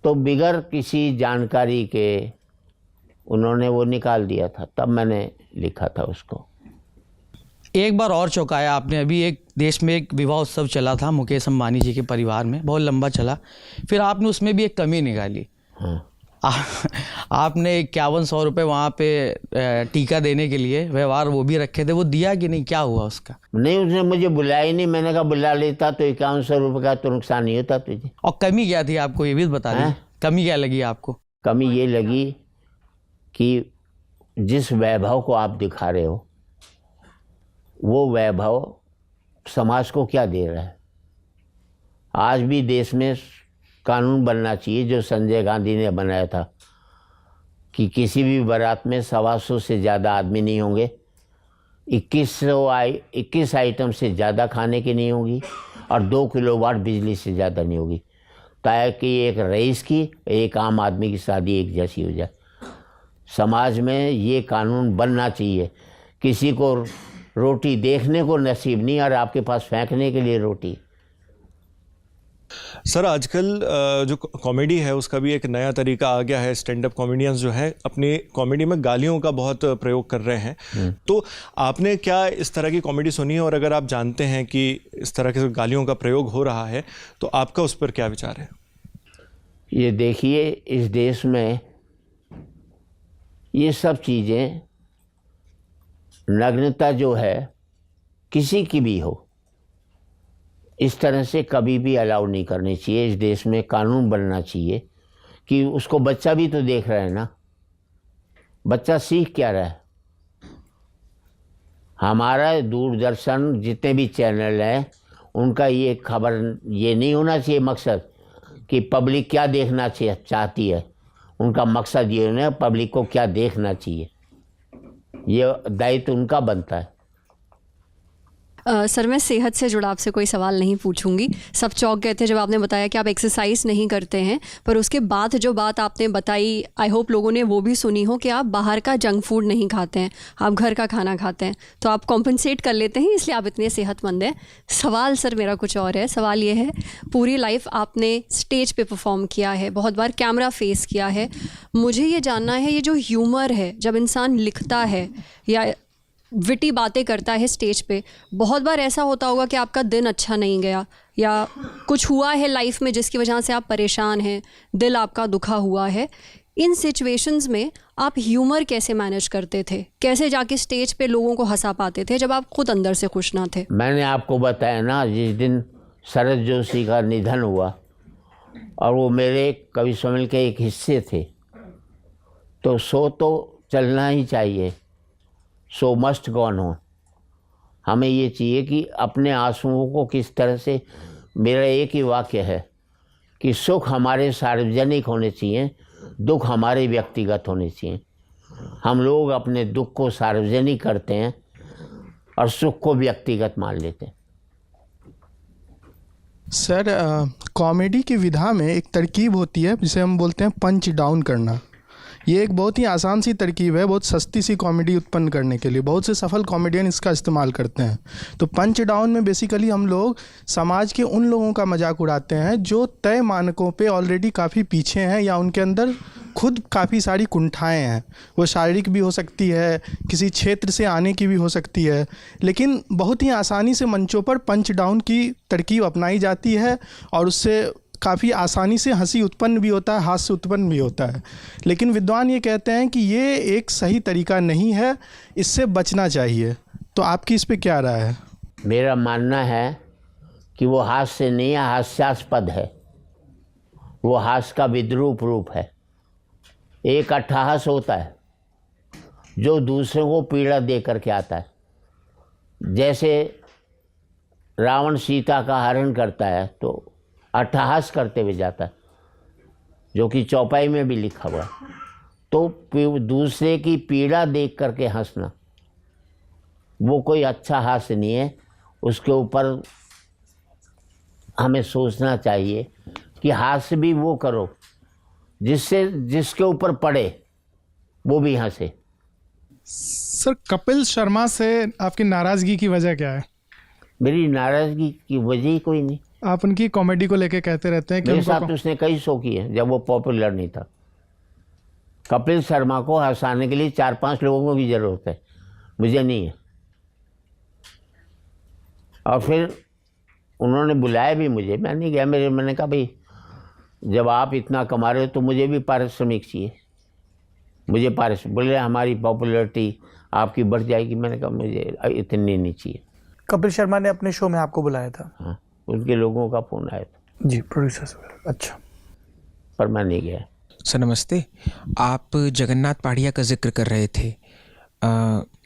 तो बिगर किसी जानकारी के उन्होंने वो निकाल दिया था, तब मैंने लिखा था उसको। एक बार और चौंकाया आपने। अभी एक देश में एक विवाह उत्सव चला था मुकेश अंबानी जी के परिवार में, बहुत लंबा चला। फिर आपने उसमें भी एक कमी निकाली। हाँ। आपने 5100 रुपये वहाँ पे टीका देने के लिए व्यवहार वो भी रखे थे, वो दिया कि नहीं, क्या हुआ उसका? नहीं, उसने मुझे बुलाया ही नहीं। मैंने कहा बुला लेता तो 5100 रुपये का तो नुकसान नहीं होता तुझे। और कमी क्या थी आपको, ये भी बता दीजिए। कमी क्या लगी आपको? कमी ये लगी कि जिस वैभव को आप दिखा रहे हो, वो वैभव समाज को क्या दे रहा है। आज भी देश में कानून बनना चाहिए जो संजय गांधी ने बनाया था कि किसी भी बारात में 125 से ज़्यादा आदमी नहीं होंगे, 21 आइटम से ज़्यादा खाने की नहीं होगी, और 2 किलोवाट बिजली से ज़्यादा नहीं होगी, ताकि एक रईस की एक आम आदमी की शादी एक जैसी हो जाए। समाज में ये कानून बनना चाहिए। किसी को रोटी देखने को नसीब नहीं, और आपके पास फेंकने के लिए रोटी। सर आजकल जो कॉमेडी है उसका भी एक नया तरीका आ गया है। स्टैंड अप कॉमेडियंस जो है अपनी कॉमेडी में गालियों का बहुत प्रयोग कर रहे हैं। तो आपने क्या इस तरह की कॉमेडी सुनी है, और अगर आप जानते हैं कि इस तरह के गालियों का प्रयोग हो रहा है तो आपका उस पर क्या विचार है? ये देखिए, इस देश में ये सब चीज़ें, नग्नता जो है किसी की भी हो, इस तरह से कभी भी अलाउ नहीं करनी चाहिए। इस देश में कानून बनना चाहिए कि उसको बच्चा भी तो देख रहा है ना, बच्चा सीख क्या रहा है। हमारा दूरदर्शन जितने भी चैनल हैं, उनका ये खबर ये नहीं होना चाहिए मकसद कि पब्लिक क्या देखना चाहती है। उनका मकसद ये है पब्लिक को क्या देखना चाहिए, ये दायित्व उनका बनता है। सर मैं सेहत से जुड़ा आपसे कोई सवाल नहीं पूछूंगी। सब चौंक गए थे जब आपने बताया कि आप एक्सरसाइज नहीं करते हैं, पर उसके बाद जो बात आपने बताई, आई होप लोगों ने वो भी सुनी हो कि आप बाहर का जंक फूड नहीं खाते हैं, आप घर का खाना खाते हैं, तो आप कॉम्पनसेट कर लेते हैं, इसलिए आप इतने सेहतमंद हैं। सवाल सर मेरा कुछ और है। सवाल ये है, पूरी लाइफ आपने स्टेज पे परफॉर्म किया है, बहुत बार कैमरा फेस किया है, मुझे ये जानना है, ये जो ह्यूमर है, जब इंसान लिखता है या विटी बातें करता है स्टेज पे, बहुत बार ऐसा होता होगा कि आपका दिन अच्छा नहीं गया या कुछ हुआ है लाइफ में जिसकी वजह से आप परेशान हैं, दिल आपका दुखा हुआ है। इन सिचुएशंस में आप ह्यूमर कैसे मैनेज करते थे? कैसे जाके स्टेज पे लोगों को हंसा पाते थे जब आप खुद अंदर से खुश ना थे? मैंने आपको बताया ना, जिस दिन शरद जोशी का निधन हुआ और वो मेरे कवि सम्मेलन के एक हिस्से थे, तो शो तो चलना ही चाहिए, शो मस्ट गो ऑन। हमें ये चाहिए कि अपने आंसुओं को किस तरह से, मेरा एक ही वाक्य है कि सुख हमारे सार्वजनिक होने चाहिए, दुख हमारे व्यक्तिगत होने चाहिए। हम लोग अपने दुख को सार्वजनिक करते हैं और सुख को व्यक्तिगत मान लेते हैं। सर कॉमेडी की विधा में एक तरकीब होती है जिसे हम बोलते हैं पंच डाउन करना। ये एक बहुत ही आसान सी तरकीब है, बहुत सस्ती सी कॉमेडी उत्पन्न करने के लिए बहुत से सफल कॉमेडियन इसका इस्तेमाल करते हैं। तो पंच डाउन में बेसिकली हम लोग समाज के उन लोगों का मजाक उड़ाते हैं जो तय मानकों पे ऑलरेडी काफ़ी पीछे हैं या उनके अंदर खुद काफ़ी सारी कुंठाएं हैं। वो शारीरिक भी हो सकती है, किसी क्षेत्र से आने की भी हो सकती है, लेकिन बहुत ही आसानी से मंचों पर पंच डाउन की तरकीब अपनाई जाती है और उससे काफ़ी आसानी से हंसी उत्पन्न भी होता है, हास्य उत्पन्न भी होता है। लेकिन विद्वान ये कहते हैं कि ये एक सही तरीका नहीं है, इससे बचना चाहिए। तो आपकी इस पे क्या राय है? मेरा मानना है कि वो हास्य नहीं है, हास्यास्पद है। वो हास्य का विद्रूप रूप है। एक अट्ठहास होता है जो दूसरों को पीड़ा दे करके आता है। जैसे रावण सीता का हरण करता है तो अट्ठहास करते हुए जाता है, जो कि चौपाई में भी लिखा हुआ है। तो दूसरे की पीड़ा देख करके हंसना वो कोई अच्छा हास्य नहीं है। उसके ऊपर हमें सोचना चाहिए कि हास्य भी वो करो जिसके ऊपर पड़े वो भी हंसे। सर कपिल शर्मा से आपकी नाराज़गी की वजह क्या है? मेरी नाराज़गी की वजह ही कोई नहीं। आप उनकी कॉमेडी को लेके कहते रहते हैं कि मेरे उनको साथ उसने कई शो किए जब वो पॉपुलर नहीं था। कपिल शर्मा को हंसाने के लिए 4-5 लोगों की ज़रूरत है, मुझे नहीं है। और फिर उन्होंने बुलाया भी मुझे, मैं नहीं गया। मैंने कहा भाई जब आप इतना कमा रहे हो तो मुझे भी पारिश्रमिक चाहिए। मुझे बोले हमारी पॉपुलैरिटी आपकी बढ़ जाएगी। मैंने कहा मुझे इतनी नहीं चाहिए। कपिल शर्मा ने अपने शो में आपको बुलाया था? हाँ, उनके लोगों का फ़ोन आया था जी, प्रोड्यूसर्स वगैरह। अच्छा, पर मैं नहीं गया। सर नमस्ते। आप जगन्नाथ पाड़िया का जिक्र कर रहे थे,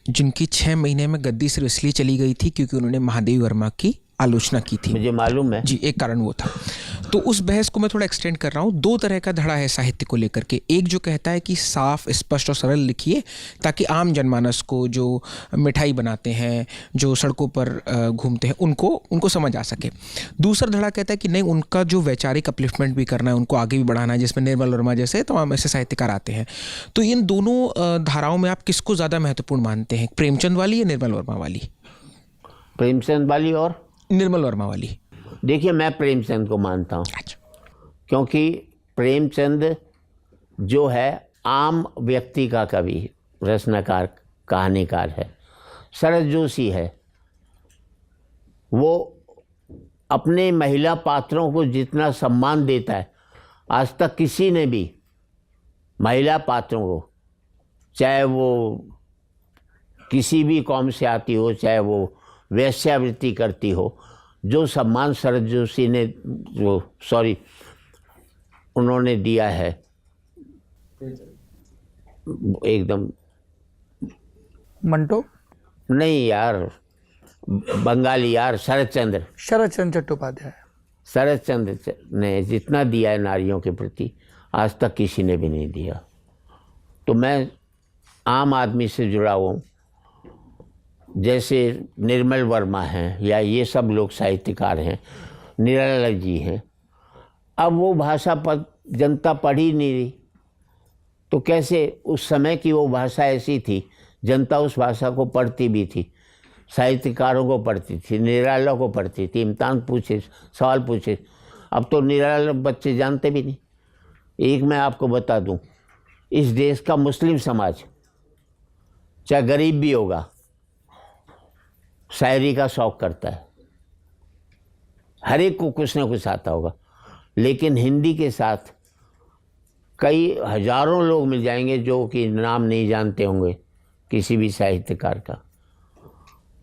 जिनकी 6 महीने में गद्दी सिर्फ इसलिए चली गई थी क्योंकि उन्होंने महादेवी वर्मा की आलोचना की थी। मुझे मालूम है जी, एक कारण वो था। तो उस बहस को मैं थोड़ा एक्सटेंड कर रहा हूँ। 2 तरह का धड़ा है साहित्य को लेकर के। एक जो कहता है कि साफ, स्पष्ट और सरल लिखिए ताकि आम जनमानस को, जो मिठाई बनाते हैं, जो सड़कों पर घूमते हैं, उनको समझ आ सके। दूसरा धड़ा कहता है कि नहीं, उनका जो वैचारिक अपलिफ्टमेंट भी करना है, उनको आगे भी बढ़ाना है, जिसमें निर्मल वर्मा जैसे तमाम ऐसे साहित्यकार आते हैं। तो इन दोनों धाराओं में आप किसको ज़्यादा महत्वपूर्ण मानते हैं, प्रेमचंद वाली या निर्मल वर्मा वाली? प्रेमचंद वाली और निर्मल वर्मा वाली? देखिए, मैं प्रेमचंद को मानता हूँ, क्योंकि प्रेमचंद जो है आम व्यक्ति का कवि, रचनाकार, कहानीकार है। शरद जोशी है, वो अपने महिला पात्रों को जितना सम्मान देता है आज तक किसी ने भी महिला पात्रों को, चाहे वो किसी भी कौम से आती हो, चाहे वो वेश्यावृत्ति करती हो, जो सम्मान शरद जोशी ने उन्होंने दिया है एकदम। मंटो नहीं यार, बंगाली यार, शरद चंद्र चट्टोपाध्याय। शरद चंद्र ने जितना दिया है नारियों के प्रति आज तक किसी ने भी नहीं दिया। तो मैं आम आदमी से जुड़ा हुआ हूँ, जैसे निर्मल वर्मा हैं या ये सब लोग साहित्यकार हैं, निराला जी हैं। अब वो भाषा पर जनता पढ़ ही नहीं रही, तो कैसे? उस समय की वो भाषा ऐसी थी, जनता उस भाषा को पढ़ती भी थी, साहित्यकारों को पढ़ती थी, निराला को पढ़ती थी, इम्तिहान पूछे, सवाल पूछे। अब तो निराला बच्चे जानते भी नहीं। एक मैं आपको बता दूं, इस देश का मुस्लिम समाज चाहे गरीब भी होगा, शायरी का शौक़ करता है। हर एक को कुछ ना कुछ आता होगा, लेकिन हिंदी के साथ कई हजारों लोग मिल जाएंगे जो कि नाम नहीं जानते होंगे किसी भी साहित्यकार का।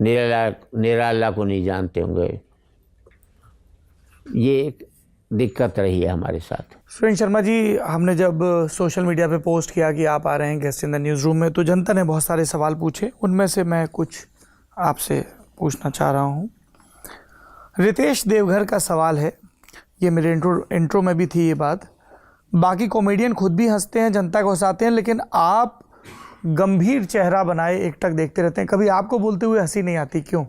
निराला को नहीं जानते होंगे। ये एक दिक्कत रही है हमारे साथ। सुरेंद्र शर्मा जी, हमने जब सोशल मीडिया पे पोस्ट किया कि आप आ रहे हैं guest in the news room में, तो जनता ने बहुत सारे सवाल पूछे। उनमें से मैं कुछ आपसे पूछना चाह रहा हूँ। रितेश देवघर का सवाल है, ये मेरे इंट्रो में भी थी ये बात। बाकी कॉमेडियन खुद भी हंसते हैं, जनता को हंसाते हैं, लेकिन आप गंभीर चेहरा बनाए एकटक देखते रहते हैं, कभी आपको बोलते हुए हंसी नहीं आती, क्यों?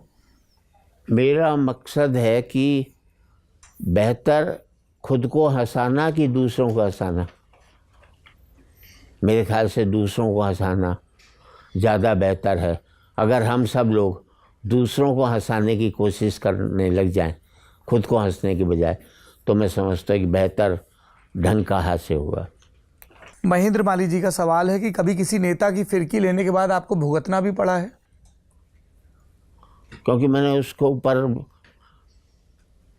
मेरा मकसद है कि बेहतर खुद को हंसाना कि दूसरों को हंसाना। मेरे ख्याल से दूसरों को हंसाना ज़्यादा बेहतर है। अगर हम सब लोग दूसरों को हंसाने की कोशिश करने लग जाएं खुद को हंसने के बजाय, तो मैं समझता हूँ कि बेहतर ढंग का हास्य होगा। महेंद्र माली जी का सवाल है कि कभी किसी नेता की फिरकी लेने के बाद आपको भुगतना भी पड़ा है? क्योंकि मैंने उसको ऊपर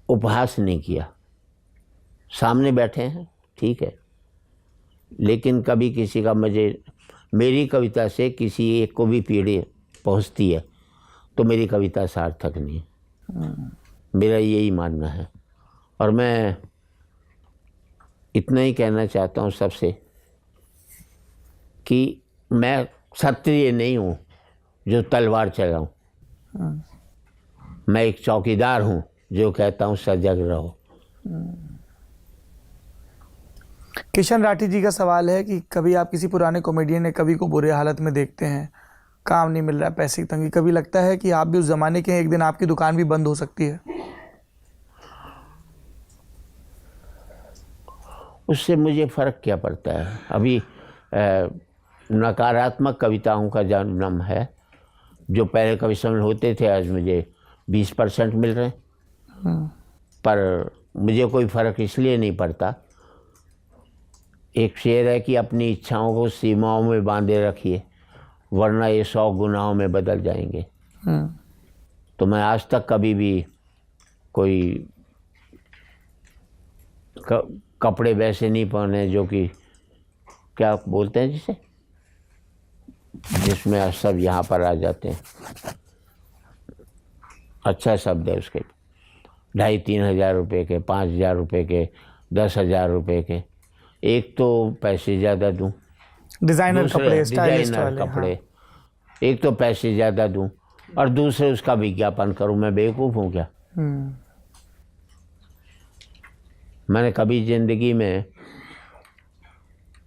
उपहास नहीं किया, सामने बैठे हैं ठीक है, लेकिन कभी किसी का मेरी कविता से किसी एक को भी पीड़ा पहुंचती है तो मेरी कविता सार्थक नहीं है। मेरा यही मानना है। और मैं इतना ही कहना चाहता हूँ सबसे कि मैं क्षत्रिय नहीं हूँ जो तलवार चलाऊँ। मैं एक चौकीदार हूँ जो कहता हूँ सजग रहो। किशन राठी जी का सवाल है कि कभी आप किसी पुराने कॉमेडियन या कवि को बुरे हालत में देखते हैं, काम नहीं मिल रहा है, पैसे की तंगी, कभी लगता है कि आप भी उस ज़माने के हैं, एक दिन आपकी दुकान भी बंद हो सकती है? उससे मुझे फ़र्क क्या पड़ता है। अभी नकारात्मक कविताओं का जन्म है। जो पहले कवि सम्मेलन होते थे आज मुझे 20% मिल रहे हैं, पर मुझे कोई फ़र्क इसलिए नहीं पड़ता। एक शेर है कि अपनी इच्छाओं को सीमाओं में बांधे रखिए वरना ये 100 गुनाहों में बदल जाएंगे। तो मैं आज तक कभी भी कोई कपड़े वैसे नहीं पहने जो कि क्या बोलते हैं जिसमें सब यहाँ पर आ जाते हैं। अच्छा शब्द है उसके, 2,500-3 हज़ार रुपये के, 5,000 रुपये के, 10,000 रुपये के। एक तो पैसे ज़्यादा दूँ, डिज़ाइनर कपड़े, स्टाइलिस्ट डिज़ाइनर वाले, कपड़े, हाँ। एक तो पैसे ज़्यादा दूँ और दूसरे उसका विज्ञापन करूँ। मैं बेवकूफ़ हूँ क्या? मैंने कभी ज़िंदगी में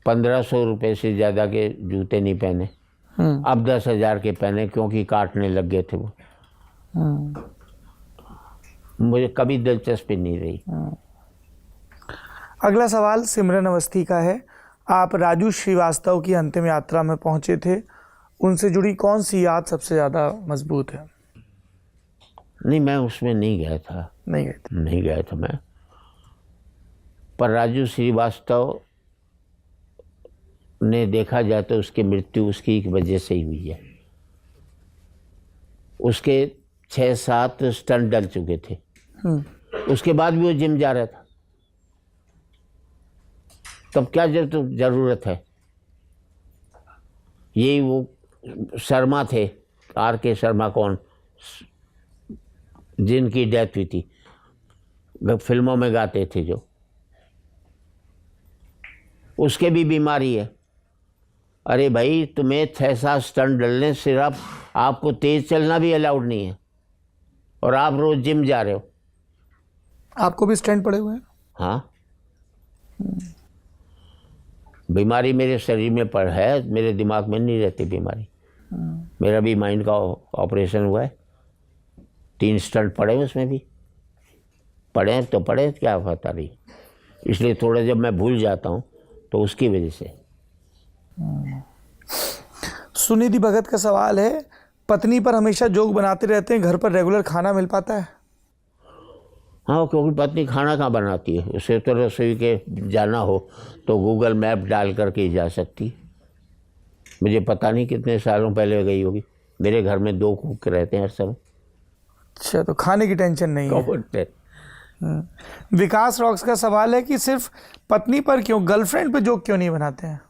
1,500 रुपये से ज़्यादा के जूते नहीं पहने। अब 10,000 के पहने क्योंकि काटने लग गए थे वो। मुझे कभी दिलचस्पी नहीं रही। अगला सवाल सिमरन अवस्थी का है। आप राजू श्रीवास्तव की अंतिम यात्रा में पहुंचे थे, उनसे जुड़ी कौन सी याद सबसे ज़्यादा मजबूत है? नहीं, मैं उसमें नहीं गया था। नहीं गया था मैं। पर राजू श्रीवास्तव ने देखा जाए तो उसकी मृत्यु उसकी वजह से ही हुई है। उसके 6-7 स्टंट डल चुके थे, उसके बाद भी वो जिम जा रहा था। तब क्या जरूरत है? यही वो शर्मा थे, R.K. शर्मा, कौन, जिनकी डेथ हुई थी, फिल्मों में गाते थे जो, उसके भी बीमारी है। अरे भाई, तुम्हें 6-7 स्टंट डलने, सिर्फ आपको तेज चलना भी अलाउड नहीं है और आप रोज जिम जा रहे हो। आपको भी स्टंट पड़े हुए हैं? हाँ, बीमारी मेरे शरीर में पर है, मेरे दिमाग में नहीं रहती बीमारी। मेरा भी माइंड का ऑपरेशन हुआ है, 3 स्टंट पड़े, उसमें भी पड़े तो पड़े, क्या पता नहीं। इसलिए थोड़ा जब मैं भूल जाता हूँ तो उसकी वजह से। सुनिधि भगत का सवाल है, पत्नी पर हमेशा जोक बनाते रहते हैं, घर पर रेगुलर खाना मिल पाता है? हाँ, क्योंकि पत्नी खाना कहाँ बनाती है, उसे तो रसोई के जाना हो तो गूगल मैप डाल करके ही जा सकती। मुझे पता नहीं कितने सालों पहले गई होगी। मेरे घर में 2 कुक रहते हैं हर समय। अच्छा, तो खाने की टेंशन नहीं है। विकास रॉक्स का सवाल है कि सिर्फ पत्नी पर क्यों, गर्लफ्रेंड पर जोक क्यों नहीं बनाते हैं?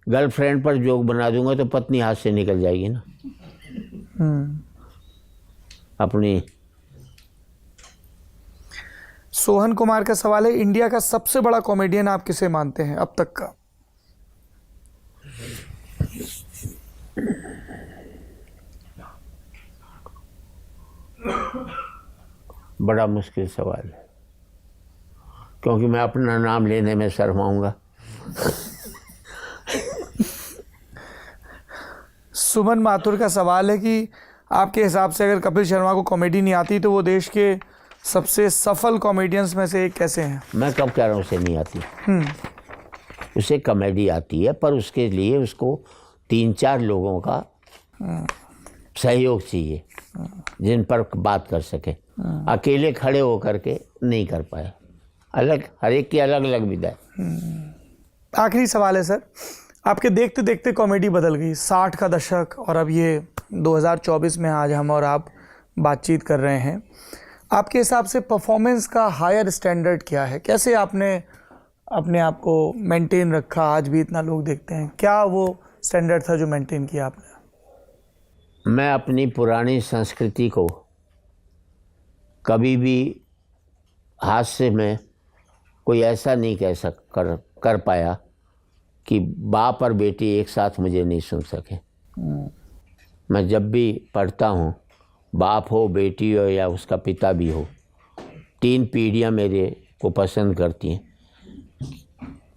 गर्लफ्रेंड पर जोक बना दूंगा तो पत्नी हाथ से निकल जाएगी ना। अपनी। सोहन कुमार का सवाल है, इंडिया का सबसे बड़ा कॉमेडियन आप किसे मानते हैं अब तक का? बड़ा मुश्किल सवाल है, क्योंकि मैं अपना नाम लेने में शर्माऊंगा। सुमन माथुर का सवाल है कि आपके हिसाब से अगर कपिल शर्मा को कॉमेडी नहीं आती तो वो देश के सबसे सफल कॉमेडियंस में से एक कैसे हैं? मैं कब कह रहा हूँ उसे नहीं आती, उसे कॉमेडी आती है, पर उसके लिए उसको 3-4 लोगों का सहयोग चाहिए जिन पर बात कर सके। अकेले खड़े होकर के नहीं कर पाया, अलग हर एक की अलग अलग विधा है। आखिरी सवाल है सर, आपके देखते देखते कॉमेडी बदल गई, 60 का दशक और अब ये 2024 में आज हम और आप बातचीत कर रहे हैं। आपके हिसाब से परफॉर्मेंस का हायर स्टैंडर्ड क्या है? कैसे आपने अपने आप को मेंटेन रखा? आज भी इतना लोग देखते हैं, क्या वो स्टैंडर्ड था जो मेंटेन किया आपने? मैं अपनी पुरानी संस्कृति को कभी भी हास्य में कोई ऐसा नहीं कर पाया कि बाप और बेटी एक साथ मुझे नहीं सुन सके। मैं जब भी पढ़ता हूँ, बाप हो, बेटी हो या उसका पिता भी हो, 3 पीढ़ियाँ मेरे को पसंद करती हैं।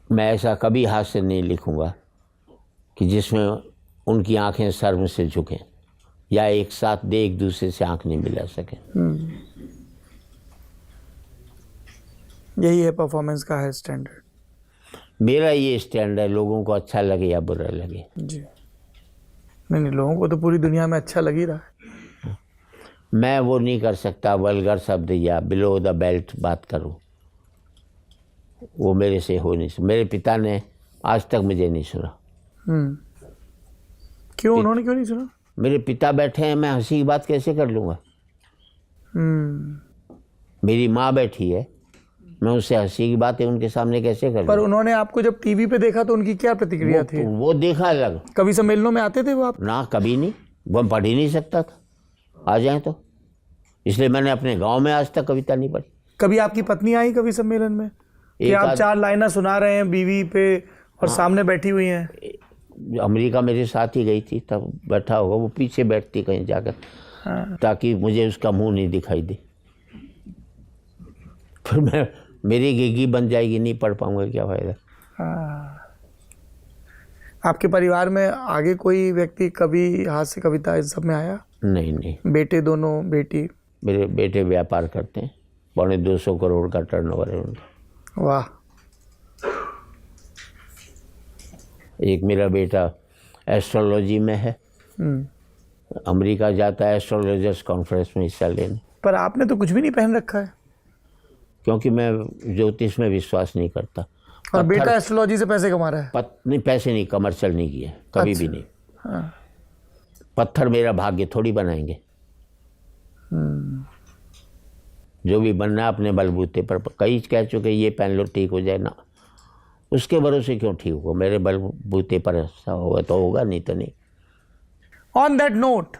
मैं ऐसा कभी हास्य नहीं लिखूँगा कि जिसमें उनकी आंखें शर्म से झुकें या एक साथ दे एक दूसरे से आंख नहीं मिला सकें। यही है परफॉर्मेंस का हायर स्टैंडर्ड। मेरा ये स्टैंड है, लोगों को अच्छा लगे या बुरा लगे। जी नहीं, लोगों को तो पूरी दुनिया में अच्छा लग ही रहा है। मैं वो नहीं कर सकता वल्गर शब्द या बिलो द बेल्ट बात करूं, वो मेरे से हो नहीं। मेरे पिता ने आज तक मुझे नहीं सुना। क्यों? उन्होंने क्यों नहीं सुना? मेरे पिता बैठे हैं, मैं हंसी की बात कैसे कर लूँगा? मेरी माँ बैठी है, मैं उससे हंसी की बातें उनके सामने कैसे कर? पर उन्होंने आपको जब टीवी पे देखा तो उनकी क्या प्रतिक्रिया थी? वो देखा अलग। कभी सम्मेलनों में आते थे वो आप? ना, कभी नहीं। वो पढ़ ही नहीं सकता था, आ जाए तो। इसलिए मैंने अपने गांव में आज तक कविता नहीं पढ़ी। कभी आपकी पत्नी आई कभी सम्मेलन में कि आप 4 लाइनें सुना रहे हैं बीवी पे और सामने बैठी हुई हैं? अमेरिका मेरे साथ ही गई थी, तब बैठा होगा, वो पीछे बैठती कहीं जाकर, ताकि मुझे उसका मुंह नहीं दिखाई दे। फिर मेरी गिगी बन जाएगी, नहीं पढ़ पाऊंगा, क्या फायदा। आपके परिवार में आगे कोई व्यक्ति कभी हास्य कविता इस सब में आया? नहीं। बेटे दोनों? बेटी? मेरे बेटे व्यापार करते हैं, 250 करोड़ का टर्नओवर है उनका। वाह। एक मेरा बेटा एस्ट्रोलॉजी में है, अमेरिका जाता है एस्ट्रोलॉजर्स कॉन्फ्रेंस में हिस्सा लेने। पर आपने तो कुछ भी नहीं पहन रखा है। क्योंकि मैं ज्योतिष में विश्वास नहीं करता। और बेटा एस्ट्रोलॉजी से पैसे कमा रहा है? नहीं, पैसे नहीं, कमर्शियल नहीं किए कभी भी नहीं। पत्थर मेरा भाग्य थोड़ी बनाएंगे। जो भी बनना है अपने बलबूते पर। कई कह चुके ये पहन लो ठीक हो जाए ना, उसके भरोसे क्यों ठीक हो? मेरे बलबूते पर ऐसा होगा तो होगा, नहीं तो नहीं। ऑन दैट नोट,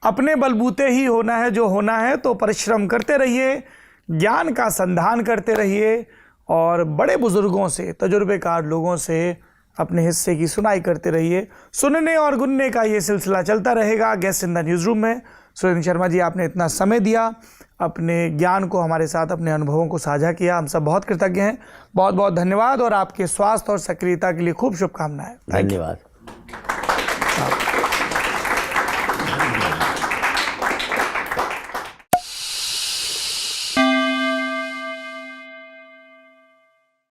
अपने बलबूते ही होना है जो होना है, तो परिश्रम करते रहिए, ज्ञान का संधान करते रहिए और बड़े बुजुर्गों से, तजुर्बेकार लोगों से अपने हिस्से की सुनाई करते रहिए। सुनने और गुनने का ये सिलसिला चलता रहेगा। Guest in the news room में सुरेंद्र शर्मा जी, आपने इतना समय दिया, अपने ज्ञान को हमारे साथ, अपने अनुभवों को साझा किया, हम सब बहुत कृतज्ञ हैं। बहुत बहुत धन्यवाद और आपके स्वास्थ्य और सक्रियता के लिए खूब शुभकामनाएं। धन्यवाद।